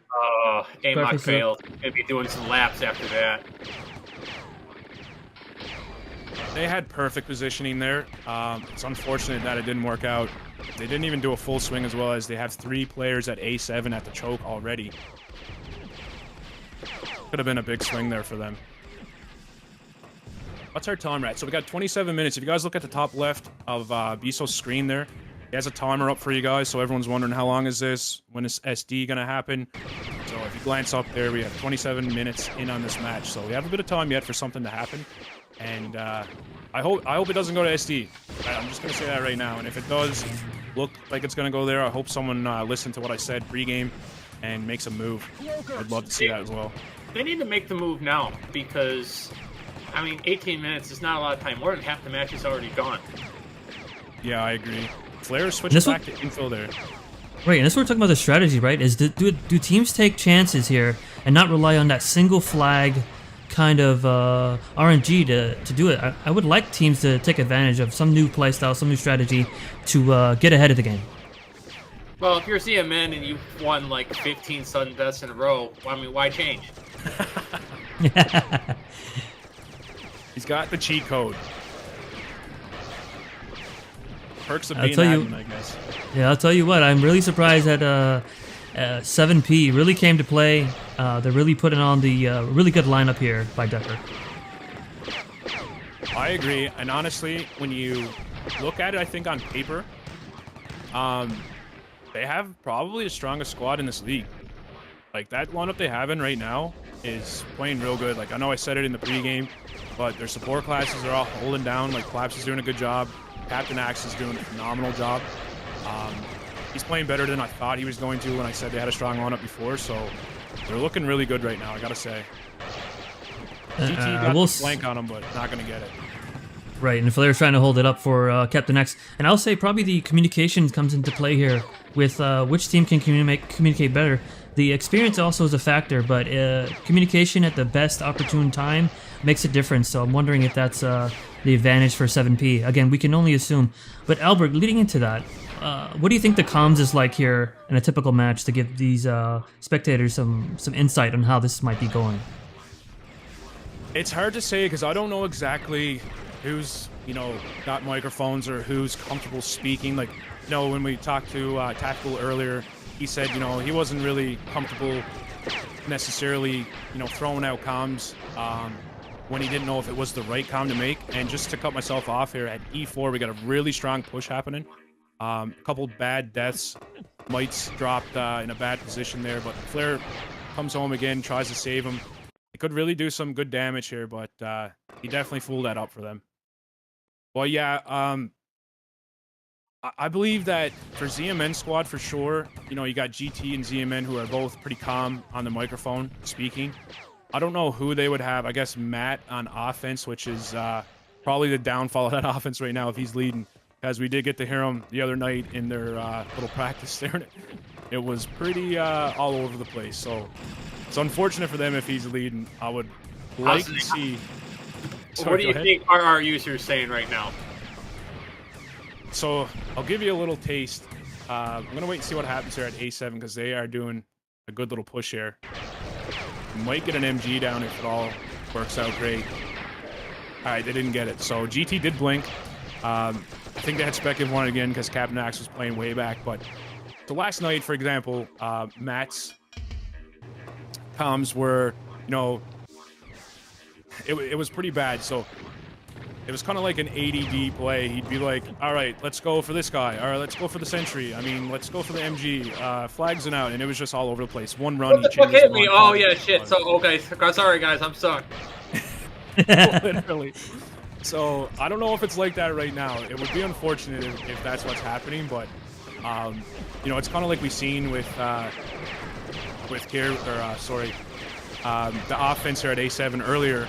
Amok failed. Maybe be doing some laps after that. They had perfect positioning there. It's unfortunate that it didn't work out. They didn't even do a full swing, as well as they have 3 players at A7 at the choke already. Could have been a big swing there for them. What's our time at? So we got 27 minutes. If you guys look at the top left of Biso's screen there, he has a timer up for you guys, so everyone's wondering how long is this? When is SD going to happen? So if you glance up there, we have 27 minutes in on this match. So we have a bit of time yet for something to happen. And I hope it doesn't go to SD. I'm just going to say that right now. And if it does, look like it's going to go there. I hope someone listened to what I said pregame and makes a move. I'd love to see that as well. They need to make the move now because, I mean, 18 minutes is not a lot of time. More than half the match is already gone. Yeah, I agree. Flair switched back to infill there. Right, and that's what we're talking about the strategy, right? Is do teams take chances here and not rely on that single flag kind of RNG to do it? I would like teams to take advantage of some new playstyle, some new strategy to get ahead of the game. Well, if you're ZMN and you've won like 15 sudden deaths in a row, I mean, why change? He's got the cheat code. Perks of being admin, I guess. Yeah, I'll tell you what, I'm really surprised that 7P really came to play. They're really putting on the really good lineup here by Decker. I agree, and honestly, when you look at it, I think on paper, they have probably the strongest squad in this league. Like, that lineup they have in right now is playing real good. Like, I know I said it in the pregame, but their support classes are all holding down. Like, Claps is doing a good job. Captain Axe is doing a phenomenal job. He's playing better than I thought he was going to when I said they had a strong lineup before, so they're looking really good right now, I gotta say. GT got the flank on him, but not gonna get it. Right, and Flair's trying to hold it up for Captain X. And I'll say probably the communication comes into play here with which team can communicate better. The experience also is a factor, but communication at the best opportune time makes a difference. So I'm wondering if that's the advantage for 7P. Again, we can only assume. But Albert, leading into that, what do you think the comms is like here in a typical match to give these spectators some insight on how this might be going? It's hard to say because I don't know exactly who's, got microphones or who's comfortable speaking. Like, when we talked to Tactical earlier, he said, he wasn't really comfortable necessarily, throwing out comms when he didn't know if it was the right comm to make. And just to cut myself off here, at E4, we got a really strong push happening. A couple bad deaths. Mites dropped in a bad position there, but Flair comes home again, tries to save him. It could really do some good damage here, but he definitely fooled that up for them. Well, yeah, I believe that for ZMN squad, for sure, you got GT and ZMN who are both pretty calm on the microphone speaking. I don't know who they would have. I guess Matt on offense, which is probably the downfall of that offense right now if he's leading. As we did get to hear him the other night in their little practice there. It was pretty all over the place. So it's unfortunate for them if he's leading. I would like to see... Sorry, what do you think are our users saying right now? So I'll give you a little taste. I'm going to wait and see what happens here at A7 because they are doing a good little push here. Might get an MG down if it all works out great. All right, they didn't get it. So GT did blink. I think they had speculative one again because Captain Axe was playing way back. But so last night, for example, Matt's comms were, it was pretty bad. So it was kind of like an ADD play. He'd be like, all right, let's go for this guy. All right, let's go for the sentry. I mean, let's go for the MG. Flags and out. And it was just all over the place. One run, What the fuck hit me? Oh, yeah, shit. So, okay. Sorry, guys. I'm sorry. Literally. So I don't know if it's like that right now. It would be unfortunate if that's what's happening, but it's kind of like we've seen with the offense here at A7 earlier.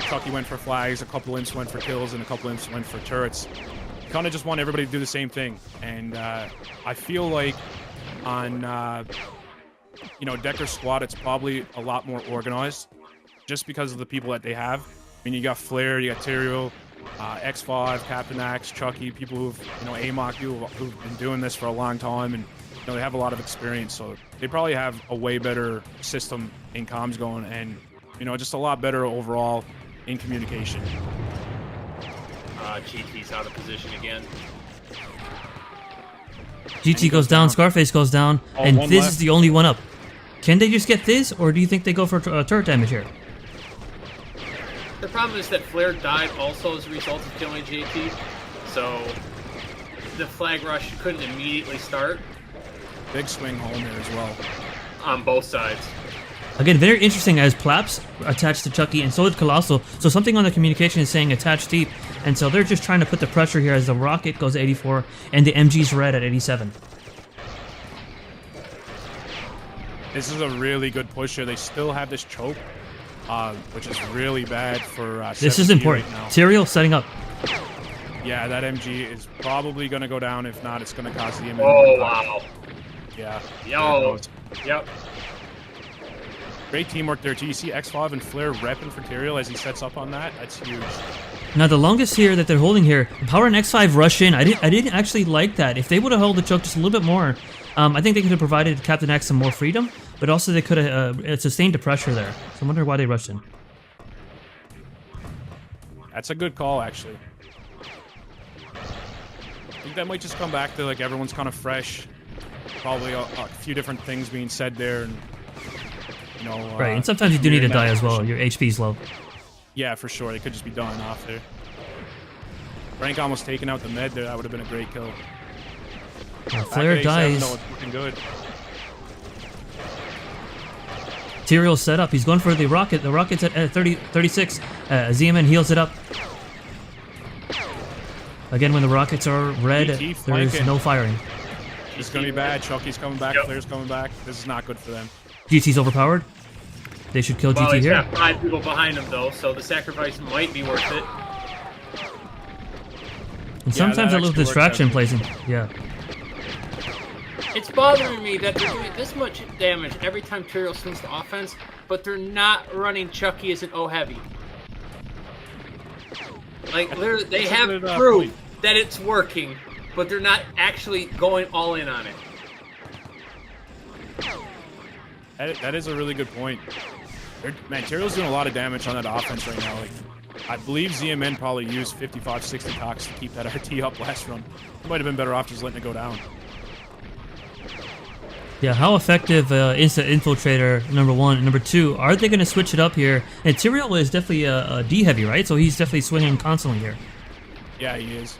Chucky went for flags, a couple imps went for kills, and a couple imps went for turrets. Kind of just want everybody to do the same thing, and I feel like on Decker's squad, it's probably a lot more organized, just because of the people that they have. I mean, you got Flair, you got Terrio, X5, Captain Axe, Chucky, people who've, AMOC, who've been doing this for a long time, and they have a lot of experience, so they probably have a way better system in comms going, and just a lot better overall in communication. GT's out of position again. GT goes down, Scarface goes down, and Fizz is the only one up. Can they just get Fizz, or do you think they go for turret damage here? The problem is that Flair died also as a result of killing JT, so the flag rush couldn't immediately start. Big swing home here as well. On both sides. Again, very interesting as Plaps attached to Chucky and so did Colossal. So something on the communication is saying attach deep. And so they're just trying to put the pressure here as the Rocket goes 84 and the MG's red at 87. This is a really good push here. They still have this choke, which is really bad for This is 7P important. right now. Tyrael setting up. Yeah, that MG is probably going to go down. If not, it's going to cost the MG. Oh, wow. Yeah. Yo. Yep. Great teamwork there, too. You see X5 and Flare repping for Tyrael as he sets up on that. That's huge. Now the longest here that they're holding here, Power and X5 rush in. I didn't actually like that. If they would have held the choke just a little bit more, I think they could have provided Captain X some more freedom, but also they could have sustained the pressure there. So I wonder why they rushed in. That's a good call, actually. I think that might just come back to, like, everyone's kind of fresh. Probably a few different things being said there. And, you know, Right, and sometimes you do need to die as well. Your HP's low. Yeah, for sure. They could just be dying off there. Frank almost taking out the med there. That would have been a great kill. Flare dies. No, it's looking good. Tyrael set up. He's going for the Rocket. The Rocket's at 36. ZMN heals it up. Again, when the Rockets are red, there is no firing. It's going to be bad. Chucky's coming back. Flare's coming back. This is not good for them. GT's overpowered. They should kill Well, GT he's here. got 5 people behind him, though, so the sacrifice might be worth it. And sometimes a little distraction plays in. Yeah. It's bothering me that they're doing this much damage every time Tyrael swings the offense, but they're not running Chucky as an O-heavy. Like, literally, they have proof that it's working, but they're not actually going all in on it. That is a really good point. Man, Tyrael's doing a lot of damage on that offense right now. Like, I believe ZMN probably used 55, 60 talks to keep that RT up last run. He might have been better off just letting it go down. Yeah, how effective is the Infiltrator, number one? And number two, are they going to switch it up here? And Tyrael is definitely a D-heavy, right? So he's definitely swinging constantly here. Yeah, he is.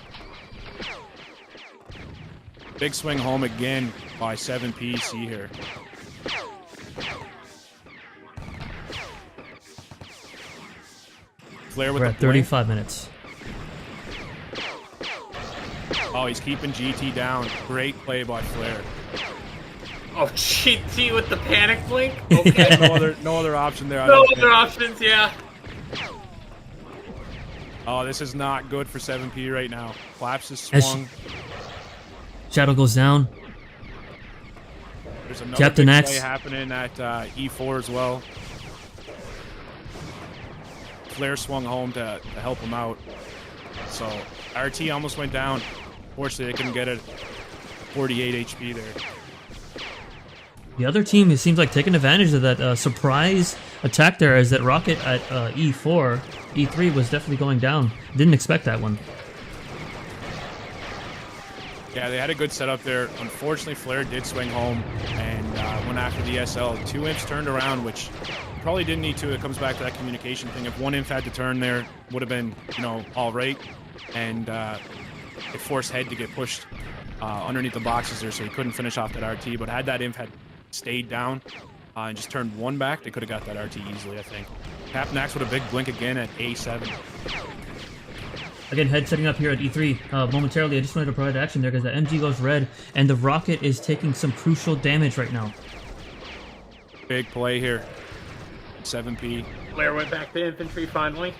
Big swing home again by 7PC here. Flare with We're the at 35 minutes. Oh, he's keeping GT down. Great play by Flare. Oh, GT with the panic blink? Okay. no other option there. No other options, yeah. Oh, this is not good for 7P right now. Collapse is swung. Shadow goes down. There's another Captain big X play happening at E4 as well. Flare swung home to help him out. So RT almost went down. Fortunately, they couldn't get it. 48 HP there. The other team, it seems like, taking advantage of that surprise attack there, as that Rocket at E4, E3 was definitely going down. Didn't expect that one. Yeah, they had a good setup there. Unfortunately, Flare did swing home and went after the SL. 2 imps turned around, which probably didn't need to. It comes back to that communication thing. If 1 imp had to turn there, would have been, you know, all right. And it forced Head to get pushed underneath the boxes there, so he couldn't finish off that RT. But had that imp had stayed down and just turned 1 back, they could have got that RT easily, I think. Captain Axe with a big blink again at A7. Again, Head setting up here at E3. Momentarily, I just wanted to provide action there because the MG goes red, and the Rocket is taking some crucial damage right now. Big play here. 7P. Flare went back to infantry finally.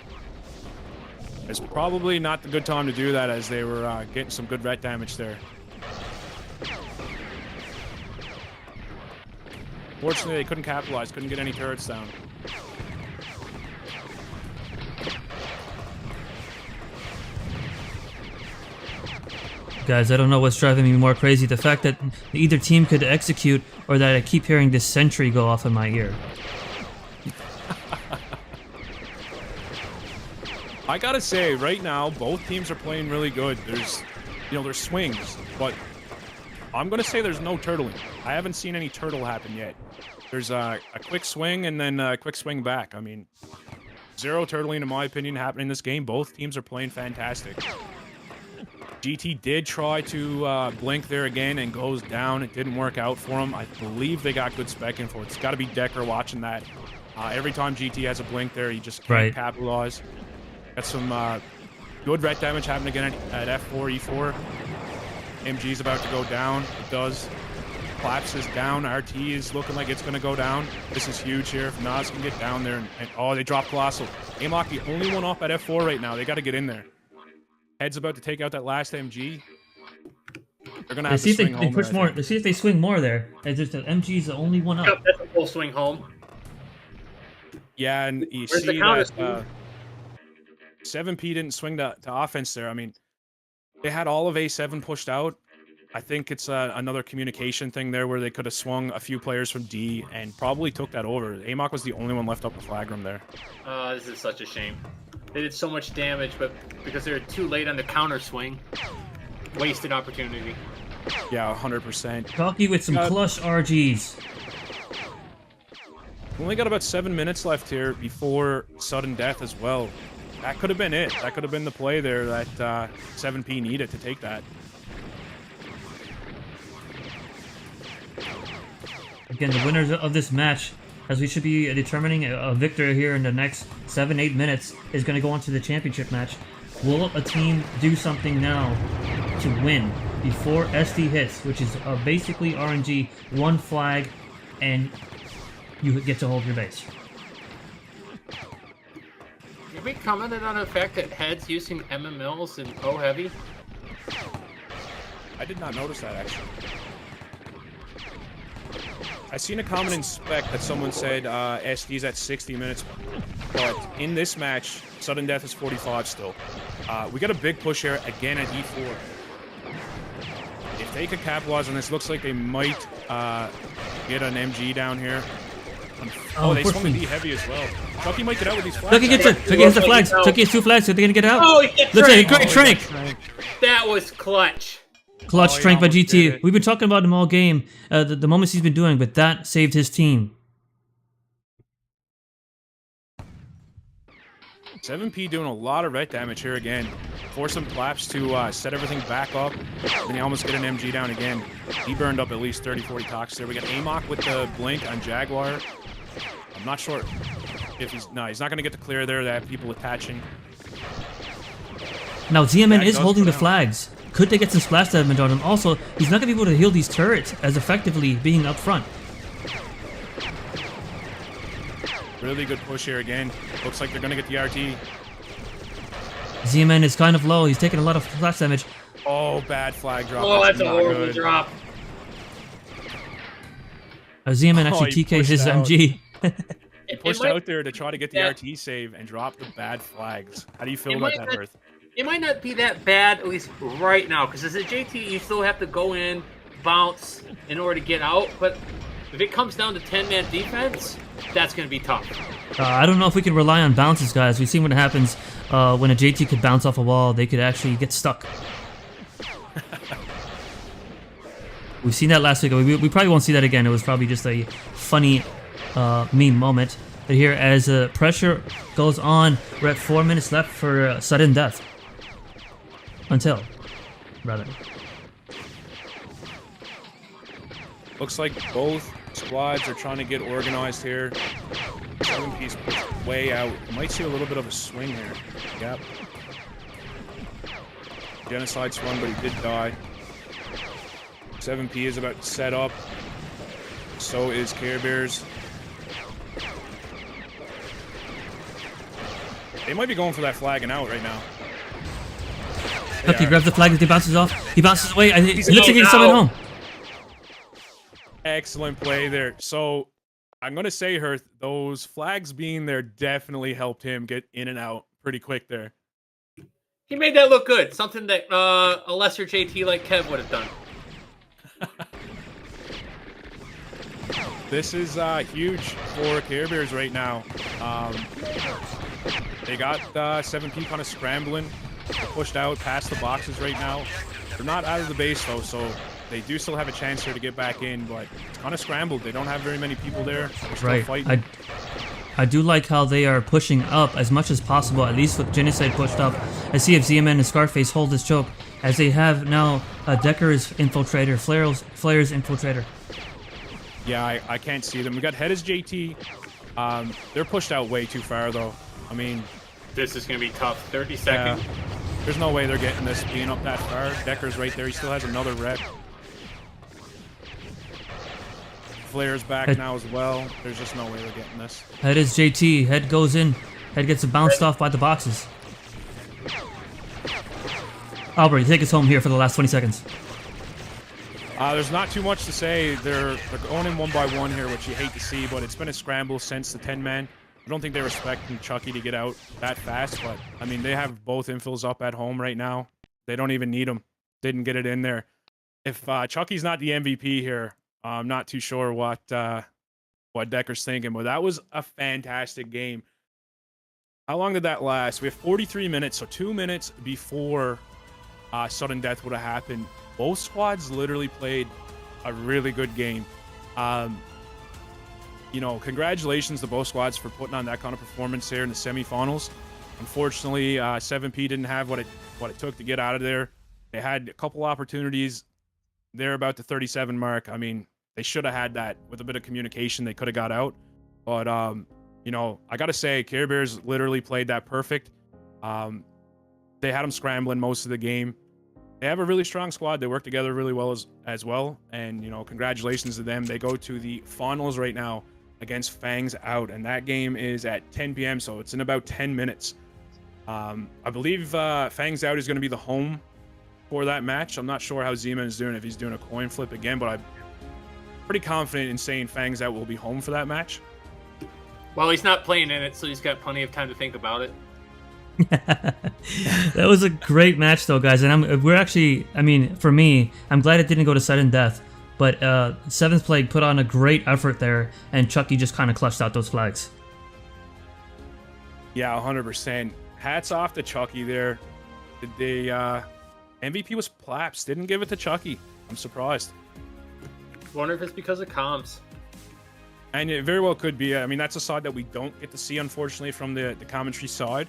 It's probably not the good time to do that as they were getting some good ret damage there. Fortunately, they couldn't capitalize, couldn't get any turrets down. Guys, I don't know what's driving me more crazy. The fact that either team could execute or that I keep hearing this sentry go off in my ear. I gotta say, right now, both teams are playing really good. There's swings, but I'm gonna say there's no turtling. I haven't seen any turtle happen yet. There's a quick swing and then a quick swing back. I mean, zero turtling, in my opinion, happening in this game. Both teams are playing fantastic. GT did try to blink there again and goes down. It didn't work out for him. I believe they got good spec info. It's got to be Decker watching that. Every time GT has a blink there, he just can't capitalize. Got some good ret damage happening again at F4, E4. MG's about to go down. It does. Collapse is down. RT is looking like it's going to go down. This is huge here. If Nas can get down there. And oh, they dropped Colossal. Amok, the only one up at F4 right now. They got to get in there. Head's about to take out that last MG. They're going to have to swing home. Push more. Let's see if they swing more there. As just the MG's the only one up. Yep, that's a full swing home. Yeah, and you Where's see the counter that 7P didn't swing to offense there. I mean, they had all of A7 pushed out. I think it's another communication thing there where they could have swung a few players from D and probably took that over. Amok was the only one left up the flag room there. This is such a shame. They did so much damage, but because they were too late on the counter swing, wasted opportunity. Yeah, 100%. Talkie with some clutch RGs. We only got about 7 minutes left here before sudden death as well. That could have been it. That could have been the play there that 7P needed to take that. Again, the winners of this match, as we should be determining a victor here in the next 7-8 minutes, is going to go on to the championship match. Will a team do something now to win before SD hits, which is basically RNG, one flag, and you get to hold your base? Have we commented on the fact that Head's using MMLs and O heavy? I did not notice that, actually. I seen a comment in spec that someone said SD's at 60 minutes, but in this match, sudden death is 45 still. We got a big push here again at E4. If they could capitalize on this, looks like they might get an MG down here. Oh, they swung the D heavy as well. Chucky might get out with these flags. Chucky hits the flags. Chucky has 2 flags, so they're gonna get out. Oh, he hit Looks like a Trank. great Trank. That was clutch. Clutch strength by GT. We've been talking about him all game, the moments he's been doing, but that saved his team. 7P doing a lot of ret damage here again. Force some claps to set everything back up. Then he almost get an MG down again. He burned up at least 30-40 tox there. We got Amok with the blink on Jaguar. I'm not sure if he's... No, he's not going to get the clear there. They have people attaching. Now, ZMN is holding the flags. Could they get some splash damage on him? Also, he's not going to be able to heal these turrets as effectively being up front. Really good push here again. Looks like they're going to get the RT. ZMN is kind of low. He's taking a lot of splash damage. Oh, bad flag drop. Oh, that's a not horrible good. drop. ZMN actually he TKs his pushed out. MG. He pushed out there to try to get the RT save and drop the bad flags. How do you feel about that, Earth? It might not be that bad, at least right now, because as a JT, you still have to go in, bounce in order to get out. But if it comes down to 10-man defense, that's going to be tough. I don't know if we can rely on bounces, guys. We've seen what happens when a JT could bounce off a wall. They could actually get stuck. We've seen that last week. We probably won't see that again. It was probably just a funny meme moment. But here, as pressure goes on, we're at 4 minutes left for sudden death. Until, rather. Looks like both squads are trying to get organized here. 7P's pushed way out. Might see a little bit of a swing here. Yep. Genocide swung, but he did die. 7P is about to set up. So is Care Bears. They might be going for that flagging out right now. Look, he grabs the flag as he bounces off. He bounces away. And he looks like he's coming home. Excellent play there. So I'm going to say, Hearth, those flags being there definitely helped him get in and out pretty quick there. He made that look good. Something that a lesser JT like Kev would have done. This is huge for Care Bears right now. They got 7P kind of scrambling. They're pushed out past the boxes right now. They're not out of the base, though, so they do still have a chance here to get back in, but it's kind of scrambled. They don't have very many people there. They're still fighting. I do like how they are pushing up as much as possible, at least with Genocide pushed up. Let's see if ZMN and Scarface hold this choke, as they have now Decker's Infiltrator, Flair's Infiltrator. Yeah, I can't see them. We got Head as JT. They're pushed out way too far, though. I mean... This is going to be tough. 30 seconds. Yeah, there's no way they're getting this being up that far. Decker's right there. He still has another rep. Flair's back now as well. There's just no way they're getting this. Head is JT. Head goes in. Head gets bounced off by the boxes. Albert, take us home here for the last 20 seconds. There's not too much to say. They're going in one by one here, which you hate to see, but it's been a scramble since the 10-man. I don't think they're expecting Chucky to get out that fast, but, I mean, they have both infills up at home right now. They don't even need them. Didn't get it in there. If Chucky's not the MVP here, I'm not too sure what Decker's thinking, but that was a fantastic game. How long did that last? We have 43 minutes, so 2 minutes before sudden death would have happened. Both squads literally played a really good game. You know, congratulations to both squads for putting on that kind of performance here in the semifinals. Unfortunately, 7P didn't have what it took to get out of there. They had a couple opportunities. They're about the 37 mark. I mean, they should have had that. With a bit of communication, they could have got out. But, you know, I got to say, Care Bears literally played that perfect. They had them scrambling most of the game. They have a really strong squad. They work together really well as well. And, you know, congratulations to them. They go to the finals right now against Fangs Out. And that game is at 10 p.m., so it's in about 10 minutes. I believe Fangs Out is going to be the home for that match. I'm not sure how Zeman is doing, if he's doing a coin flip again, but I'm pretty confident in saying Fangs Out will be home for that match. Well, he's not playing in it, so he's got plenty of time to think about it. That was a great match, though, guys. And we're actually, I mean, for me, I'm glad it didn't go to sudden death. But Seventh Plague put on a great effort there, and Chucky just kind of clutched out those flags. Yeah, 100%. Hats off to Chucky there. The MVP was Plaps. Didn't give it to Chucky. I'm surprised. Wonder if it's because of comms. And it very well could be. I mean, that's a side that we don't get to see, unfortunately, from the commentary side.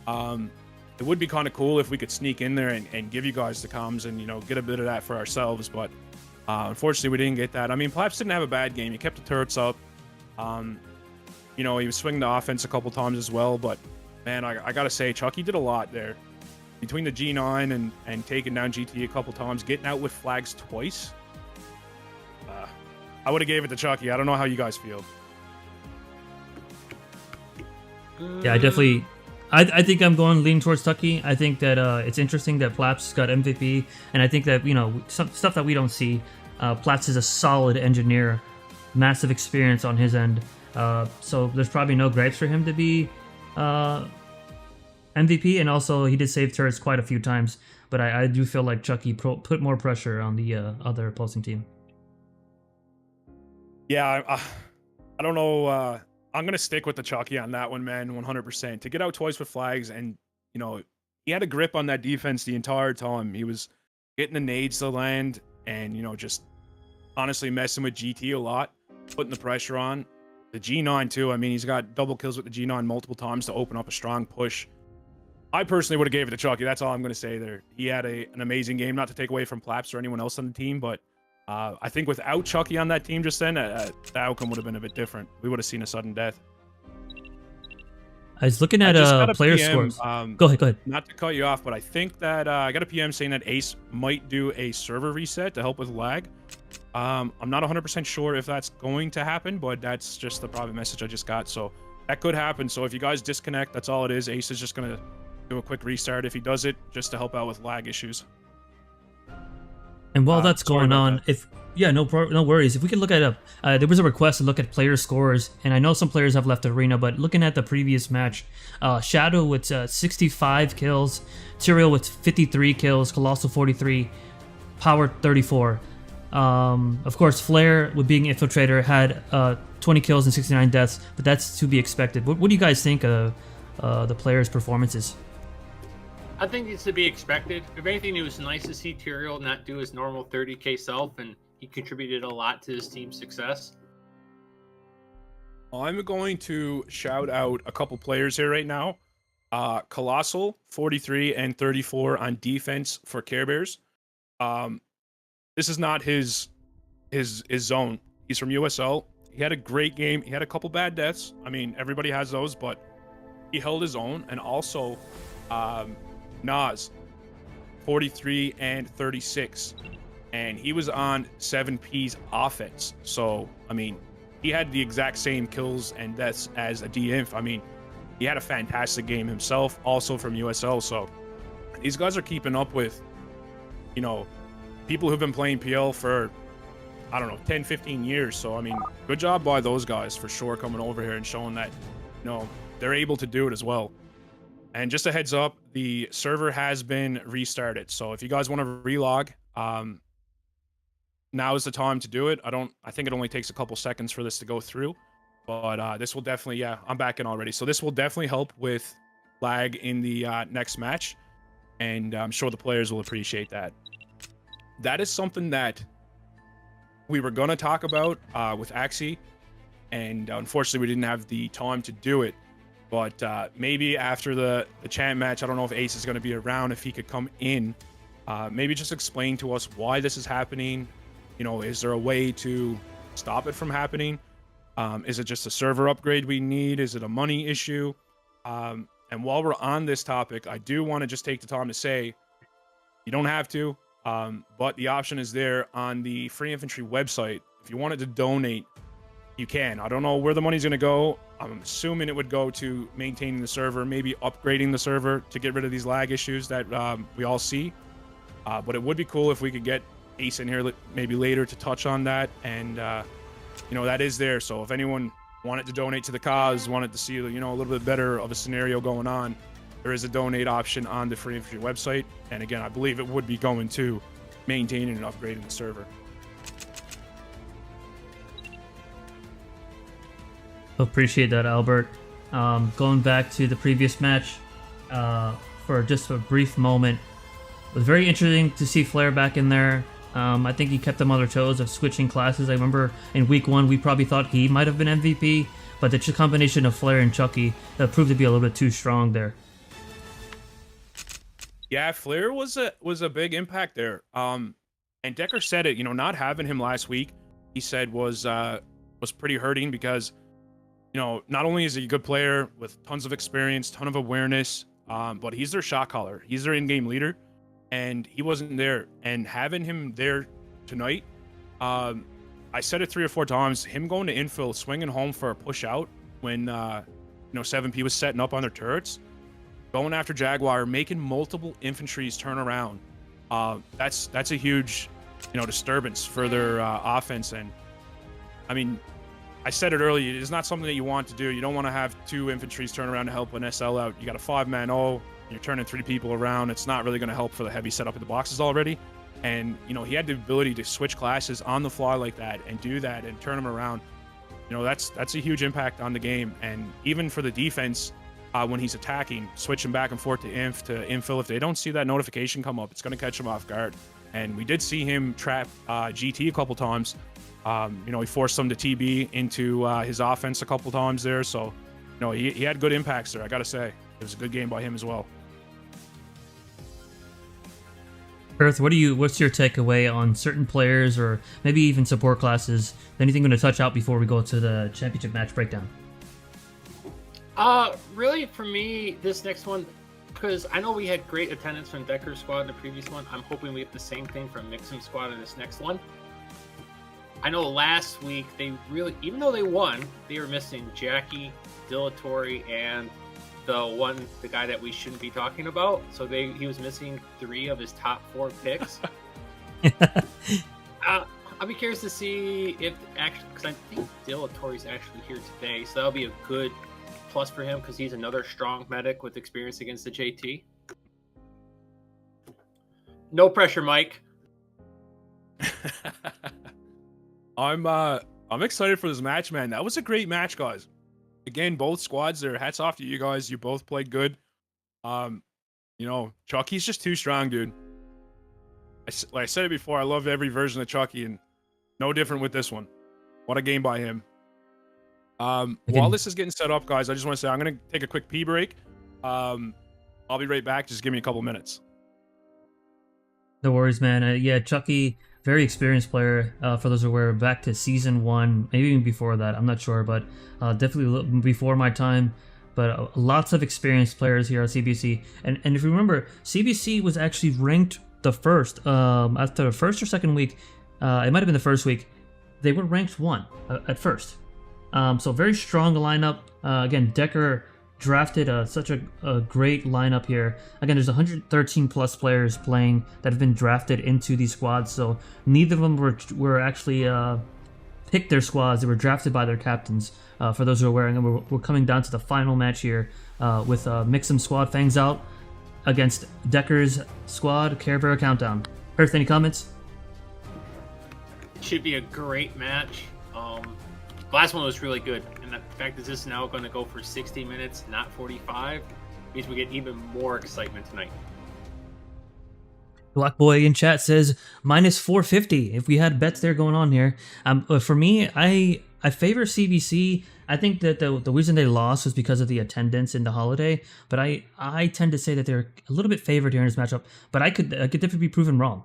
It would be kind of cool if we could sneak in there and give you guys the comms and, you know, get a bit of that for ourselves. But unfortunately, we didn't get that. I mean, Plaps didn't have a bad game. He kept the turrets up. You know, he was swinging the offense a couple times as well. But, man, I got to say, Chucky did a lot there. Between the G9 and taking down GT a couple times, getting out with flags twice. I would have gave it to Chucky. I don't know how you guys feel. Yeah, I think I'm going leaning towards Chucky. I think that it's interesting that Plaps got MVP, and I think that, you know, some stuff that we don't see. Plaps is a solid engineer, massive experience on his end. So there's probably no gripes for him to be MVP, and also he did save turrets quite a few times. But I do feel like Chucky put more pressure on the other opposing team. Yeah, I don't know. I'm going to stick with the Chucky on that one, man, 100%. To get out twice with flags, and, you know, he had a grip on that defense the entire time. He was getting the nades to land and, you know, just honestly messing with GT a lot, putting the pressure on. The G9, too. I mean, he's got double kills with the G9 multiple times to open up a strong push. I personally would have gave it to Chucky. That's all I'm going to say there. He had an amazing game, not to take away from Plaps or anyone else on the team, but I think without Chucky on that team just then, the outcome would have been a bit different. We would have seen a sudden death. I was looking at player PM, scores. Go ahead. Not to cut you off, but I think that I got a PM saying that Ace might do a server reset to help with lag. I'm not 100% sure if that's going to happen, but that's just the private message I just got. So that could happen. So if you guys disconnect, that's all it is. Ace is just going to do a quick restart if he does it, just to help out with lag issues. And while that's going on, no worries. If we can look at there was a request to look at player scores, and I know some players have left the arena, but looking at the previous match, Shadow with 65 kills, Tyrael with 53 kills, Colossal 43, Power 34. Of course, Flair with being Infiltrator had 20 kills and 69 deaths, but that's to be expected. What do you guys think of the players' performances? I think it's to be expected. If anything, it was nice to see Tyrael not do his normal 30k self, and he contributed a lot to his team's success. I'm going to shout out a couple players here right now. Colossal, 43 and 34 on defense for Care Bears. This is not his zone. He's from USL. He had a great game. He had a couple bad deaths. I mean, everybody has those, but he held his own. And also, Nas, 43 and 36. And he was on 7P's offense. So, I mean, he had the exact same kills and deaths as a D-Inf. I mean, he had a fantastic game himself, also from USL. So these guys are keeping up with, you know, people who've been playing PL for, I don't know, 10, 15 years. So, I mean, good job by those guys for sure coming over here and showing that, you know, they're able to do it as well. And just a heads up, the server has been restarted. So if you guys want to relog, now is the time to do it. I think it only takes a couple seconds for this to go through, but this will definitely, yeah, I'm back in already. So this will definitely help with lag in the next match, and I'm sure the players will appreciate that. That is something that we were going to talk about with Axie, and unfortunately we didn't have the time to do it, but maybe after the champ match, I don't know if Ace is going to be around, if he could come in, maybe just explain to us why this is happening. You know, is there a way to stop it from happening? Is it just a server upgrade we need? Is it a money issue? And while we're on this topic, I do want to just take the time to say, you don't have to, but the option is there on the Free Infantry website. If you wanted to donate, you can. I don't know where the money's going to go. I'm assuming it would go to maintaining the server, maybe upgrading the server to get rid of these lag issues that we all see. But it would be cool if we could get Ace in here maybe later to touch on that, and you know, that is there. So if anyone wanted to donate to the cause, wanted to see, you know, a little bit better of a scenario going on, there is a donate option on the Free Infantry website, and again, I believe it would be going to maintaining and upgrading the server. Appreciate that, Albert. Going back to the previous match, for just a brief moment, it was very interesting to see Flair back in there. I think he kept them on their toes of switching classes. I remember in week 1, we probably thought he might have been MVP, but the combination of Flair and Chucky proved to be a little bit too strong there. Yeah, Flair was a big impact there. And Decker said it, you know, not having him last week, he said was pretty hurting because, you know, not only is he a good player with tons of experience, ton of awareness, but he's their shot caller. He's their in-game leader. And he wasn't there, and having him there tonight, I said it 3 or 4 times, him going to infill, swinging home for a push out when, you know, 7P was setting up on their turrets, going after Jaguar, making multiple infantries turn around. That's a huge, you know, disturbance for their offense. And I mean, I said it earlier, it's not something that you want to do. You don't want to have 2 infantries turn around to help an SL out. You got a 5-man O. You're turning 3 people around. It's not really going to help for the heavy setup in the boxes already. And, you know, he had the ability to switch classes on the fly like that and do that and turn them around. You know, that's a huge impact on the game. And even for the defense, when he's attacking, switching back and forth to inf to infill, if they don't see that notification come up, it's going to catch them off guard. And we did see him trap GT a couple times. You know, he forced them to TB into his offense a couple times there. So, you know, he had good impacts there, I got to say. It was a good game by him as well. Earth, what's your takeaway on certain players or maybe even support classes? Anything going to touch out before we go to the championship match breakdown? Really, for me, this next one, because I know we had great attendance from Decker's squad in the previous one. I'm hoping we have the same thing from Mixum's squad in this next one. I know last week they really, even though they won, they were missing Jackie, Dilatory, and the guy that we shouldn't be talking about. So he was missing 3 of his top 4 picks. I'll be curious to see if actually, because I think Dilatory's actually here today, so that'll be a good plus for him because he's another strong medic with experience against the JT. No pressure, Mike. I'm excited for this match, man. That was a great match, guys. Again, both squads there. Hats off to you guys. You both played good. You know, Chucky's just too strong, dude. Like I said it before, I loved every version of Chucky, and no different with this one. What a game by him. While Again- this is getting set up, guys, I just want to say I'm going to take a quick pee break. I'll be right back. Just give me a couple minutes. No worries, man. Yeah, Chucky, very experienced player. For those who were back to season 1, maybe even before that, I'm not sure, but definitely before my time. But lots of experienced players here at CBC. And if you remember, CBC was actually ranked the first after the first or second week. It might have been the first week. They were ranked 1 at first. So very strong lineup. Again, Decker drafted such a great lineup here. Again, there's 113 plus players playing that have been drafted into these squads. So neither of them were actually picked their squads. They were drafted by their captains. For those who are aware, and we're coming down to the final match here with Mixum squad Fangs out against Decker's squad Care Bear Countdown. Hearth, any comments? It should be a great match. Last one was really good, and the fact that this is now going to go for 60 minutes, not 45, means we get even more excitement tonight. Black Boy in chat says minus 450 if we had bets there going on here. For me, I favor CBC. I think that the reason they lost was because of the attendance in the holiday, but I tend to say that they're a little bit favored here in this matchup, but I could definitely be proven wrong.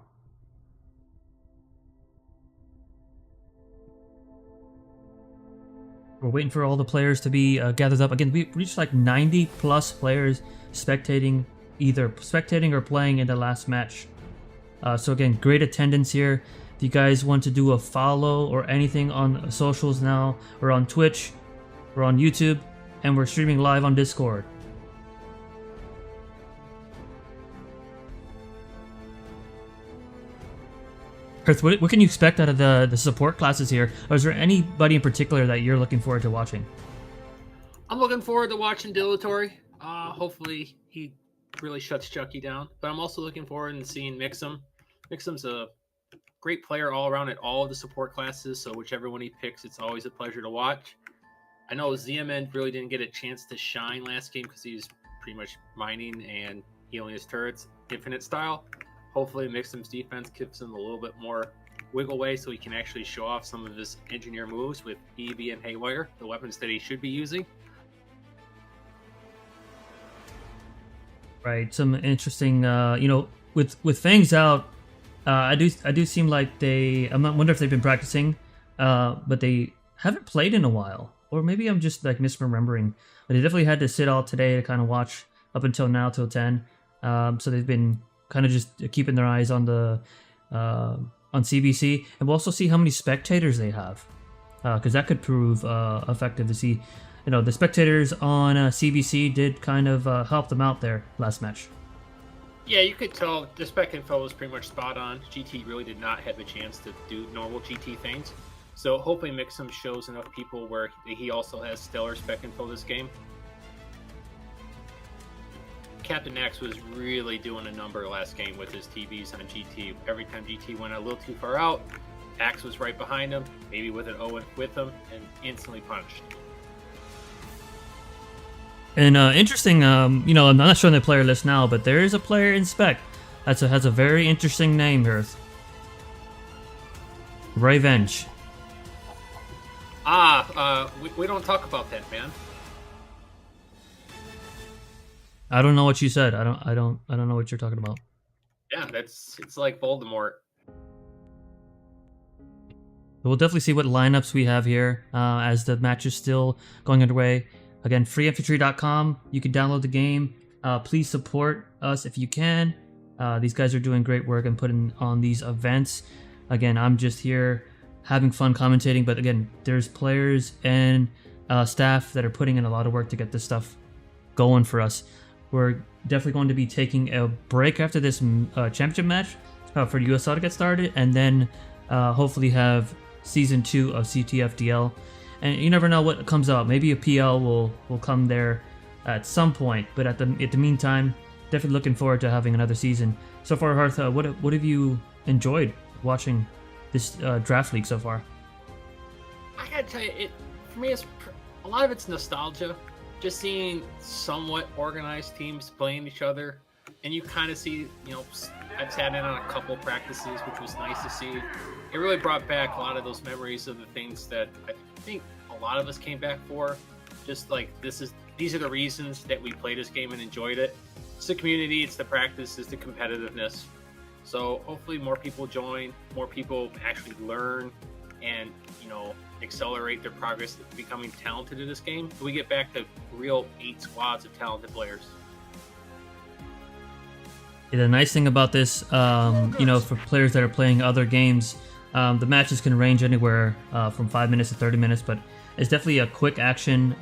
We're waiting for all the players to be gathered up. Again, we reached like 90 plus players spectating or playing in the last match. So again, great attendance here. If you guys want to do a follow or anything on socials now, we're on Twitch, we're on YouTube, and we're streaming live on Discord. Chris, what can you expect out of the support classes here? Or is there anybody in particular that you're looking forward to watching? I'm looking forward to watching Dilatory. Hopefully he really shuts Chucky down. But I'm also looking forward to seeing Mixum. Mixum's a great player all around at all of the support classes, so whichever one he picks, it's always a pleasure to watch. I know ZMN really didn't get a chance to shine last game because he's pretty much mining and healing his turrets, infinite style. Hopefully Mixum's defense gives him a little bit more wiggle way so he can actually show off some of his engineer moves with EV and Haywire, the weapons that he should be using. Right, some interesting, with Fangs out, I do seem like I wonder if they've been practicing, but they haven't played in a while, or maybe I'm just like misremembering. But they definitely had to sit all today to kind of watch up until now till 10. So they've been kind of just keeping their eyes on the on CBC, and we'll also see how many spectators they have, because that could prove effective to see. The spectators on CBC did kind of help them out there last match. Yeah, you could tell the spec info was pretty much spot on. GT really did not have a chance to do normal GT things. So hopefully Mixum shows enough people where he also has stellar spec info this game. Captain Axe was really doing a number last game with his TVs on GT. Every time GT went a little too far out, Axe was right behind him, maybe with an Owen with him, and instantly punished. And interesting, I'm not showing the player list now, but there is a player in spec that has a very interesting name here. Revenge. We don't talk about that, man. I don't know what you said. I don't know what you're talking about. Yeah, it's like Voldemort. We'll definitely see what lineups we have here as the match is still going underway. Again, freeinfantry.com. You can download the game. Please support us if you can. These guys are doing great work and putting on these events. Again, I'm just here having fun commentating, but again, there's players and staff that are putting in a lot of work to get this stuff going for us. We're definitely going to be taking a break after this championship match for USL to get started, and then hopefully have Season 2 of CTFDL. And you never know what comes out. Maybe a PL will come there at some point. But at the meantime, definitely looking forward to having another season. So far, Hearth, what have you enjoyed watching this draft league so far? I gotta tell you, for me, a lot of it's nostalgia. Just seeing somewhat organized teams playing each other, and you kind of see, I've sat in on a couple practices, which was nice to see. It really brought back a lot of those memories of the things that I think a a lot of us came back for. Just like these are the reasons that we play this game and enjoyed it. It's the community, it's the practice, it's the competitiveness. So hopefully more people join, more people actually learn, and accelerate their progress to becoming talented in this game. So we get back to real 8 squads of talented players. Yeah, the nice thing about this, for players that are playing other games, the matches can range anywhere from 5 minutes to 30 minutes, but it's definitely a quick action.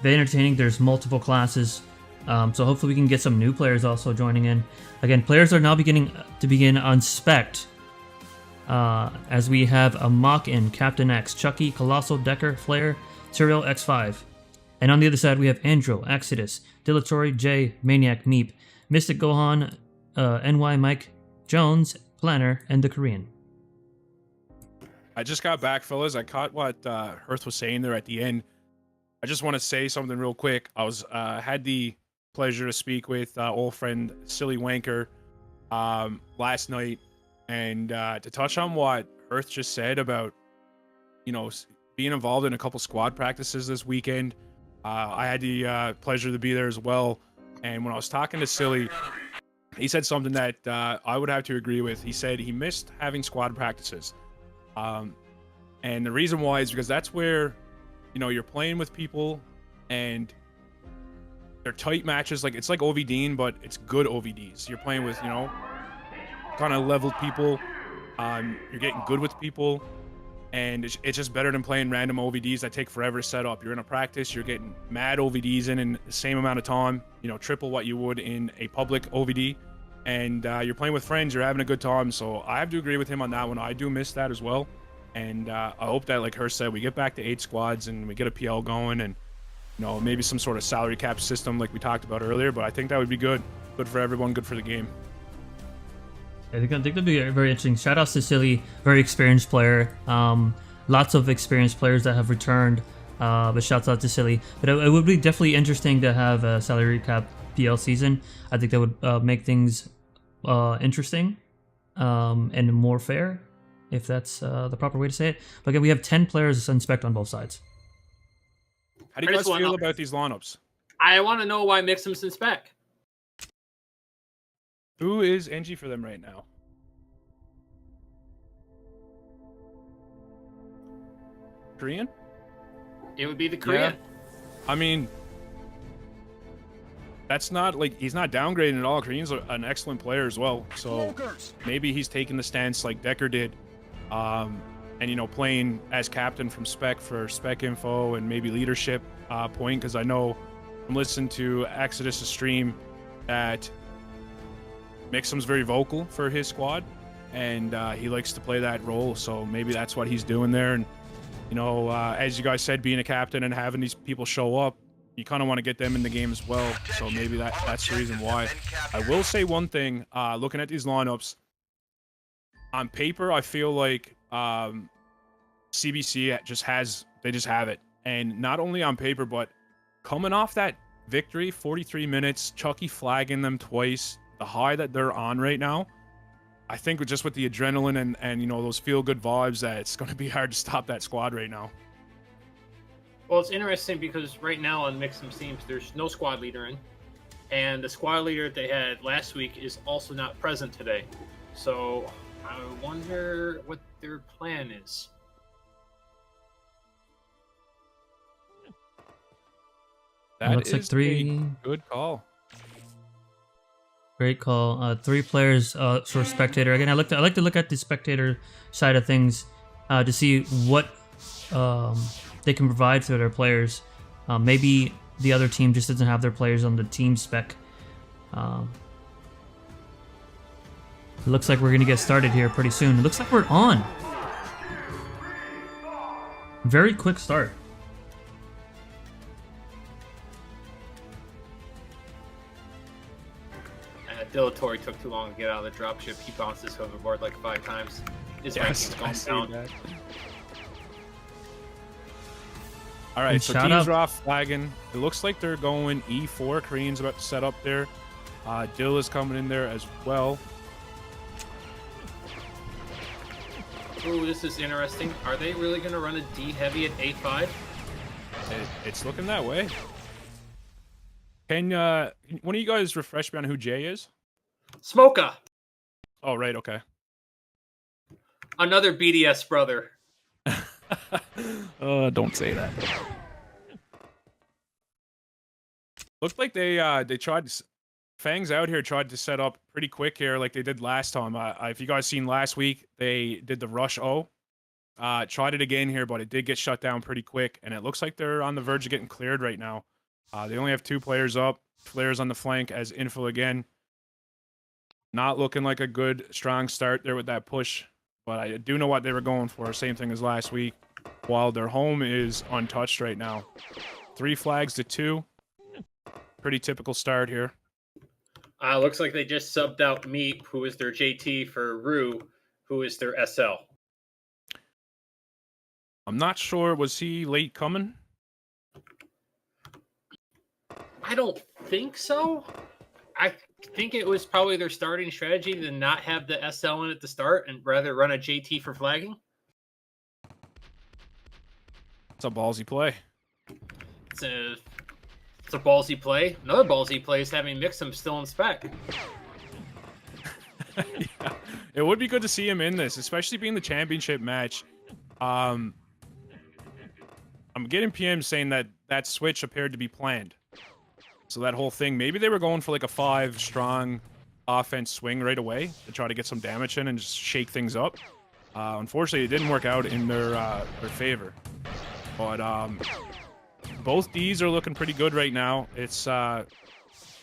Very entertaining. There's multiple classes, so hopefully we can get some new players also joining in. Again, players are now beginning on spect, as we have a mock-in Captain X, Chucky, Colossal, Decker, Flare, Tyrael, X5. And on the other side, we have Andro, Exodus, Dilatory, Jay, Maniac, Meep, Mystic Gohan, NY Mike, Jones, Planner, and the Korean. I just got back, fellas. I caught what Hearth was saying there at the end. I just want to say something real quick. I was had the pleasure to speak with old friend Silly Wanker last night, and to touch on what Hearth just said about being involved in a couple squad practices this weekend. I had the pleasure to be there as well, and when I was talking to Silly, he said something that I would have to agree with. He said he missed having squad practices. And the reason why is because that's where, you're playing with people and they're tight matches. Like, it's like OVDing, but it's good OVDs. You're playing with, kind of leveled people. You're getting good with people, and it's just better than playing random OVDs that take forever to set up. You're in a practice, you're getting mad OVDs in the same amount of time, triple what you would in a public OVD. And you're playing with friends, you're having a good time. So I have to agree with him on that one. I do miss that as well. And I hope that, like her said, we get back to 8 squads and we get a PL going, and maybe some sort of salary cap system like we talked about earlier. But I think that would be good for everyone, good for the game. I think that'd be very interesting. Shout outs to Silly, very experienced player. Lots of experienced players that have returned, but shouts out to Silly. But it would be definitely interesting to have a salary cap PL season. I think that would make things interesting and more fair, if that's the proper way to say it. But again, we have 10 players on spec on both sides. How do you guys feel about these lineups? I want to know why Mixum's in spec. Who is NG for them right now? Korean? It would be the Korean. Yeah. I mean, that's not like he's not downgrading at all. Korean's an excellent player as well. So maybe he's taking the stance like Decker did, and playing as captain from spec for spec info and maybe leadership point. Because I know from listening to Exodus' stream that Mixum's very vocal for his squad, and he likes to play that role. So maybe that's what he's doing there. And as you guys said, being a captain and having these people show up, you kind of want to get them in the game as well. So maybe that's the reason why. I will say one thing, looking at these lineups, on paper, I feel like CBC just have it. And not only on paper, but coming off that victory, 43 minutes, Chucky flagging them twice, the high that they're on right now, I think just with the adrenaline and those feel-good vibes, that it's going to be hard to stop that squad right now. Well, it's interesting because right now on Mixum teams, there's no squad leader in, and the squad leader they had last week is also not present today. So I wonder what their plan is. That looks like is 3. a good call. Great call. 3 players for spectator. Again, I like to look at the spectator side of things to see what they can provide to their players. Maybe the other team just doesn't have their players on the team spec. It looks like we're going to get started here pretty soon. It looks like we're on. Very quick start. Dilatory took too long to get out of the dropship. He bounced his hoverboard like 5 times. His ranking's going down. All right, And so shout teams out- are off flagging. It looks like they're going E4. Korean's about to set up there. Dill is coming in there as well. Ooh, this is interesting. Are they really going to run a D heavy at A5? It's looking that way. Can one of you guys refresh me on who Jay is? Smoka, Oh, right, okay. another BDS brother. Don't say that. Looked like they tried to, Fangs out here tried to set up pretty quick here like they did last time. If you guys seen last week, they did the rush O. Tried it again here, but it did get shut down pretty quick, and it looks like they're on the verge of getting cleared right now. They only have 2 players up. Flares on the flank as Info again. Not looking like a good, strong start there with that push, but I do know what they were going for. Same thing as last week. While their home is untouched right now. 3 flags to 2. Pretty typical start here. Looks like they just subbed out Meep, who is their JT, for Rue, who is their SL. I'm not sure. Was he late coming? I don't think so. I think it was probably their starting strategy to not have the SL in at the start and rather run a JT for flagging. It's a ballsy play. It's a ballsy play. Another ballsy play is having Mixum still in spec. Yeah. It would be good to see him in this, especially being the championship match. I'm getting PMs saying that switch appeared to be planned. So that whole thing, maybe they were going for like a 5-strong offense swing right away to try to get some damage in and just shake things up. Unfortunately, it didn't work out in their favor. But both Ds are looking pretty good right now. It's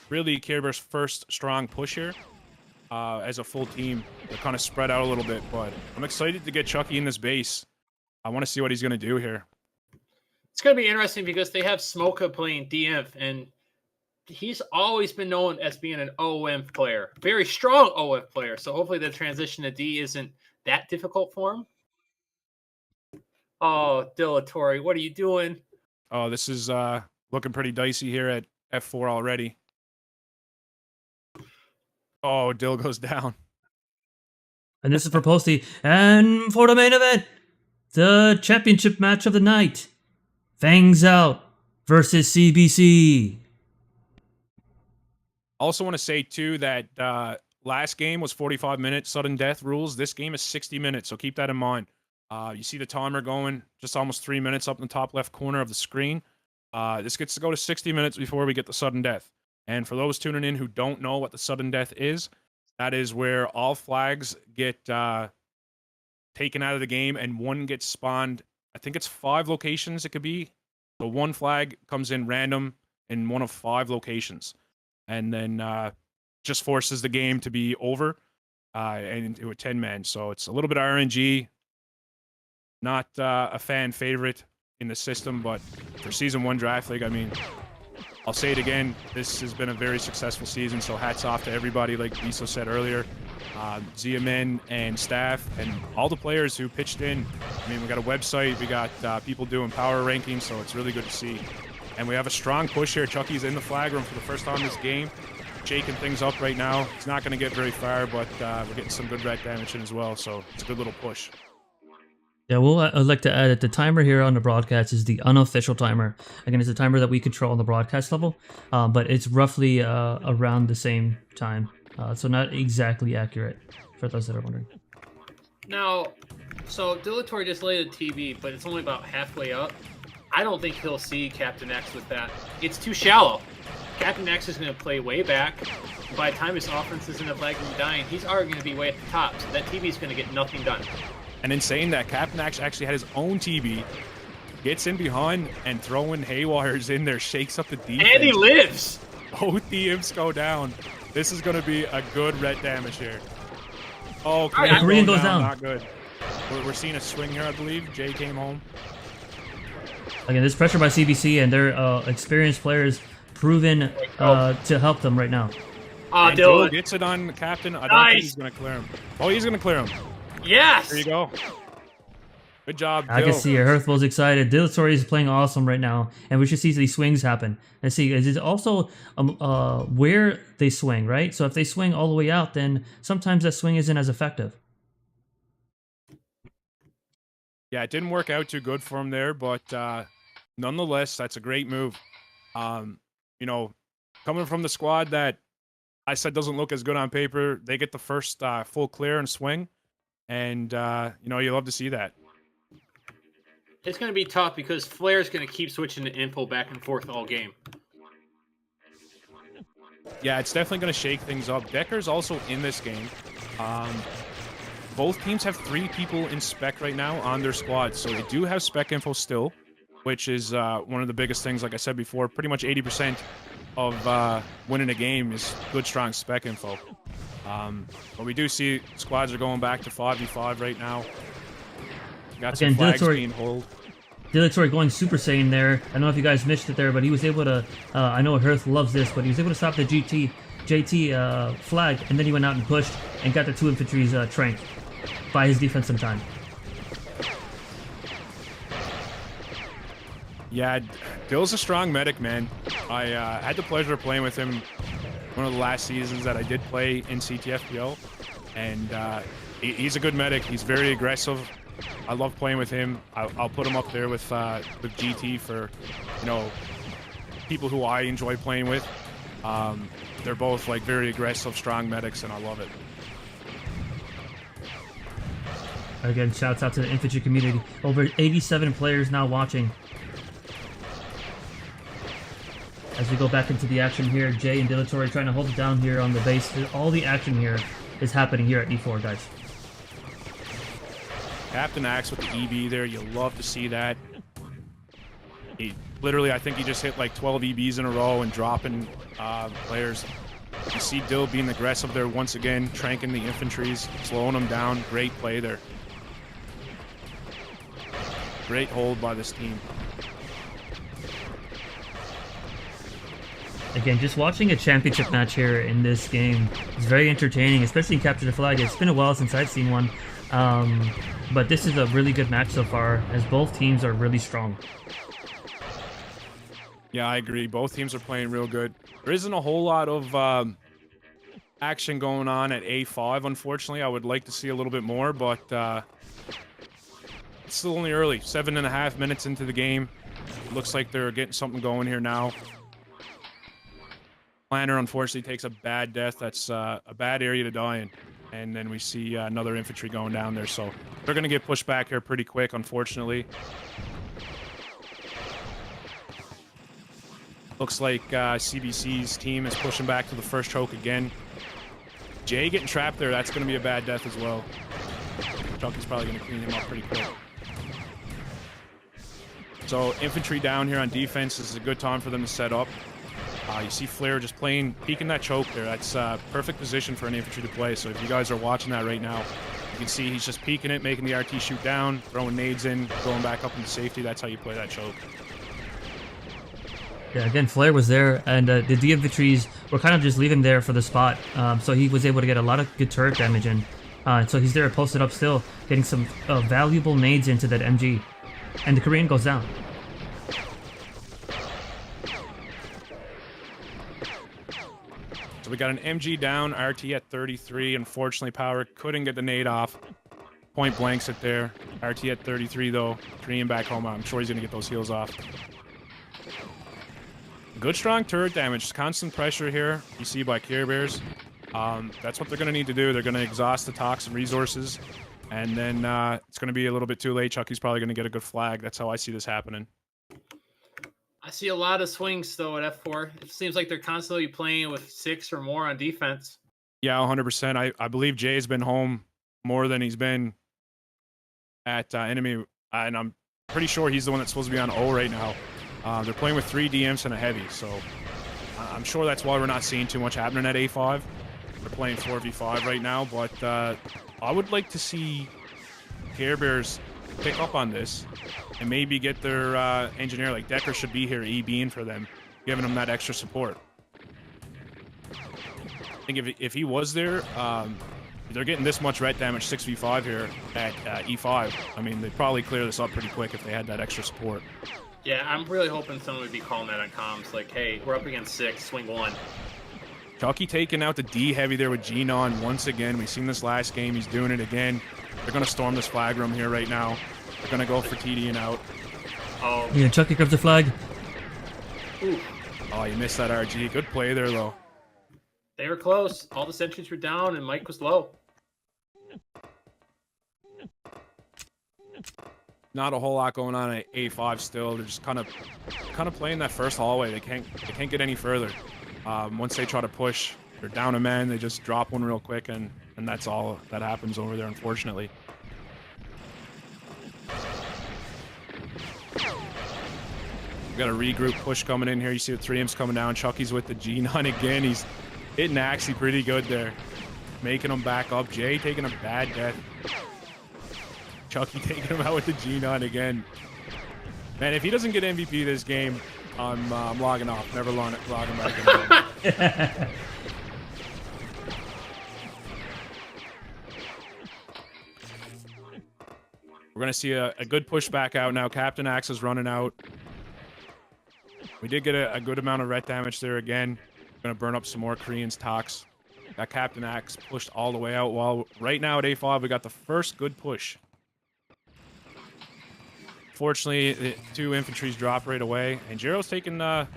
really Care Bear's first strong push here as a full team. They're kind of spread out a little bit, but I'm excited to get Chucky in this base. I want to see what he's going to do here. It's going to be interesting because they have Smoka playing DF, and he's always been known as being an OM player. Very strong OF player, so hopefully the transition to D isn't that difficult for him. Oh, Dilatory, what are you doing? Oh, this is looking pretty dicey here at F4 already. Oh, Dill goes down. And this is for Posty. And for the main event, the championship match of the night. Fangs Out versus CBC. Also want to say, too, that last game was 45 minutes, sudden death rules. This game is 60 minutes, so keep that in mind. You see the timer going just almost 3 minutes up in the top left corner of the screen. This gets to go to 60 minutes before we get the sudden death. And for those tuning in who don't know what the sudden death is, that is where all flags get taken out of the game and one gets spawned. I think it's 5 locations it could be. So one flag comes in random in one of 5 locations. And then just forces the game to be over and into a 10-man. So it's a little bit of RNG. Not a fan favorite in the system, but for Season 1 Draft League, I mean, I'll say it again, this has been a very successful season, so hats off to everybody, like Viso said earlier, ZMN and staff, and all the players who pitched in. I mean, we got a website, we got people doing power rankings, so it's really good to see. And we have a strong push here. Chucky's in the flag room for the first time this game, shaking things up right now. It's not going to get very far, but we're getting some good red damage in as well, so it's a good little push. Yeah, well, I'd like to add that the timer here on the broadcast is the unofficial timer. Again, it's a timer that we control on the broadcast level, but it's roughly around the same time. So not exactly accurate, for those that are wondering. Now, so Dilatory just laid a TV, but it's only about halfway up. I don't think he'll see Captain X with that. It's too shallow. Captain X is going to play way back. By the time his offense isn't a lagging dying, he's already going to be way at the top, so that TV is going to get nothing done. And in saying that, Captain Axe actually had his own TB, gets in behind and throwing haywires in there, shakes up the defense. And he lives! Both the imps go down. This is going to be a good red damage here. Oh, Korean goes down. Not good. We're seeing a swing here, I believe. Jay came home. Again, there's pressure by CBC, and their experienced players proven to help them right now. And Joe gets it on Captain. I don't think he's going to clear him. Oh, he's going to clear him. Yes! There you go. Good job, I can see Hearthful's excited. Dilatory is playing awesome right now, and we should see these swings happen. Let's see, it's also where they swing, right? So if they swing all the way out, then sometimes that swing isn't as effective. Yeah, it didn't work out too good for him there, but nonetheless, that's a great move. You know, coming from the squad that I said doesn't look as good on paper, they get the first full clear and swing, and you know, you love to see that. It's going to be tough because Flair's going to keep switching to info back and forth all game. Yeah, it's definitely going to shake things up. Decker's also in this game. Both teams have 3 people in spec right now on their squad, so they do have spec info still, which is one of the biggest things. Like I said before, pretty much 80% of winning a game is good, strong spec info. But we do see squads are going back to 5v5 right now. Got some flags being held. Dilatory going Super Saiyan there. I don't know if you guys missed it there, but he was able to, I know Hearth loves this, but he was able to stop the JT flag, and then he went out and pushed and got the 2 infantry's trank by his defense some time. Yeah, Dill's a strong medic, man. I had the pleasure of playing with him one of the last seasons that I did play in CTFPL, and he's a good medic. He's very aggressive. I love playing with him. I'll put him up there with GT for, you know, people who I enjoy playing with. They're both like very aggressive, strong medics, and I love it. Again, shouts out to the infantry community. Over 87 players now watching. As we go back into the action here, Jay and Dilatory trying to hold it down here on the base. All the action here is happening here at E4, guys. Captain Axe with the EB there, you love to see that. He literally, I think he just hit like 12 EBs in a row and dropping players. You see Dill being aggressive there once again, tranking the infantries, slowing them down. Great play there. Great hold by this team. Again, just watching a championship match here in this game is very entertaining, especially in Capture the Flag. It's been a while since I've seen one. But this is a really good match so far, as both teams are really strong. Yeah, I agree. Both teams are playing real good. There isn't a whole lot of action going on at A5, unfortunately. I would like to see a little bit more, but it's still only early. 7.5 minutes into the game. It looks like they're getting something going here now. Planner, unfortunately, takes a bad death. That's a bad area to die in. And then we see another infantry going down there. So they're going to get pushed back here pretty quick, unfortunately. Looks like CBC's team is pushing back to the first choke again. Jay getting trapped there. That's going to be a bad death as well. Chucky's probably going to clean him up pretty quick. So infantry down here on defense. This is a good time for them to set up. You see Flair just peeking that choke there. That's perfect position for an infantry to play. So if you guys are watching that right now, you can see he's just peeking it, making the RT shoot down, throwing nades in, going back up into safety. That's how you play that choke. Yeah, again, Flair was there, and the D infantries were kind of just leaving there for the spot. So he was able to get a lot of good turret damage in. So he's there posted up still, getting some valuable nades into that MG. And the Korean goes down. We got an MG down, RT at 33. Unfortunately, Power couldn't get the nade off. Point blanks it there. RT at 33 though. Korean back home. I'm sure he's gonna get those heals off. Good strong turret damage. Constant pressure here. You see by Care Bears. That's what they're gonna need to do. They're gonna exhaust the toxin resources, and then it's gonna be a little bit too late. Chucky's probably gonna get a good flag. That's how I see this happening. I see a lot of swings, though, at F4. It seems like they're constantly playing with 6 or more on defense. Yeah, 100%. I believe Jay's been home more than he's been at enemy, and I'm pretty sure he's the one that's supposed to be on O right now. They're playing with 3 DMs and a heavy, so I'm sure that's why we're not seeing too much happening at A5. They're playing 4v5 right now, but I would like to see Care Bears pick up on this and maybe get their engineer, like Decker should be here EBing for them, giving them that extra support. I think if he was there, they're getting this much ret damage 6v5 here at E5. I mean, they'd probably clear this up pretty quick if they had that extra support. Yeah, I'm really hoping someone would be calling that on comms, like, hey, we're up against 6, swing 1. Chucky taking out the D heavy there with Genon once again. We've seen this last game. He's doing it again. They're going to storm this flag room here right now. They're gonna go for TD and out. Oh, Yeah, Chucky grabs the flag. oof. Oh, you missed that RG. Good play there, though. They were close. All the sentries were down, and Mike was low. Not a whole lot going on at A5 still. They're just kind of playing that first hallway. They can't get any further. Once they try to push, they're down a man. They just drop one real quick, and that's all that happens over there, unfortunately. We got a regroup push coming in here. You see the 3 imps coming down. Chucky's with the G9 again. He's hitting Axie pretty good there, making him back up. Jay taking a bad death. Chucky taking him out with the G9 again. Man, if he doesn't get MVP this game, I'm logging off. Never logging back in. We're going to see a good push back out now. Captain Axe is running out. We did get a good amount of ret damage there again. Going to burn up some more Koreans' tox. That Captain Axe pushed all the way out. While right now at A5, we got the first good push. Fortunately, the 2 infantries drop right away. And Jiro's taking out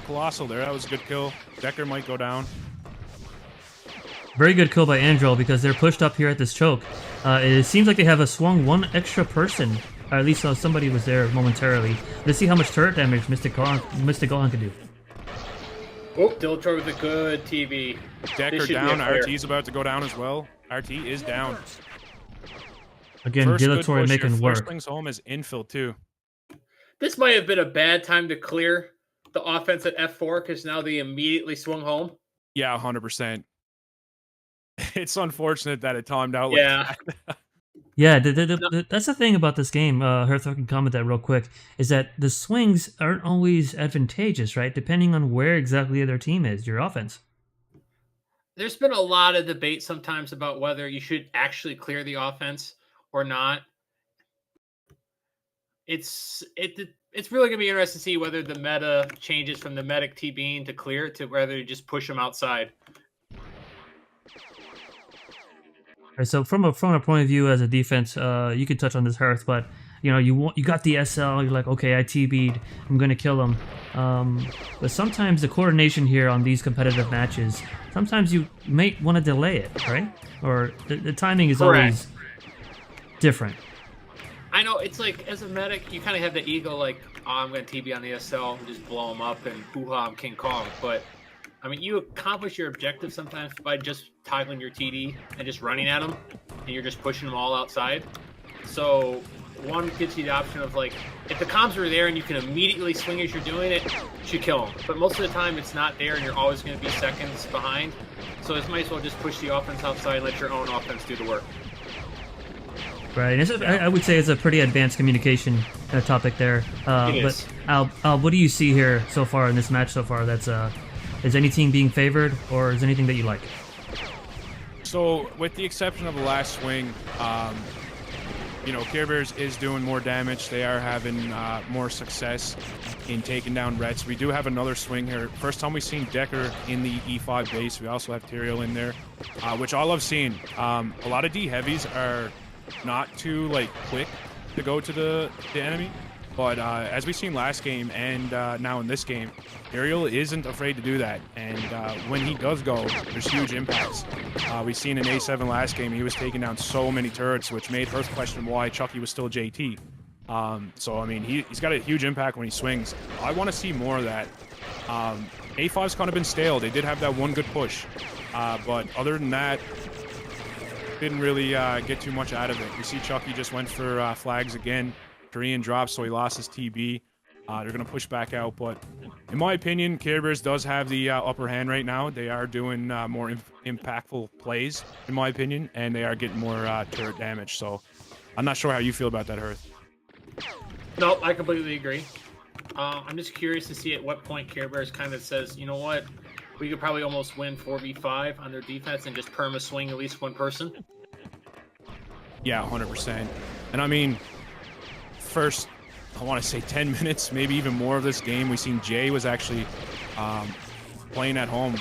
Colossal there. That was a good kill. Decker might go down. Very good kill by Andrel because they're pushed up here at this choke. It seems like they have swung 1 extra person. Or at least somebody was there momentarily. Let's see how much turret damage Mystic Gohan can do. Oh, Diltor with a good TV. Decker down. RT's about to go down as well. RT is down. Again, Dilatory making work. First things home is infill too. This might have been a bad time to clear the offense at F4 because now they immediately swung home. Yeah, 100%. It's unfortunate that it timed out. Yeah. Like that. Yeah, that's the thing about this game. Hearth, I can comment that real quick. Is that the swings aren't always advantageous, right? Depending on where exactly their team is, your offense. There's been a lot of debate sometimes about whether you should actually clear the offense or not. It's really gonna be interesting to see whether the meta changes from the medic TBing to clear to whether you just push them outside. Right, so from a point of view as a defense, you could touch on this, Hearth, but you got the SL. You're like, okay, I TB'd, I'm gonna kill him. But sometimes the coordination here on these competitive matches, sometimes you may want to delay it, right? Or the timing is always different. I know it's like as a medic, you kind of have the ego, like, oh, I'm gonna TB on the SL and just blow him up and hoo-ha, I'm King Kong, but. I mean, you accomplish your objective sometimes by just toggling your TD and just running at them, and you're just pushing them all outside. So one gives you the option of, like, if the comms are there and you can immediately swing as you're doing it, you should kill them. But most of the time it's not there and you're always going to be seconds behind. So it might as well just push the offense outside and let your own offense do the work. Right, and I would say it's a pretty advanced communication topic there. But Al, what do you see here so far in this match so far that's... Is any team being favored, or is anything that you like? So, with the exception of the last swing, Care Bears is doing more damage. They are having more success in taking down Rets. We do have another swing here. First time we've seen Decker in the E5 base. We also have Tyrael in there, which I love seeing. A lot of D heavies are not too quick to go to the enemy. But as we've seen last game and now in this game, Tyrael isn't afraid to do that. And when he does go, there's huge impacts. We've seen in A7 last game, he was taking down so many turrets, which made Hearth question why Chucky was still JT. So, I mean, he's got a huge impact when he swings. I want to see more of that. A5's kind of been stale. They did have that one good push. But other than that, didn't really get too much out of it. We see Chucky just went for flags again. Korean drops, so he lost his TB. They're going to push back out, but in my opinion, Care Bears does have the upper hand right now. They are doing more impactful plays, in my opinion, and they are getting more turret damage. So I'm not sure how you feel about that, Hearth. No, I completely agree. I'm just curious to see at what point Care Bears kind of says, you know what, we could probably almost win 4v5 on their defense and just perma swing at least one person. Yeah, 100%. And I mean, first, I want to say 10 minutes, maybe even more of this game, we seen Jay was actually playing at home.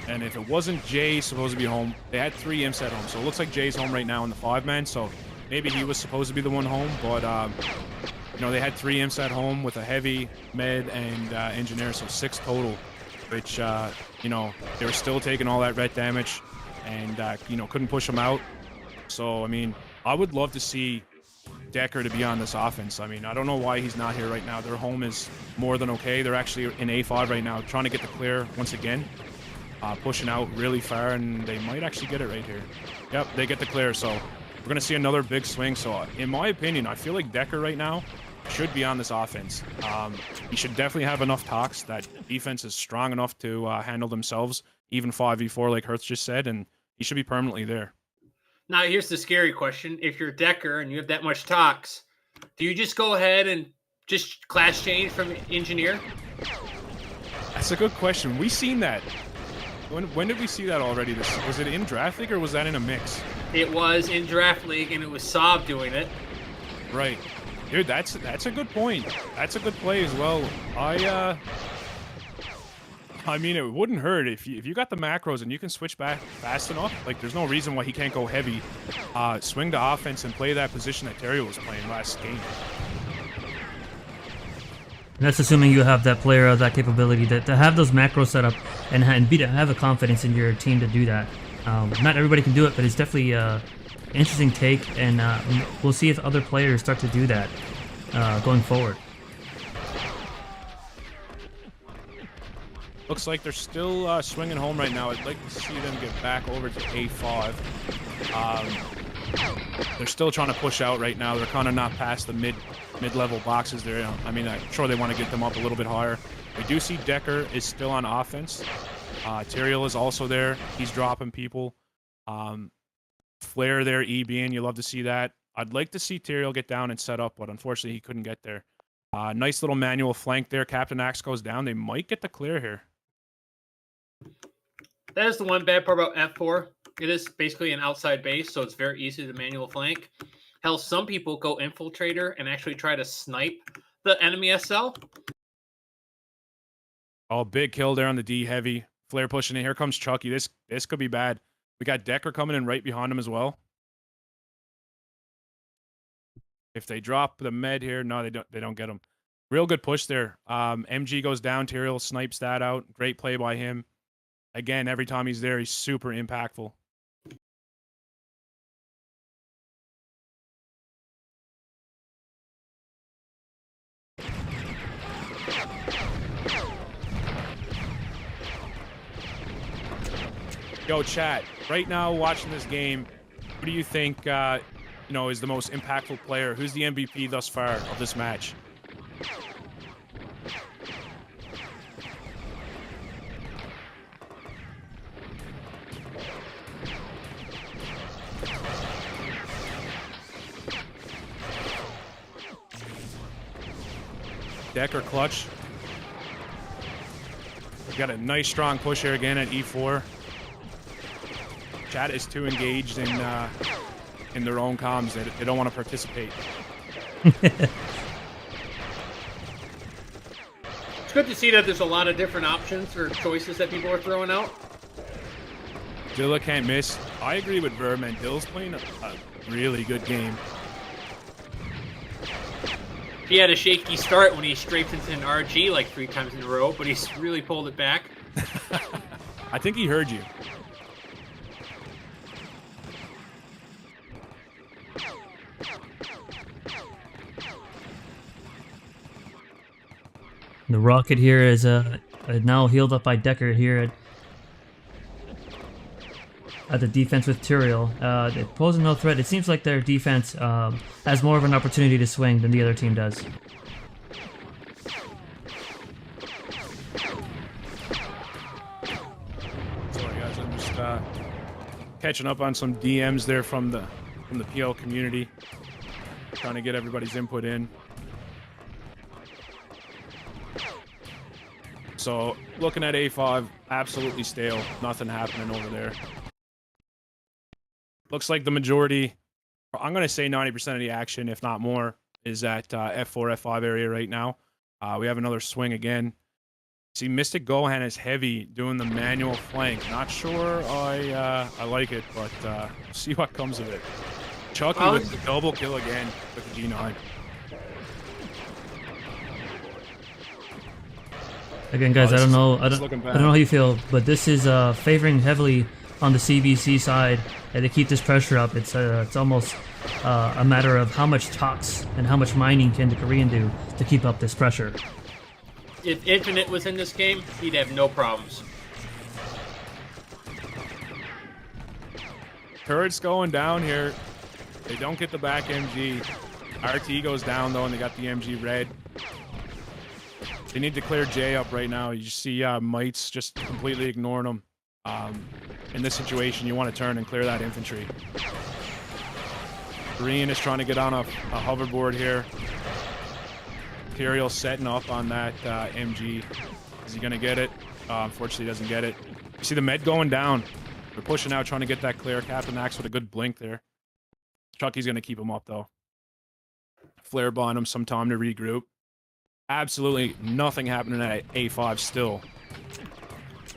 And if it wasn't Jay supposed to be home, they had 3 imps at home. So it looks like Jay's home right now in the 5-man. So maybe he was supposed to be the one home, but you know, they had 3 imps at home with a heavy, med, and engineer, so 6 total, which you know, they were still taking all that ret damage, and you know, couldn't push them out. So I mean, I would love to see Decker to be on this offense. I mean, I don't know why he's not here right now. Their home is more than okay. They're actually in A5 right now, trying to get the clear once again. Pushing out really far, and they might actually get it right here. Yep, they get the clear, so we're going to see another big swing. So in my opinion, I feel like Decker right now should be on this offense. He should definitely have enough talks. That defense is strong enough to handle themselves, even 5v4 like Hertz just said, and he should be permanently there. Now, here's the scary question. If you're Decker and you have that much tox, do you just go ahead and just class change from engineer? That's a good question. We've seen that. When did we see that already? Was it in Draft League or was that in a mix? It was in Draft League, and it was Saab doing it. Right. Dude, that's a good point. That's a good play as well. I mean, it wouldn't hurt if you got the macros and you can switch back fast enough. Like, there's no reason why he can't go heavy, swing to offense, and play that position that Terrio was playing last game. And that's assuming you have that player, that capability to have those macros set up and have a confidence in your team to do that. Not everybody can do it, but it's definitely an interesting take, and we'll see if other players start to do that going forward. Looks like they're still swinging home right now. I'd like to see them get back over to A5. They're still trying to push out right now. They're kind of not past the mid-level boxes there. I mean, I'm sure they want to get them up a little bit higher. We do see Decker is still on offense. Tyrael is also there. He's dropping people. Flare there, EBing. You love to see that. I'd like to see Tyrael get down and set up, but unfortunately he couldn't get there. Nice little manual flank there. Captain Axe goes down. They might get the clear here. That is the one bad part about F4. It is basically an outside base, so it's very easy to manual flank. Hell, some people go infiltrator and actually try to snipe the enemy SL. Oh, big kill there on the D heavy. Flare pushing in. Here comes Chucky. This could be bad. We got Decker coming in right behind him as well. If they drop the med here, no, they don't get him. Real good push there. MG goes down. Tyrael snipes that out. Great play by him. Again, every time he's there, he's super impactful. Yo, chat. Right now, watching this game, who do you think you know, is the most impactful player? Who's the MVP thus far of this match? Decker clutch. Got a nice strong push here again at E4. Chat is too engaged in their own comms. They don't want to participate. It's good to see that there's a lot of different options or choices that people are throwing out. Dilla can't miss. I agree with Verman. Dilla's playing a really good game. He had a shaky start when he scraped into an RG like 3 times in a row, but he's really pulled it back. I think he heard you. The Rocket here is now healed up by Decker here at the defense with Tyrael. They pose no threat. It seems like their defense has more of an opportunity to swing than the other team does. Sorry guys, I'm just catching up on some DMs there from the PL community. Trying to get everybody's input in. So, looking at A5, absolutely stale. Nothing happening over there. Looks like the majority, I'm going to say 90% of the action, if not more, is at F4, F5 area right now. We have another swing again. See, Mystic Gohan is heavy doing the manual flank. Not sure I like it, but see what comes of it. Chucky Well, with the double kill again with the G9. Again, guys, this I don't is- know. this I is don't. looking I don't know how bad. you feel, but this is favoring heavily on the CBC side, and to keep this pressure up, it's almost a matter of how much talks and how much mining can the Korean do to keep up this pressure. If Infinite was in this game, he'd have no problems. Turret's going down here. They don't get the back MG. RT goes down though, and they got the MG red. They need to clear J up right now. You see Mites just completely ignoring them. In this situation, you want to turn and clear that infantry. Korean is trying to get on a hoverboard here. Imperial setting up on that MG. Is he going to get it? Unfortunately, he doesn't get it. You see the med going down. They're pushing out, trying to get that clear. Captain Axe with a good blink there. Chucky's going to keep him up, though. Flare behind him, some time to regroup. Absolutely nothing happening at A5 still.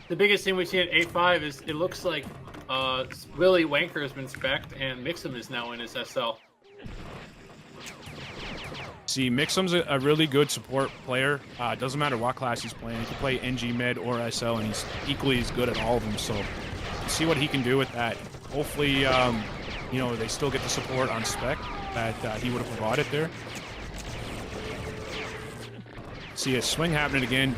The biggest thing we see at A5 is it looks like Willie Wanker has been spec'd and Mixum is now in his SL. See, Mixum's a really good support player. Doesn't matter what class he's playing. He can play NG mid or SL, and he's equally as good at all of them. So, see what he can do with that. Hopefully, you know, they still get the support on spec that he would have provided there. See a swing happening again.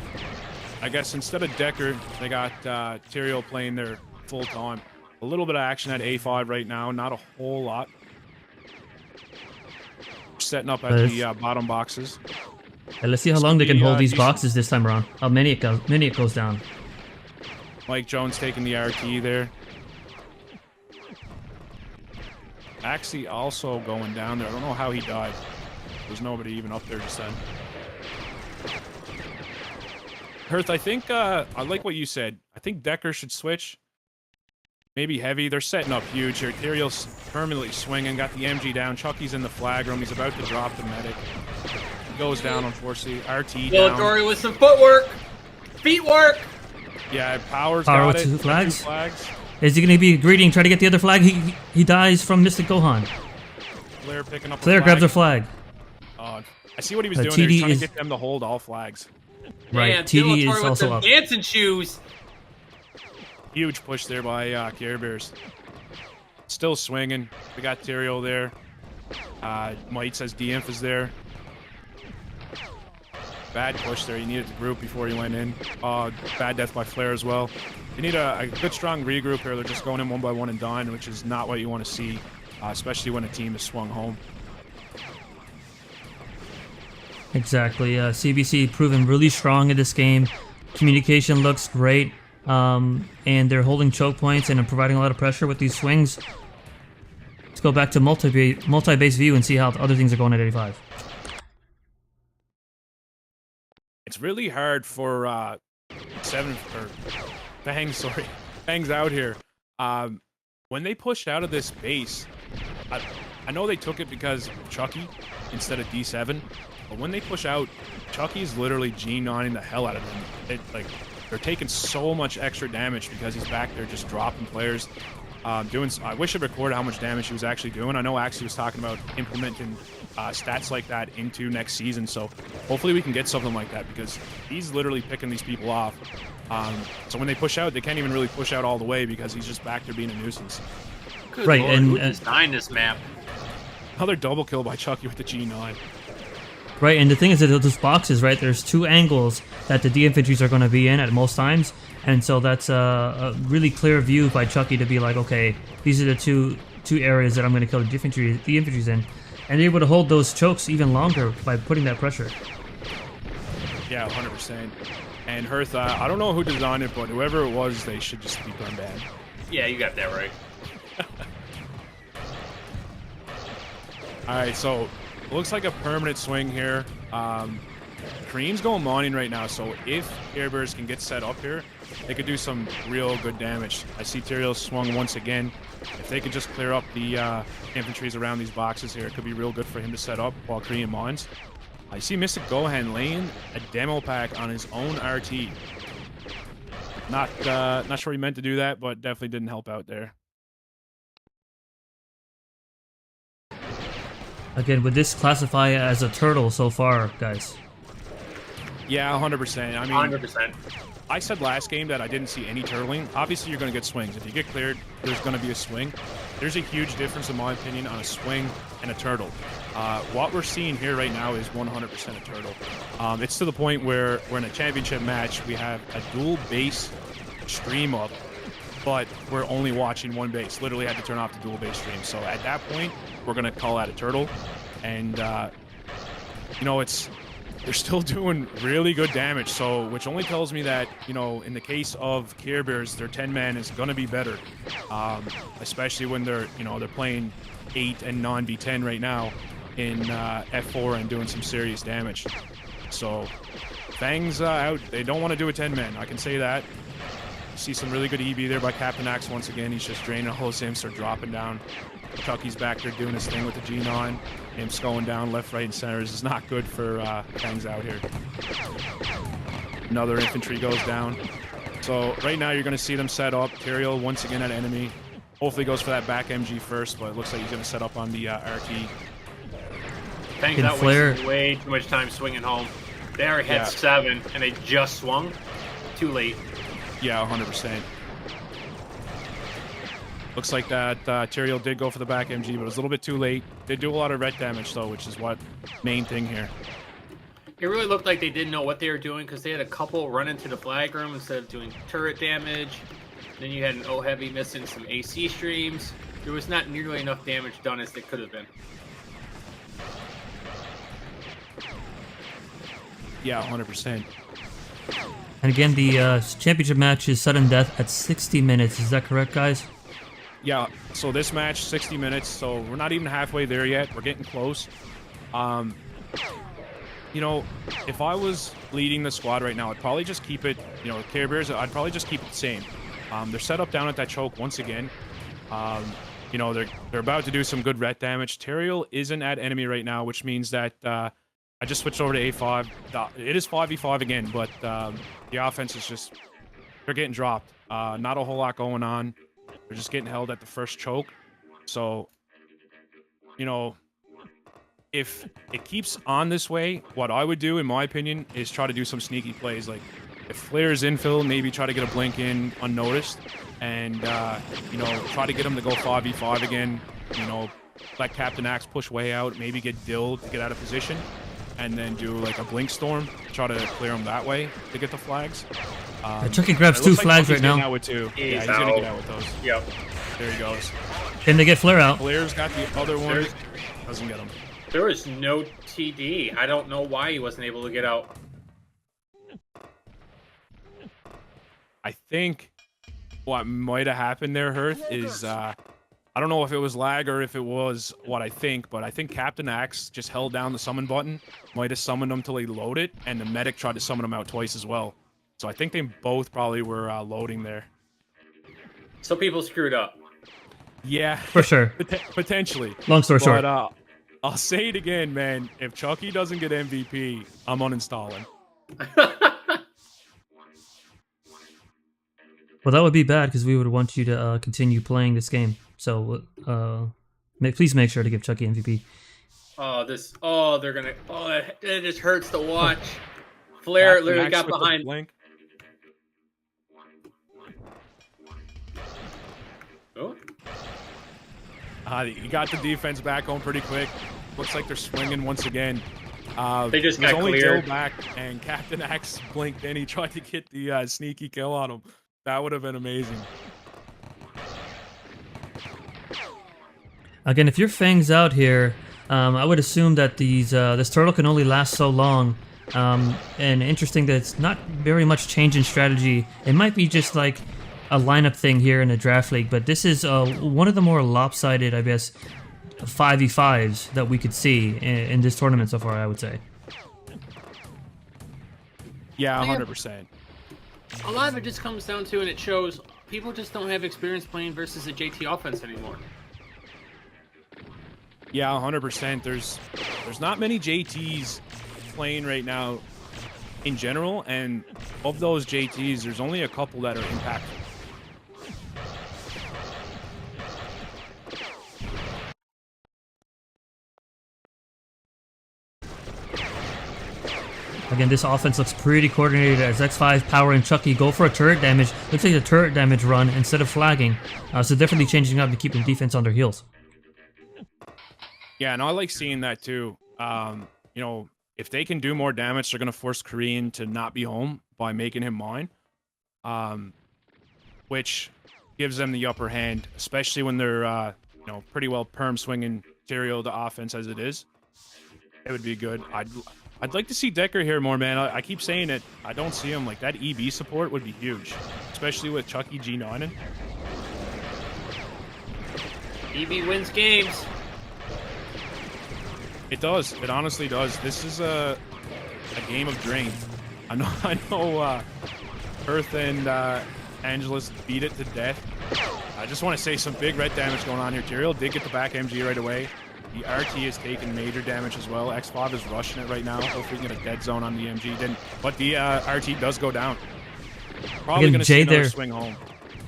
I guess instead of Decker, they got Tyrael playing there full time. A little bit of action at A5 right now, not a whole lot. Setting up at the bottom boxes. And let's see how long they can hold these boxes this time around. How many it goes down. Mike Jones taking the RT there. Axie also going down there. I don't know how he died. There's nobody even up there just then. Hearth, I think I like what you said. I think Decker should switch. Maybe Heavy. They're setting up huge here. Tyrael's permanently swinging. Got the MG down. Chucky's in the flag room. He's about to drop the medic. He goes down, unfortunately. RT down. Dory with some footwork. Feet work. Yeah, Power's Power got with it. two flags. Two flags. Is he going to be greedy and try to get the other flag? He dies from Mystic Gohan. Claire picking up Claire grabs her flag. I see what he was But doing there. He's TD trying is- to get them to hold all flags. Right, Man, TD Dilatory is with also them up. dancing shoes. Huge push there by Care Bears. Still swinging. We got Tyrael there. Might says DMF is there. Bad push there. He needed to group before he went in. Bad death by Flare as well. You need a good strong regroup here. They're just going in one by one and dying, which is not what you want to see, especially when a team is swung home. Exactly. CBC proven really strong in this game. Communication looks great. And they're holding choke points and providing a lot of pressure with these swings. Let's go back to multi-base view and see how other things are going at 85. It's really hard for Bangs out here. When they pushed out of this base, I know they took it because of Chucky instead of D7, but when they push out, Chucky's literally G9ing the hell out of them. They're taking so much extra damage because he's back there just dropping players. I wish I recorded how much damage he was actually doing. I know Axie was talking about implementing stats like that into next season, so hopefully we can get something like that because he's literally picking these people off. So when they push out, they can't even really push out all the way because he's just back there being a nuisance. Good Right, Lord, and- who designed this map? Another double kill by Chucky with the G9. Right, and the thing is that those boxes, right, there's two angles that the D-infantries are going to be in at most times, and so that's a really clear view by Chucky to be like, okay, these are the two areas that I'm going to kill the infantries in, and they're able to hold those chokes even longer by putting that pressure. Yeah, 100%. And Hearth, I don't know who designed it, but whoever it was, they should just be burned bad. Yeah, you got that right. All right, so it looks like a permanent swing here. Kareem's going mining right now, so if Air Bears can get set up here, they could do some real good damage. I see Tyrael swung once again. If they could just clear up the infantries around these boxes here, it could be real good for him to set up while Kareem mines. I see Mystic Gohan laying a demo pack on his own RT. Not sure he meant to do that, but definitely didn't help out there. Again, would this classify as a turtle so far, guys? Yeah, 100%. I mean, 100%. I said last game that I didn't see any turtling. Obviously, you're going to get swings. If you get cleared, there's going to be a swing. There's a huge difference, in my opinion, on a swing and a turtle. What we're seeing here right now is 100% a turtle. It's to the point where we're in a championship match. We have a dual base stream up, but we're only watching one base. Literally had to turn off the dual base stream. So at that point, we're going to call that a turtle. And, you know, they're still doing really good damage, so which only tells me that, you know, in the case of Care Bears, their 10-man is going to be better, especially when they're playing 8 and non-V10 right now in F4 and doing some serious damage. So Fangs out. They don't want to do a 10-man. I can say that. See some really good EB there by Captain Axe once again. He's just draining a whole Sims, they're dropping down. Chucky's back there doing his thing with the G9. Imps going down left, right, and center. This is not good for Fangs out here. Another infantry goes down. So right now you're going to see them set up. Tyrael once again at enemy. Hopefully goes for that back MG first, but it looks like he's going to set up on the RT. Fangs out wasting way too much time swinging home. They already had 7, and they just swung. Too late. Yeah, 100%. Looks like that Tyrael did go for the back MG, but it was a little bit too late. Did do a lot of red damage, though, which is what main thing here. It really looked like they didn't know what they were doing because they had a couple run into the flag room instead of doing turret damage. Then you had an O-Heavy missing some AC streams. There was not nearly enough damage done as there could have been. Yeah, 100%. And again, the championship match is sudden death at 60 minutes. Is that correct, guys? Yeah, so this match, 60 minutes, so we're not even halfway there yet. We're getting close. You know, if I was leading the squad right now, I'd probably just keep it, you know, Care Bears, I'd probably just keep it the same. They're set up down at that choke once again. You know, they're about to do some good ret damage. Tyrael isn't at enemy right now, which means that I just switched over to A5. It is 5v5 again, but the offense is just, they're getting dropped. Not a whole lot going on. They're just getting held at the first choke. So, you know, if it keeps on this way, what I would do, in my opinion, is try to do some sneaky plays. Like, if Flare's infill, maybe try to get a blink in unnoticed. And, you know, try to get him to go 5v5 again. You know, let Captain Axe push way out, maybe get dilled to get out of position. And then do, like, a blink storm. Try to clear him that way to get the flags. Chucky grabs 2 flags right now. Out with 2. Yeah, he's going to get out with those. Yep. There he goes. Can they get Flare out? Flare's got the other one. Doesn't get him. There was no TD. I don't know why he wasn't able to get out. I think what might have happened there, Hearth, is I don't know if it was lag or if it was what I think, but I think Captain Axe just held down the summon button, might have summoned him till he loaded, and the medic tried to summon him out twice as well. So I think they both probably were loading there. So people screwed up. Yeah. For sure. Potentially. Long story short. I'll say it again, man. If Chucky doesn't get MVP, I'm uninstalling. Well, that would be bad because we would want you to continue playing this game. So please make sure to give Chucky MVP. They're gonna. It just hurts to watch. Flare literally got behind. Oh. He got the defense back home pretty quick. Looks like they're swinging once again. They just got only cleared. Dill back, and Captain Axe blinked in. He tried to get the sneaky kill on him. That would have been amazing. Again, if your Fang's out here, I would assume that this turtle can only last so long. And interesting that it's not very much change in strategy. It might be just like a lineup thing here in the draft league, but this is one of the more lopsided, I guess, 5v5s that we could see in this tournament so far, I would say. Yeah, 100%. A lot of it just comes down to, and it shows, people just don't have experience playing versus a JT offense anymore. Yeah, 100%. There's not many JTs playing right now in general, and of those JTs, there's only a couple that are impactful. Again, this offense looks pretty coordinated as X5, Power, and Chucky go for a turret damage. Looks like a turret damage run instead of flagging. So definitely changing up to keep the defense on their heels. Yeah, and I like seeing that too. You know, if they can do more damage, they're going to force Korean to not be home by making him mine. Which gives them the upper hand, especially when they're, you know, pretty well perm swinging Tyrael the offense as it is. It would be good. I'd like to see Decker here more, man. I keep saying it. I don't see him. Like, that EB support would be huge, especially with Chucky G9. EB wins games. It does. It honestly does. This is a game of drain. I know Earth and Angelus beat it to death. I just want to say some big red damage going on here. Tyrael did get the back MG right away. The RT is taking major damage as well. X5 is rushing it right now. Hopefully we can get a dead zone on the MG. But the RT does go down. Probably going to see another swing home.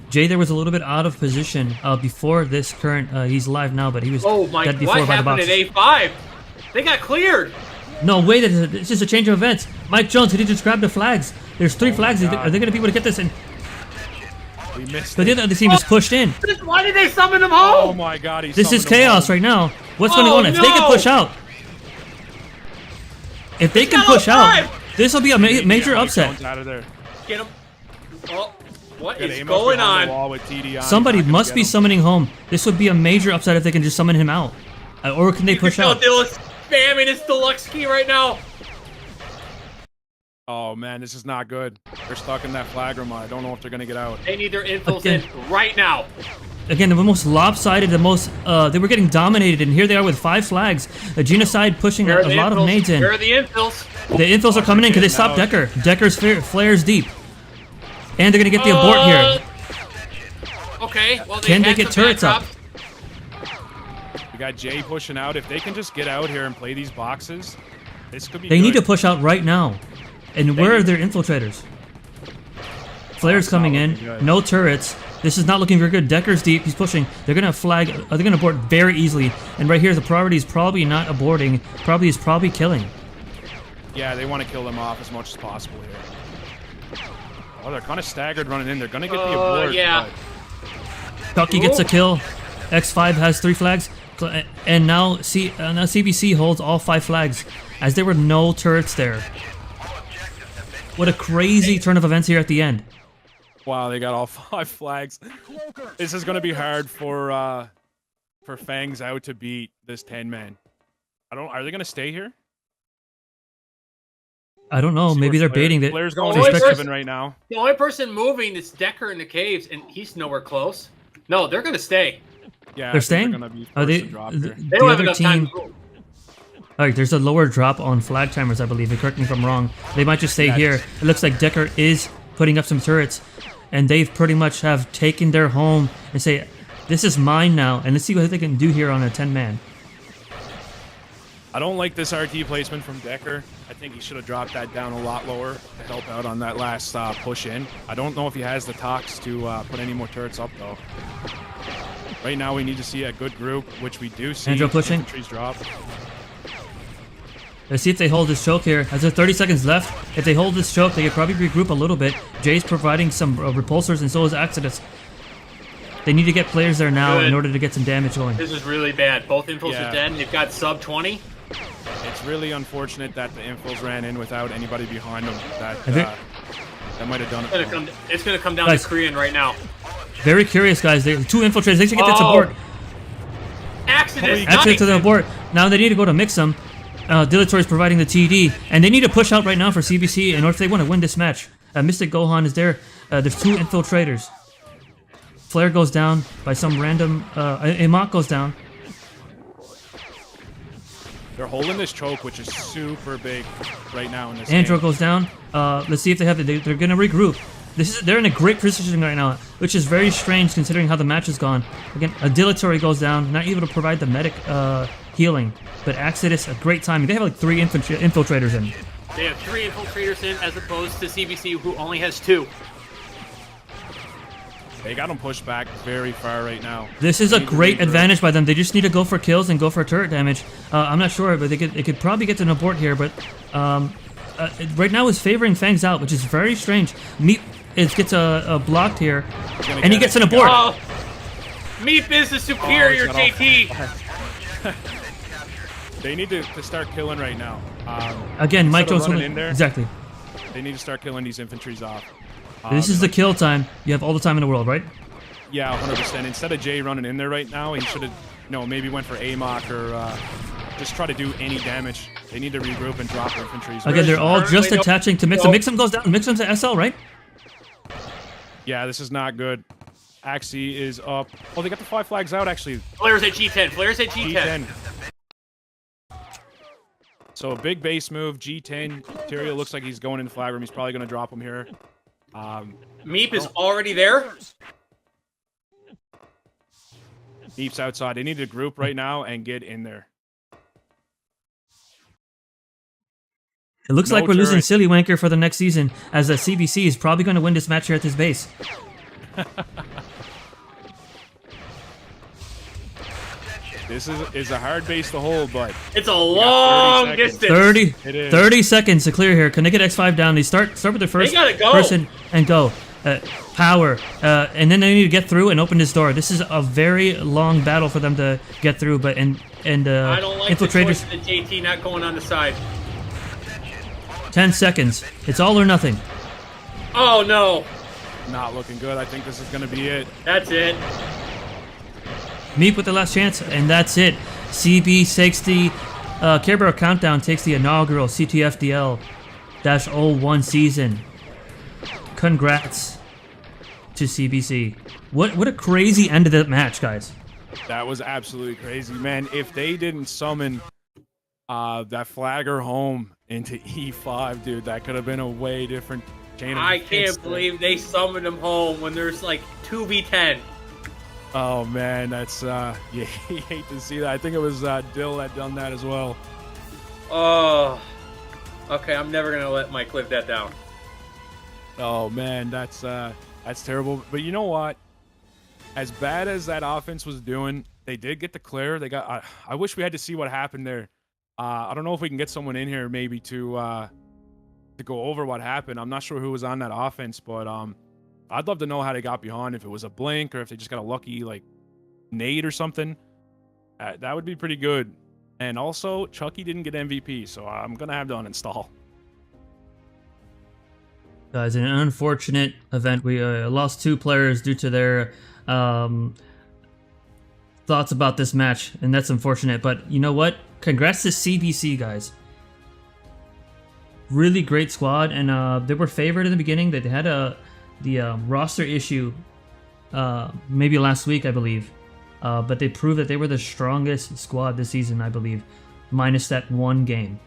Jay there was a little bit out of position before this current. He's live now, but he was dead before what by the box. happened at A5? They got cleared. No, wait, it's just a change of events. Mike Jones, he just grabbed the flags. There's 3 flags. Are they going to be able to get this in? We missed But the other team is pushed in. Why did they summon him home? Oh my god, this is chaos right now. What's going on? If they can push out, this will be a major upset. Out of there. Get him. Oh, what is going on? Somebody must be summoning home. This would be a major upset if they can just summon him out. Or can they push out? Dylan's spamming his deluxe key right now. Oh man, this is not good. They're stuck in that flag room. I don't know if they're gonna get out. They need their infos in right now. Again, the most lopsided, they were getting dominated, and here they are with 5 flags. A genocide pushing a lot of nades in. Where are the infils? The infils are coming in because they stopped Decker. Decker's flares deep. And they're gonna get the abort here. Okay, well can they get turrets up? We got Jay pushing out. If they can just get out here and play these boxes, this could be They good. need to push out right now. And where are their infiltrators? Flares coming in. No turrets. This is not looking very good. Decker's deep. He's pushing. They're going to flag. They're going to abort very easily. And right here, the priority is probably not aborting. Probably killing. Yeah, they want to kill them off as much as possible here. Oh, they're kind of staggered running in. They're going to get the abort. Yeah. Chucky gets a kill. X5 has 3 flags. And now CBC holds all 5 flags as there were no turrets there. What a crazy turn of events here at the end. Wow, they got all 5 flags. This is going to be hard for Fangs out to beat this 10-man. Are they going to stay here? I don't know. Maybe they're baiting it. Flair's going to 7 right now. The only person moving is Decker in the caves, and he's nowhere close. No, they're going to stay. Yeah, they're staying? They're gonna be they don't have enough time to move. Alright, there's a lower drop on flag timers, I believe. Correct me if I'm wrong. They might just stay here. It looks like Decker is putting up some turrets, and they've pretty much have taken their home and say, this is mine now, and let's see what they can do here on a 10-man. I don't like this RT placement from Decker. I think he should have dropped that down a lot lower to help out on that last push in. I don't know if he has the tox to put any more turrets up, though. Right now, we need to see a good group, which we do see. Andrew pushing. Infantry's drop. Let's see if they hold this choke here. As there 30 seconds left, if they hold this choke, they could probably regroup a little bit. Jay's providing some repulsors, and so is Exodus. They need to get players there now in order to get some damage going. This is really bad. Both infils are dead, and they've got sub 20. It's really unfortunate that the infils ran in without anybody behind them. That might have done it. It's going to come down to Korean right now. Very curious, guys. 2 infiltrators. They should get that support. Exodus to the abort. Now they need to go to mix them. Dilatory is providing the TD, and they need to push out right now for CBC in order if they want to win this match. Mystic Gohan is there. There's 2 infiltrators. Flare goes down by some random. Amok goes down. They're holding this choke, which is super big right now in this Andro game. goes down. Let's see if they have it. They're going to regroup. They're in a great position right now, which is very strange considering how the match has gone. Again, a Dilatory goes down, not able to provide the medic healing. But Exodus, a great timing. They have like 3 infiltrators in. They have 3 infiltrators in as opposed to CBC, who only has 2. They got them pushed back very far right now. This is a great advantage by them. They just need to go for kills and go for turret damage. I'm not sure, but they could probably get to an abort here, but right now is favoring Fangs out, which is very strange. Meep gets blocked here, and he gets an abort. Oh, Meep is the superior JT. They need to start killing right now. Again, Mike instead of Jones running in there. Exactly. They need to start killing these infantries off. This is the kill time. You have all the time in the world, right? Yeah, 100%. Instead of Jay running in there right now, he should have, maybe went for AMOC or just try to do any damage. They need to regroup and drop infantry. Again, they're all just attaching to Mixum. Mixum goes down. Mixum's at SL, right? Yeah, this is not good. Axie is up. Oh, they got the 5 flags out, actually. Flares at G10. Flares at G10. So a big base move, G10. Tyrio looks like he's going in the flag room. He's probably going to drop him here. Meep is already there. Meep's outside. They need to group right now and get in there. It looks like we're losing Silly Wanker for the next season, as the CBC is probably going to win this match here at this base. This is a hard base to hold, but it's a long distance. 30 seconds to clear here. Can they get X5 down? They start with their first person and go. Power. And then they need to get through and open this door. This is a very long battle for them to get through, but I don't like the choice of the JT not going on the side. 10 seconds. It's all or nothing. Oh no. Not looking good. I think this is going to be it. That's it. Meep with the last chance, and that's it. CB takes the Care Bear Countdown takes the inaugural CTFDL-01 season. Congrats to CBC. What a crazy end of the match, guys. That was absolutely crazy, man. If they didn't summon that flagger home into E5, dude, that could have been a way different chain of I can't believe they summoned him home when there's like 2v10. Oh man, that's you hate to see that. I think it was Dill that done that as well. Oh, okay. I'm never gonna let Mike live that down. Oh man, that's terrible. But you know what? As bad as that offense was doing, they did get the clear. They got. I wish we had to see what happened there. I don't know if we can get someone in here maybe to go over what happened. I'm not sure who was on that offense, but I'd love to know how they got behind. If it was a blink or if they just got a lucky like nade or something. That would be pretty good. And also, Chucky didn't get MVP, so I'm gonna have to uninstall. Guys, an unfortunate event. We lost 2 players due to their thoughts about this match, and that's unfortunate. But you know what? Congrats to CBC, guys. Really great squad, and they were favored in the beginning. They had the roster issue maybe last week, I believe. But they proved that they were the strongest squad this season, I believe, minus that one game.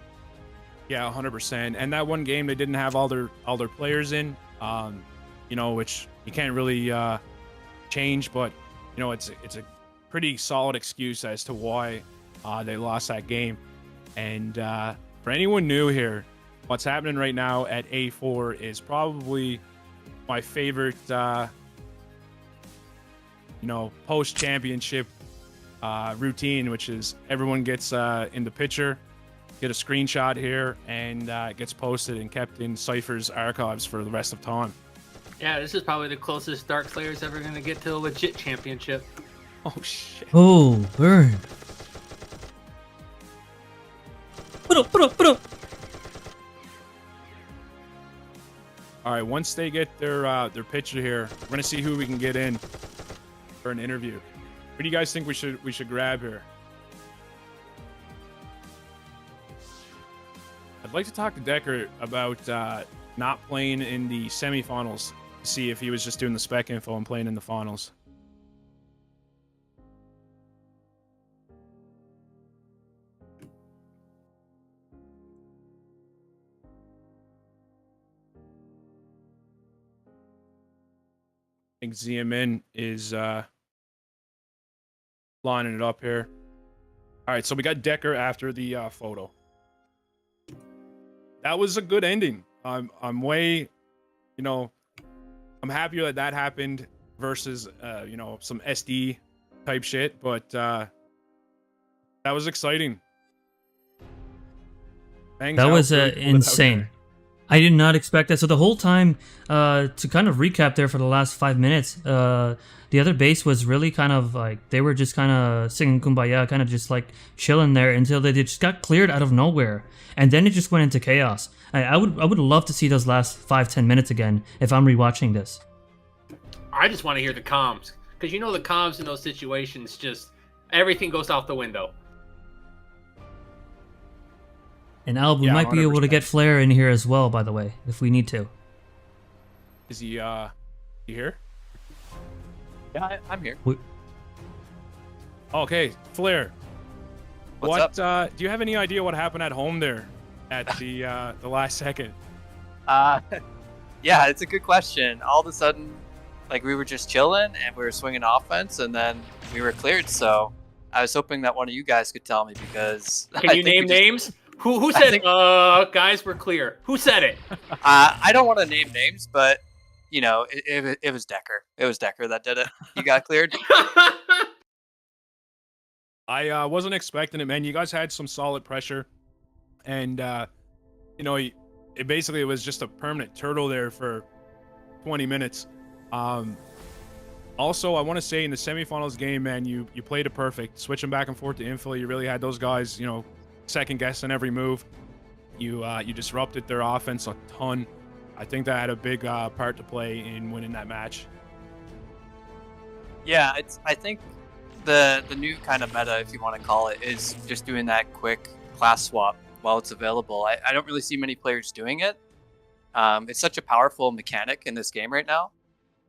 Yeah, 100%. And that one game, they didn't have all their players in, which you can't really change. But it's a pretty solid excuse as to why they lost that game. And for anyone new here, what's happening right now at A4 is probably my favorite, post-championship routine, which is everyone gets in the picture, get a screenshot here, and it gets posted and kept in Cypher's archives for the rest of time. Yeah, this is probably the closest Dark Slayer's ever going to get to a legit championship. Oh, shit. Oh, burn. Put up. All right, once they get their picture here, we're gonna see who we can get in for an interview. What do you guys think we should grab here? I'd like to talk to Decker about not playing in the semifinals. See if he was just doing the spec info and playing in the finals. I think ZMN is lining it up here. All right, so we got Decker after the photo. That was a good ending. I'm way, I'm happy that happened versus some SD type shit, but that was exciting. That was insane. I did not expect that. So the whole time, to kind of recap there for the last 5 minutes, the other base was really kind of like, they were just kind of singing Kumbaya, kind of just like chilling there until they just got cleared out of nowhere. And then it just went into chaos. I would love to see those last 5-10 minutes again if I'm rewatching this. I just want to hear the comms, because you know the comms in those situations, just everything goes out the window. And Alb, we Yeah, might be able to 100%. get Flair in here as well, by the way, if we need to. Is he you here? Yeah, I'm here. Okay, Flair. What's what do you have any idea what happened at home there at the last second? Yeah, it's a good question. All of a sudden, like, we were just chilling and we were swinging offense, and then we were cleared. So I was hoping that one of you guys could tell me, because Can you name names? Who said guys were clear? Who said it? I don't want to name names, but you know, it was Decker. It was Decker that did it. You got cleared. I wasn't expecting it, man. You guys had some solid pressure, and you know, it basically was just a permanent turtle there for 20 minutes. Also, I want to say in the semifinals game, man, you played it perfect. Switching back and forth to infill, you really had those guys, you know, second guessing every move. You disrupted their offense a ton. I think that had a big part to play in winning that match. Yeah, I think the new kind of meta, if you want to call it, is just doing that quick class swap while it's available. I don't really see many players doing it. It's such a powerful mechanic in this game right now.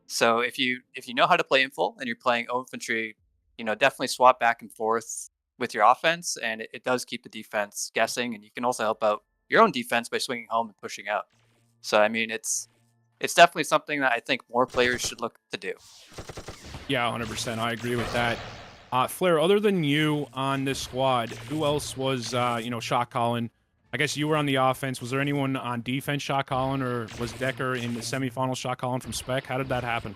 So if you know how to play infil and you're playing infantry, you know, definitely swap back and forth with your offense, and it does keep the defense guessing, and you can also help out your own defense by swinging home and pushing out. So I mean, it's definitely something that I think more players should look to do. Yeah, 100%. I agree with that. Flair, other than you on this squad, who else was, you know, shot calling? I guess you were on the offense. Was there anyone on defense shot calling, or was Decker in the semifinal shot calling from Spec? How did that happen?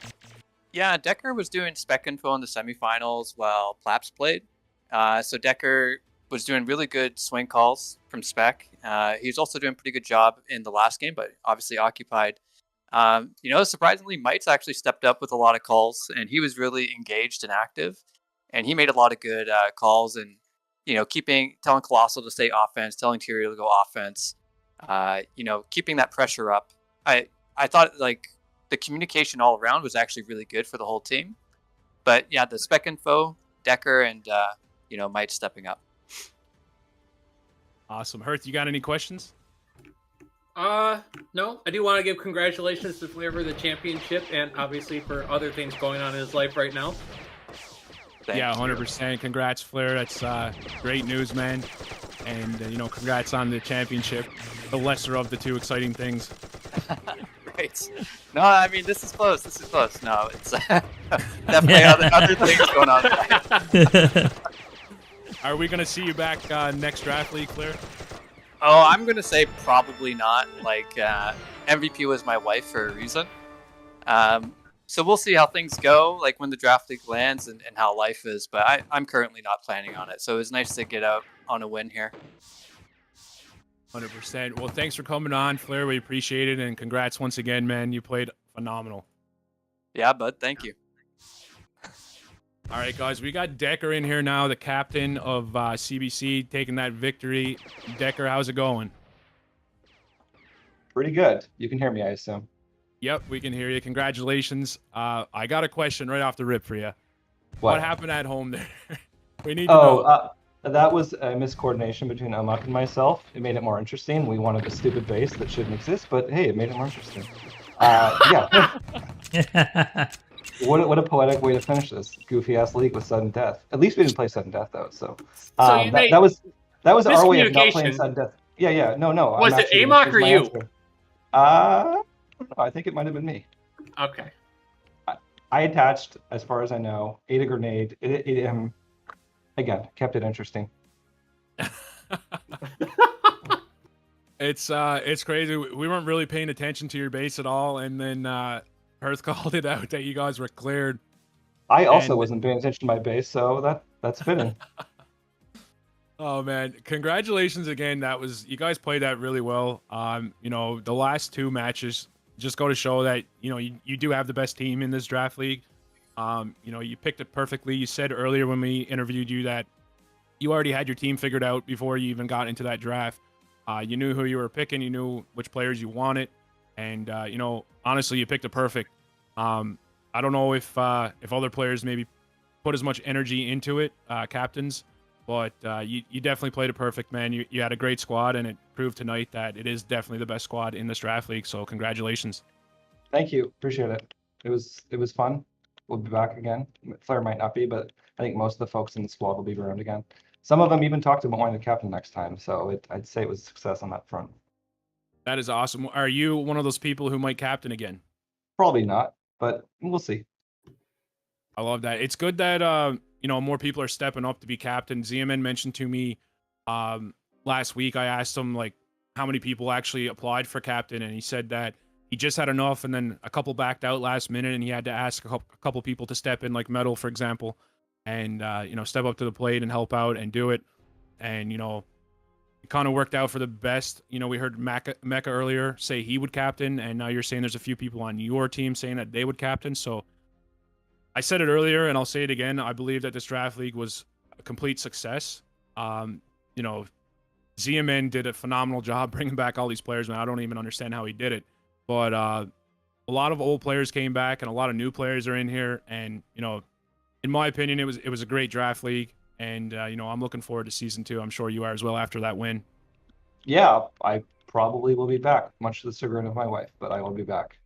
Yeah, Decker was doing spec info in the semifinals while Plaps played. So Decker was doing really good swing calls from spec. He was also doing a pretty good job in the last game, but obviously occupied. You know, surprisingly, Mites actually stepped up with a lot of calls, and he was really engaged and active. And he made a lot of good calls, and you know, telling Colossal to stay offense, telling Tyrael to go offense. You know, keeping that pressure up. I thought like the communication all around was actually really good for the whole team. But yeah, the spec info, Decker, and you know, Mite stepping up. Awesome. Hearth, you got any questions? No. I do want to give congratulations to Flair for the championship, and obviously for other things going on in his life right now. Yeah, 100%. Congrats, Flair. That's great news, man. And, you know, congrats on the championship. The lesser of the two exciting things. Great. No, I mean, this is close. This is close. No, it's definitely other things going on. Are we going to see you back next draft league, Flair? Oh, I'm going to say probably not. Like, MVP was my wife for a reason. So we'll see how things go, like when the draft league lands and how life is. But I'm currently not planning on it. So it was nice to get out on a win here. 100%. Well, thanks for coming on, Flair. We appreciate it. And congrats once again, man. You played phenomenal. Yeah, bud. Thank you. All right, guys. We got Decker in here now, the captain of CBC, taking that victory. Decker, how's it going? Pretty good. You can hear me, I assume. Yep, we can hear you. Congratulations. I got a question right off the rip for you. What happened at home there? We need to know. That was a miscoordination between Amok and myself. It made it more interesting. We wanted a stupid base that shouldn't exist, but hey, it made it more interesting. Yeah. What a poetic way to finish this goofy ass league with sudden death. At least we didn't play sudden death though, so that was our way of not playing sudden death. Yeah. No. Was it Amok or you? I think it might have been me. Okay. I attached, as far as I know, ate a grenade. Again, kept it interesting. It's crazy. We weren't really paying attention to your base at all, and then Hearth called it out that you guys were cleared. I also wasn't paying attention to my base, so that's fitting. Oh man, congratulations again. You guys played that really well. The last 2 matches just go to show that, you do have the best team in this draft league. You picked it perfectly. You said earlier when we interviewed you that you already had your team figured out before you even got into that draft. You knew who you were picking, you knew which players you wanted, and honestly, you picked it perfect. I don't know if other players maybe put as much energy into it, captains, but you definitely played it perfect, man. You had a great squad, and it proved tonight that it is definitely the best squad in this draft league. So congratulations. Thank you. Appreciate it. It was fun. We'll be back again. Flair might not be, but I think most of the folks in the squad will be around again. Some of them even talked about wanting to captain next time, so I'd say it was a success on that front. That is awesome. Are you one of those people who might captain again? Probably not, but we'll see. I love that. It's good that more people are stepping up to be captain. ZMN mentioned to me last week. I asked him like how many people actually applied for captain, and he said that he just had enough, and then a couple backed out last minute, and he had to ask a couple people to step in, like Metal, for example, and step up to the plate and help out and do it. And it kind of worked out for the best. We heard Mecca earlier say he would captain, and now you're saying there's a few people on your team saying that they would captain. So I said it earlier, and I'll say it again. I believe that this draft league was a complete success. ZMN did a phenomenal job bringing back all these players, man. I don't even understand how he did it. But a lot of old players came back, and a lot of new players are in here. And, in my opinion, it was a great draft league. And, I'm looking forward to season 2. I'm sure you are as well after that win. Yeah, I probably will be back, much to the chagrin of my wife, but I will be back.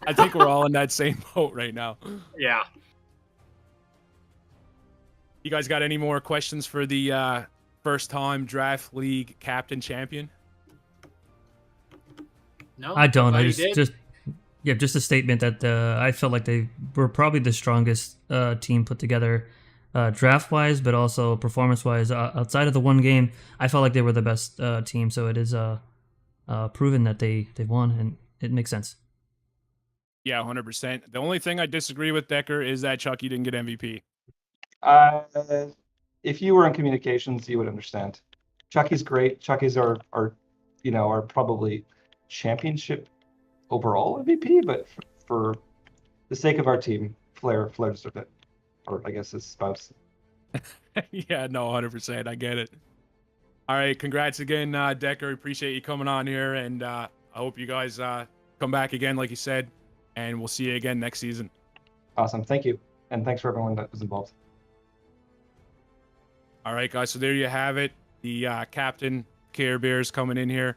I think we're all in that same boat right now. Yeah. You guys got any more questions for the first-time draft league captain champion? No, I don't. I everybody did. just a statement that I felt like they were probably the strongest team put together, draft-wise, but also performance-wise. Outside of the one game, I felt like they were the best team. So it is proven that they won, and it makes sense. Yeah, 100%. The only thing I disagree with, Decker, is that Chucky didn't get MVP. If you were in communications, you would understand. Chucky's great. Chucky's are probably championship overall MVP, but for the sake of our team, Flair deserved it, or I guess his spouse. Yeah, no, 100%. I get it. All right, congrats again, Decker. Appreciate you coming on here, and I hope you guys come back again, like you said, and we'll see you again next season. Awesome. Thank you, and thanks for everyone that was involved. All right, guys, so there you have it. The captain, Care Bears, coming in here.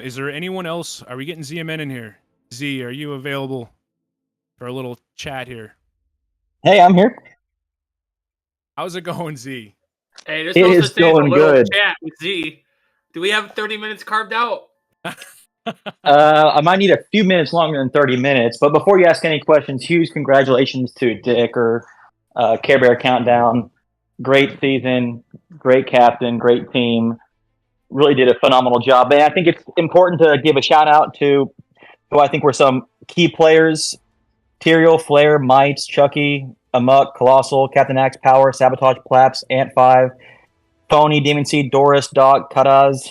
Is there anyone else? Are we getting ZMN in here? Z, are you available for a little chat here? Hey, I'm here. How's it going, Z? Hey, there's It no is such thing as a going little good. chat with Z. Do we have 30 minutes carved out? I might need a few minutes longer than 30 minutes, but before you ask any questions, huge congratulations to Dicker, Care Bear Countdown. Great season, great captain, great team. Really did a phenomenal job. And I think it's important to give a shout out to who I think were some key players: Tyrael, Flair, Mites, Chucky, Amok, Colossal, Captain Axe, Power, Sabotage, Plaps, Ant5, Tony, Demon Seed, Doris, Doc, Kataz,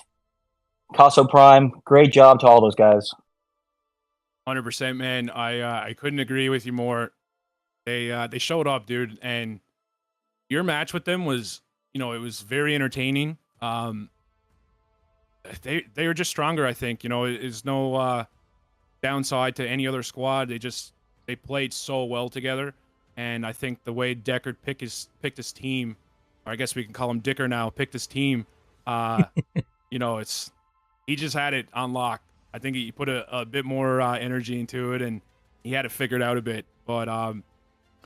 Casso Prime. Great job to all those guys. 100%, man. I couldn't agree with you more. They showed up, dude, and your match with them was, it was very entertaining. They were just stronger, I think. There's no downside to any other squad. They played so well together, and I think the way Deckard picked his team, or I guess we can call him Dicker now, picked his team. He just had it on lock. I think he put a bit more energy into it, and he had it figured out a bit. But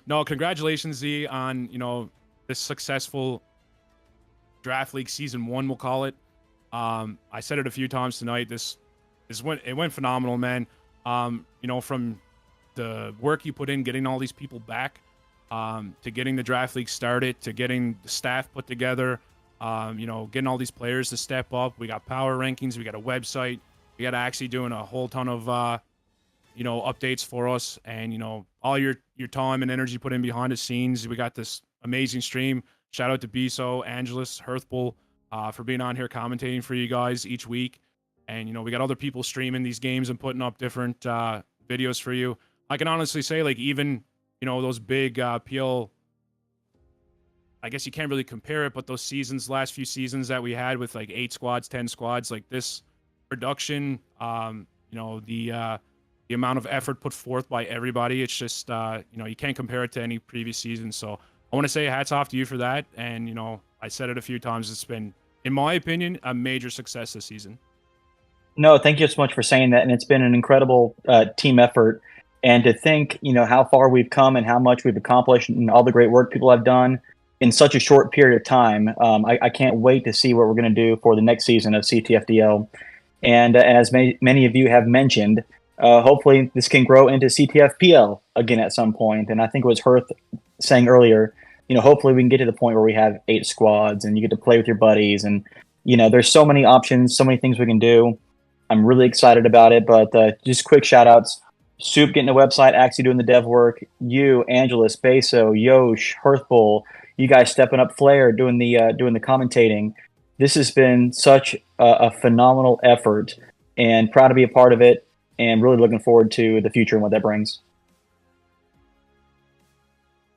no, congratulations, Z, on this successful draft league season 1, we'll call it. I said it a few times tonight. It went phenomenal, man. From the work you put in getting all these people back, to getting the draft league started, to getting the staff put together, getting all these players to step up. We got power rankings. We got a website. We got actually doing a whole ton of, updates for us, and, all your time and energy put in behind the scenes. We got this amazing stream. shout out to Biso, Angelus, Hearthbull, for being on here commentating for you guys each week. And, we got other people streaming these games and putting up different videos for you. I can honestly say, like, even, those big PL, I guess you can't really compare it, but those last few seasons that we had with like 8 squads, 10 squads, like this production, the amount of effort put forth by everybody, it's just, you can't compare it to any previous season. So I want to say hats off to you for that. And, I said it a few times, it's been, in my opinion, a major success this season. No, thank you so much for saying that, and it's been an incredible team effort. And to think, how far we've come and how much we've accomplished, and all the great work people have done in such a short period of time. I can't wait to see what we're going to do for the next season of CTFDL. And as many of you have mentioned, hopefully this can grow into CTFPL again at some point. And I think it was Hearth saying earlier, hopefully we can get to the point where we have 8 squads and you get to play with your buddies. And, there's so many options, so many things we can do. I'm really excited about it, but just quick shout outs. Soup getting the website, actually doing the dev work. You, Angelus, Beso, Yosh, Hearthbull, you guys stepping up. Flair doing the commentating. This has been such a phenomenal effort, and proud to be a part of it, and really looking forward to the future and what that brings.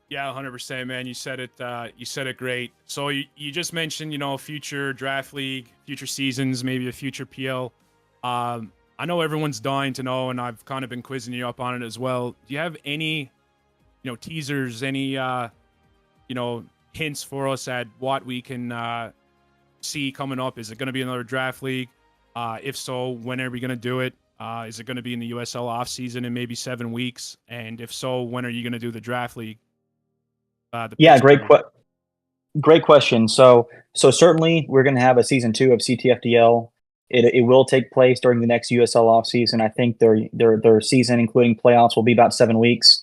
Yeah, 100%, man. You said it. You said it great. So you just mentioned, future draft league, future seasons, maybe a future PL. I know everyone's dying to know, and I've kind of been quizzing you up on it as well. Do you have any, teasers, any, hints for us at what we can see coming up? Is it going to be another draft league? If so, when are we going to do it? Is it going to be in the USL off season in maybe 7 weeks? And if so, when are you going to do the draft league? Yeah, great question. So certainly we're going to have a season 2 of CTFDL. It will take place during the next USL off season. I think their season, including playoffs, will be about 7 weeks.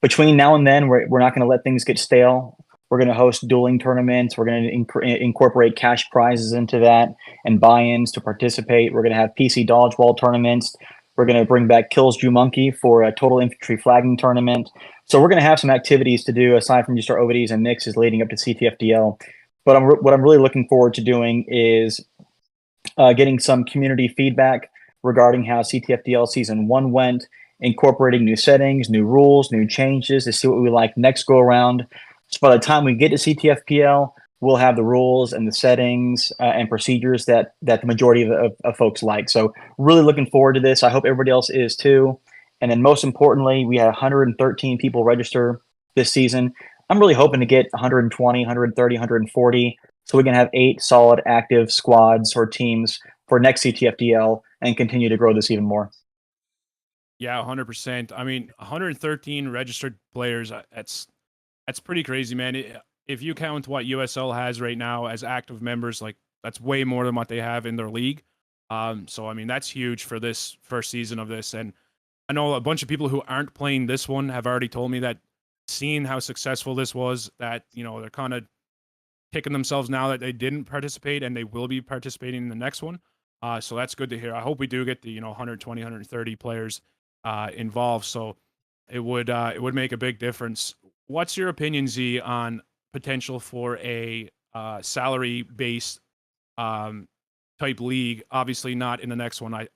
Between now and then, we're not going to let things get stale. We're going to host dueling tournaments. We're going to incorporate cash prizes into that and buy-ins to participate. We're going to have PC dodgeball tournaments. We're going to bring back Kills Jew Monkey for a total infantry flagging tournament. So we're going to have some activities to do aside from just our OVDs and mixes leading up to CTFDL. But what I'm really looking forward to doing is getting some community feedback regarding how CTFDL Season 1 went, incorporating new settings, new rules, new changes to see what we like next go around. So by the time we get to CTFPL, we'll have the rules and the settings and procedures that the majority of folks like. So really looking forward to this. I hope everybody else is too. And then most importantly, we had 113 people register this season. I'm really hoping to get 120, 130, 140, so we can have 8 solid active squads or teams for next CTFDL and continue to grow this even more. Yeah, 100%. I mean, 113 registered players, that's pretty crazy, man. If you count what USL has right now as active members, like, that's way more than what they have in their league. So, I mean, that's huge for this first season of this. And I know a bunch of people who aren't playing this one have already told me that seeing how successful this was, that, they're kind of kicking themselves now that they didn't participate, and they will be participating in the next one. So that's good to hear. I hope we do get the 120, 130 players involved. So it would make a big difference. What's your opinion, Z, on potential for a salary-based type league? Obviously not in the next one.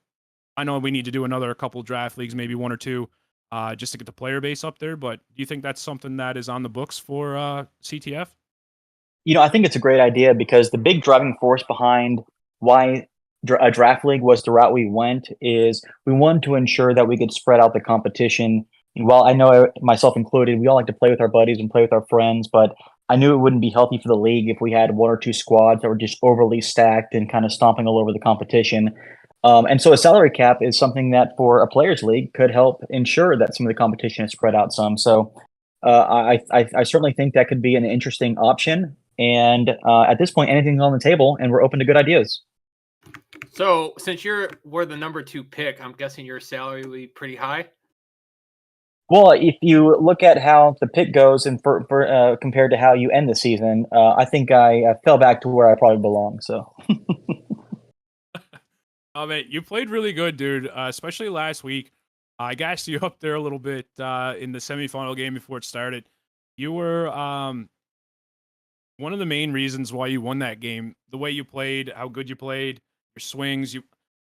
I know we need to do another couple draft leagues, maybe 1 or 2, just to get the player base up there. But do you think that's something that is on the books for CTF? I think it's a great idea because the big driving force behind why a draft league was the route we went is we wanted to ensure that we could spread out the competition. Well, I know myself included, we all like to play with our buddies and play with our friends, but I knew it wouldn't be healthy for the league if we had 1 or 2 squads that were just overly stacked and kind of stomping all over the competition. And so a salary cap is something that for a players league could help ensure that some of the competition is spread out some. So I certainly think that could be an interesting option. And at this point, anything's on the table, and we're open to good ideas. So, since we're the number 2 pick, I'm guessing your salary will be pretty high. Well, if you look at how the pick goes and for compared to how you end the season, I think I fell back to where I probably belong. So. Oh, man, you played really good, dude. Especially last week. I gassed you up there a little bit in the semifinal game before it started. You were one of the main reasons why you won that game, the way you played, how good you played, your swings.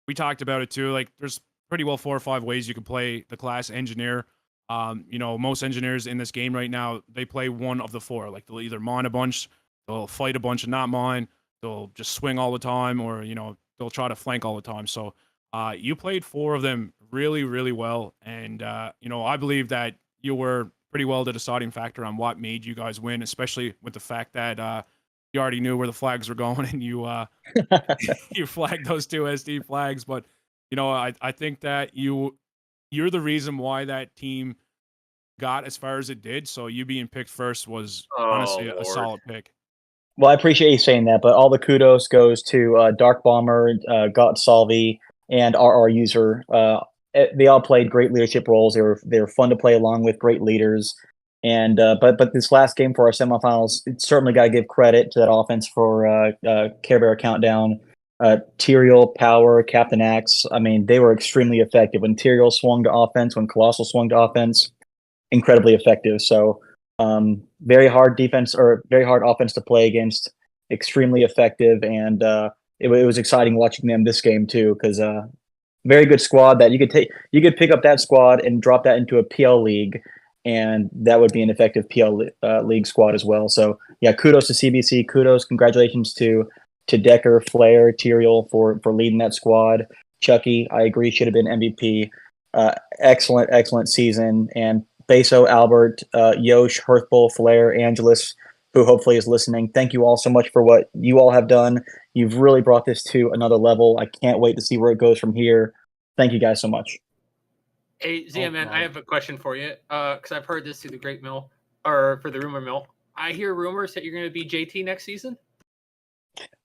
We talked about it too. Like, there's pretty well 4 or 5 ways you can play the class engineer. Most engineers in this game right now, they play one of the 4. Like, they'll either mine a bunch, they'll fight a bunch and not mine, they'll just swing all the time, or they'll try to flank all the time. So you played 4 of them really, really well, and I believe that you were pretty well the deciding factor on what made you guys win, especially with the fact that you already knew where the flags were going and you you flagged those 2 SD flags. But I think that you're the reason why that team got as far as it did. So you being picked first was honestly a solid pick. Well, I appreciate you saying that, but all the kudos goes to Dark Bomber, Got Salvi, and RR User. They all played great leadership roles. They were fun to play along with, great leaders. And but this last game for our semifinals, it's certainly got to give credit to that offense for Care Bear Countdown, Tyrael, Power, Captain Axe. I mean, they were extremely effective when Tyrael swung to offense, when Colossal swung to offense, incredibly effective. So very hard defense or very hard offense to play against, extremely effective, and it was exciting watching them this game too, because very good squad that you could pick up that squad and drop that into a PL league, and that would be an effective PL league squad as well. So yeah, kudos to CBC, congratulations to Decker, Flair, Tyrael for leading that squad. Chucky, I agree, should have been MVP. Excellent season. And Beso, Albert, Yosh, Hearthbull, Flair, Angelus, who hopefully is listening. Thank you all so much for what you all have done. You've really brought this to another level. I can't wait to see where it goes from here. Thank you guys so much. Hey, ZMN, I have a question for you, because I've heard this through the Great Mill, or for the Rumor Mill. I hear rumors that you're going to be JT next season?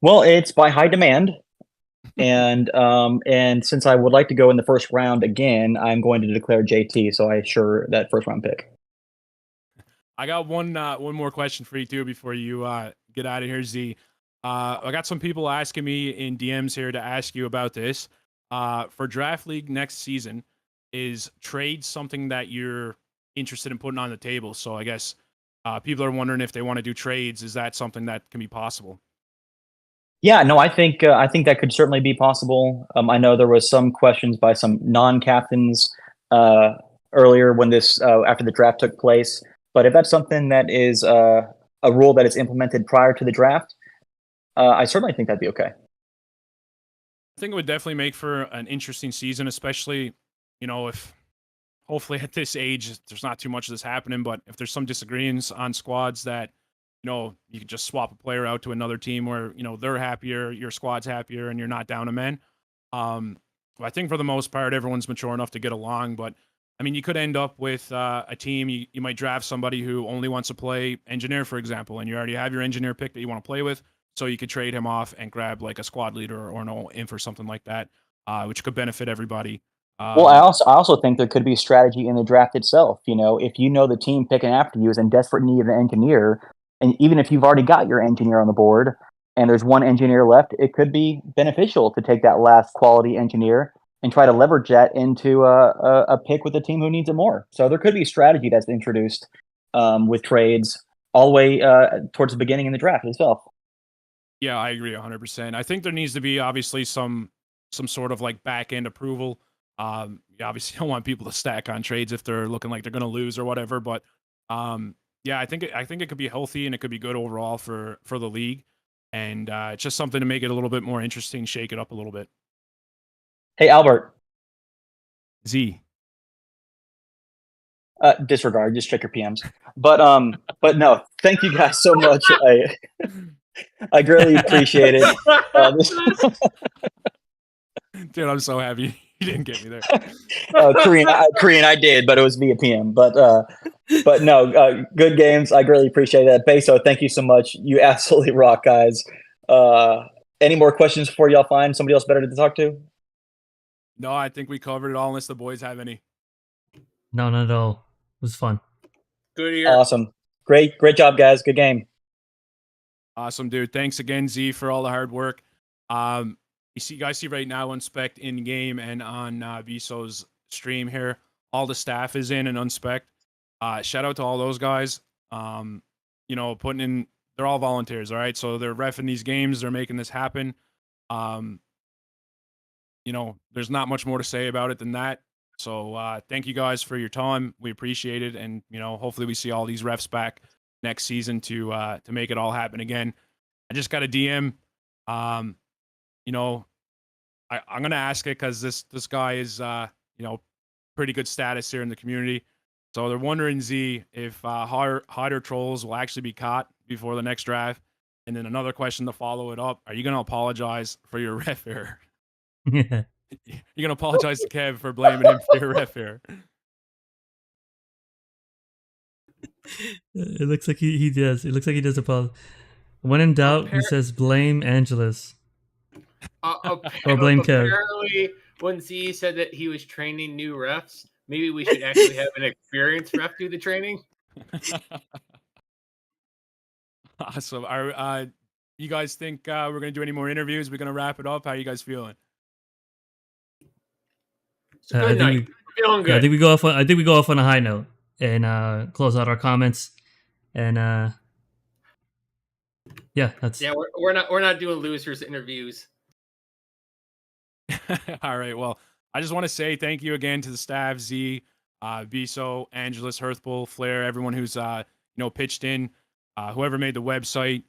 Well, it's by high demand. And since I would like to go in the first round again, I'm going to declare JT, so I assure that first round pick. I got one more question for you too before you get out of here, Z. I got some people asking me in DMs here to ask you about this. For Draft League next season, is trade something that you're interested in putting on the table? So I guess people are wondering if they want to do trades. Is that something that can be possible? Yeah, no, I think that could certainly be possible. I know there was some questions by some non-captains earlier when this after the draft took place. But if that's something that is a rule that is implemented prior to the draft, I certainly think that'd be okay. I think it would definitely make for an interesting season, especially if hopefully at this age there's not too much of this happening. But if there's some disagreements on squads that you could just swap a player out to another team where, they're happier, your squad's happier, and you're not down a man. I think for the most part, everyone's mature enough to get along. But, I mean, you could end up with a team, you might draft somebody who only wants to play engineer, for example, and you already have your engineer pick that you want to play with. So you could trade him off and grab like a squad leader or an inf or something like that, which could benefit everybody. Well, I also think there could be strategy in the draft itself. If the team picking after you is in desperate need of an engineer, and even if you've already got your engineer on the board and there's one engineer left, it could be beneficial to take that last quality engineer and try to leverage that into a pick with a team who needs it more. So there could be strategy that's introduced with trades all the way towards the beginning in the draft itself. Yeah, I agree 100%. I think there needs to be obviously some sort of like back end approval. You obviously don't want people to stack on trades if they're looking like they're going to lose or whatever. But yeah, I think it could be healthy and it could be good overall for the league, and it's just something to make it a little bit more interesting, shake it up a little bit. Hey, Albert. Z. Disregard. Just check your PMs. But no, thank you guys so much. I greatly appreciate it. Dude, I'm so happy you didn't get me there. Korean, I did, but it was via PM. But no, good games. I greatly appreciate that. Beso, thank you so much. You absolutely rock, guys. Any more questions before y'all find somebody else better to talk to? No, I think we covered it all unless the boys have any. No, not at all. It was fun. Good year. Awesome. Great job, guys. Good game. Awesome, dude. Thanks again, Z, for all the hard work. You guys see right now on Spec in game and on Viso's stream here, all the staff is in and unspec. Shout out to all those guys. Putting in they're all volunteers. All right, so they're reffing these games. They're making this happen. There's not much more to say about it than that. So thank you guys for your time. We appreciate it, and hopefully we see all these refs back next season to make it all happen again. I just got a DM. I'm gonna ask it because this guy is pretty good status here in the community. So they're wondering, Z, if hider trolls will actually be caught before the next draft. And then another question to follow it up: are you gonna apologize for your ref error? Yeah. You're gonna apologize to Kev for blaming him for your ref error. It looks like he does. It looks like he does apologize. When in doubt, he says blame Angelus. Or blame Kev. Apparently, when Z said that he was training new refs, maybe we should actually have an experienced ref do the training. Awesome. You guys think we're gonna do any more interviews? We're gonna wrap it up. How are you guys feeling? It's a good night. Feeling good. I think we go off on a high note and close out our comments. And that's we're not doing losers interviews. All right. Well, I just want to say thank you again to the staff, Z, Biso, Angelus, Hearthbull, Flair, everyone who's pitched in, whoever made the website,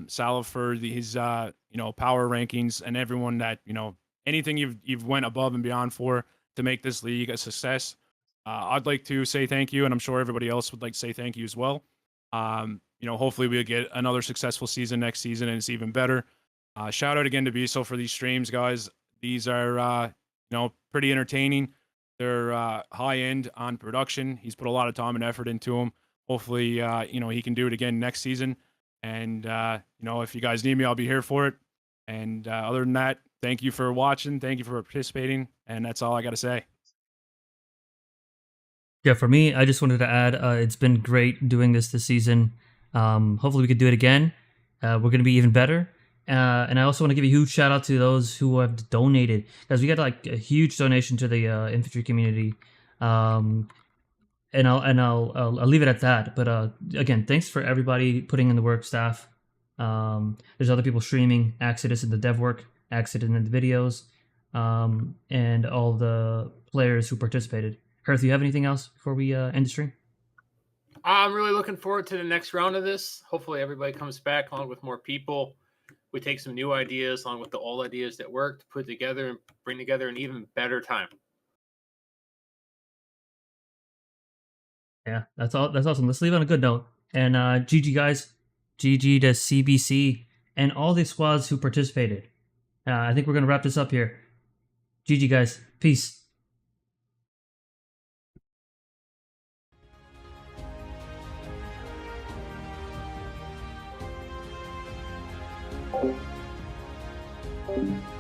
Salah for his power rankings, and everyone that anything you've went above and beyond for to make this league a success. I'd like to say thank you, and I'm sure everybody else would like to say thank you as well. Hopefully we'll get another successful season next season, and it's even better. Shout out again to Biso for these streams, guys. These are pretty entertaining. They're high end on production. He's put a lot of time and effort into them. Hopefully, he can do it again next season. And if you guys need me, I'll be here for it. And other than that, thank you for watching. Thank you for participating. And that's all I got to say. Yeah, for me, I just wanted to add, it's been great doing this season. Hopefully we could do it again. We're going to be even better. And I also want to give a huge shout out to those who have donated, because we got like a huge donation to the infantry community. And I'll leave it at that. But again, thanks for everybody putting in the work, staff. There's other people streaming, Exodus in the dev work, Exodus in the videos, and all the players who participated. Hearth, you have anything else before we end the stream? I'm really looking forward to the next round of this. Hopefully everybody comes back along with more people. We take some new ideas along with the old ideas that worked, put together and bring together an even better time. Yeah, that's all. That's awesome. Let's leave on a good note. And GG guys, GG to CBC and all the squads who participated. I think we're gonna wrap this up here. GG guys, peace. Thank you.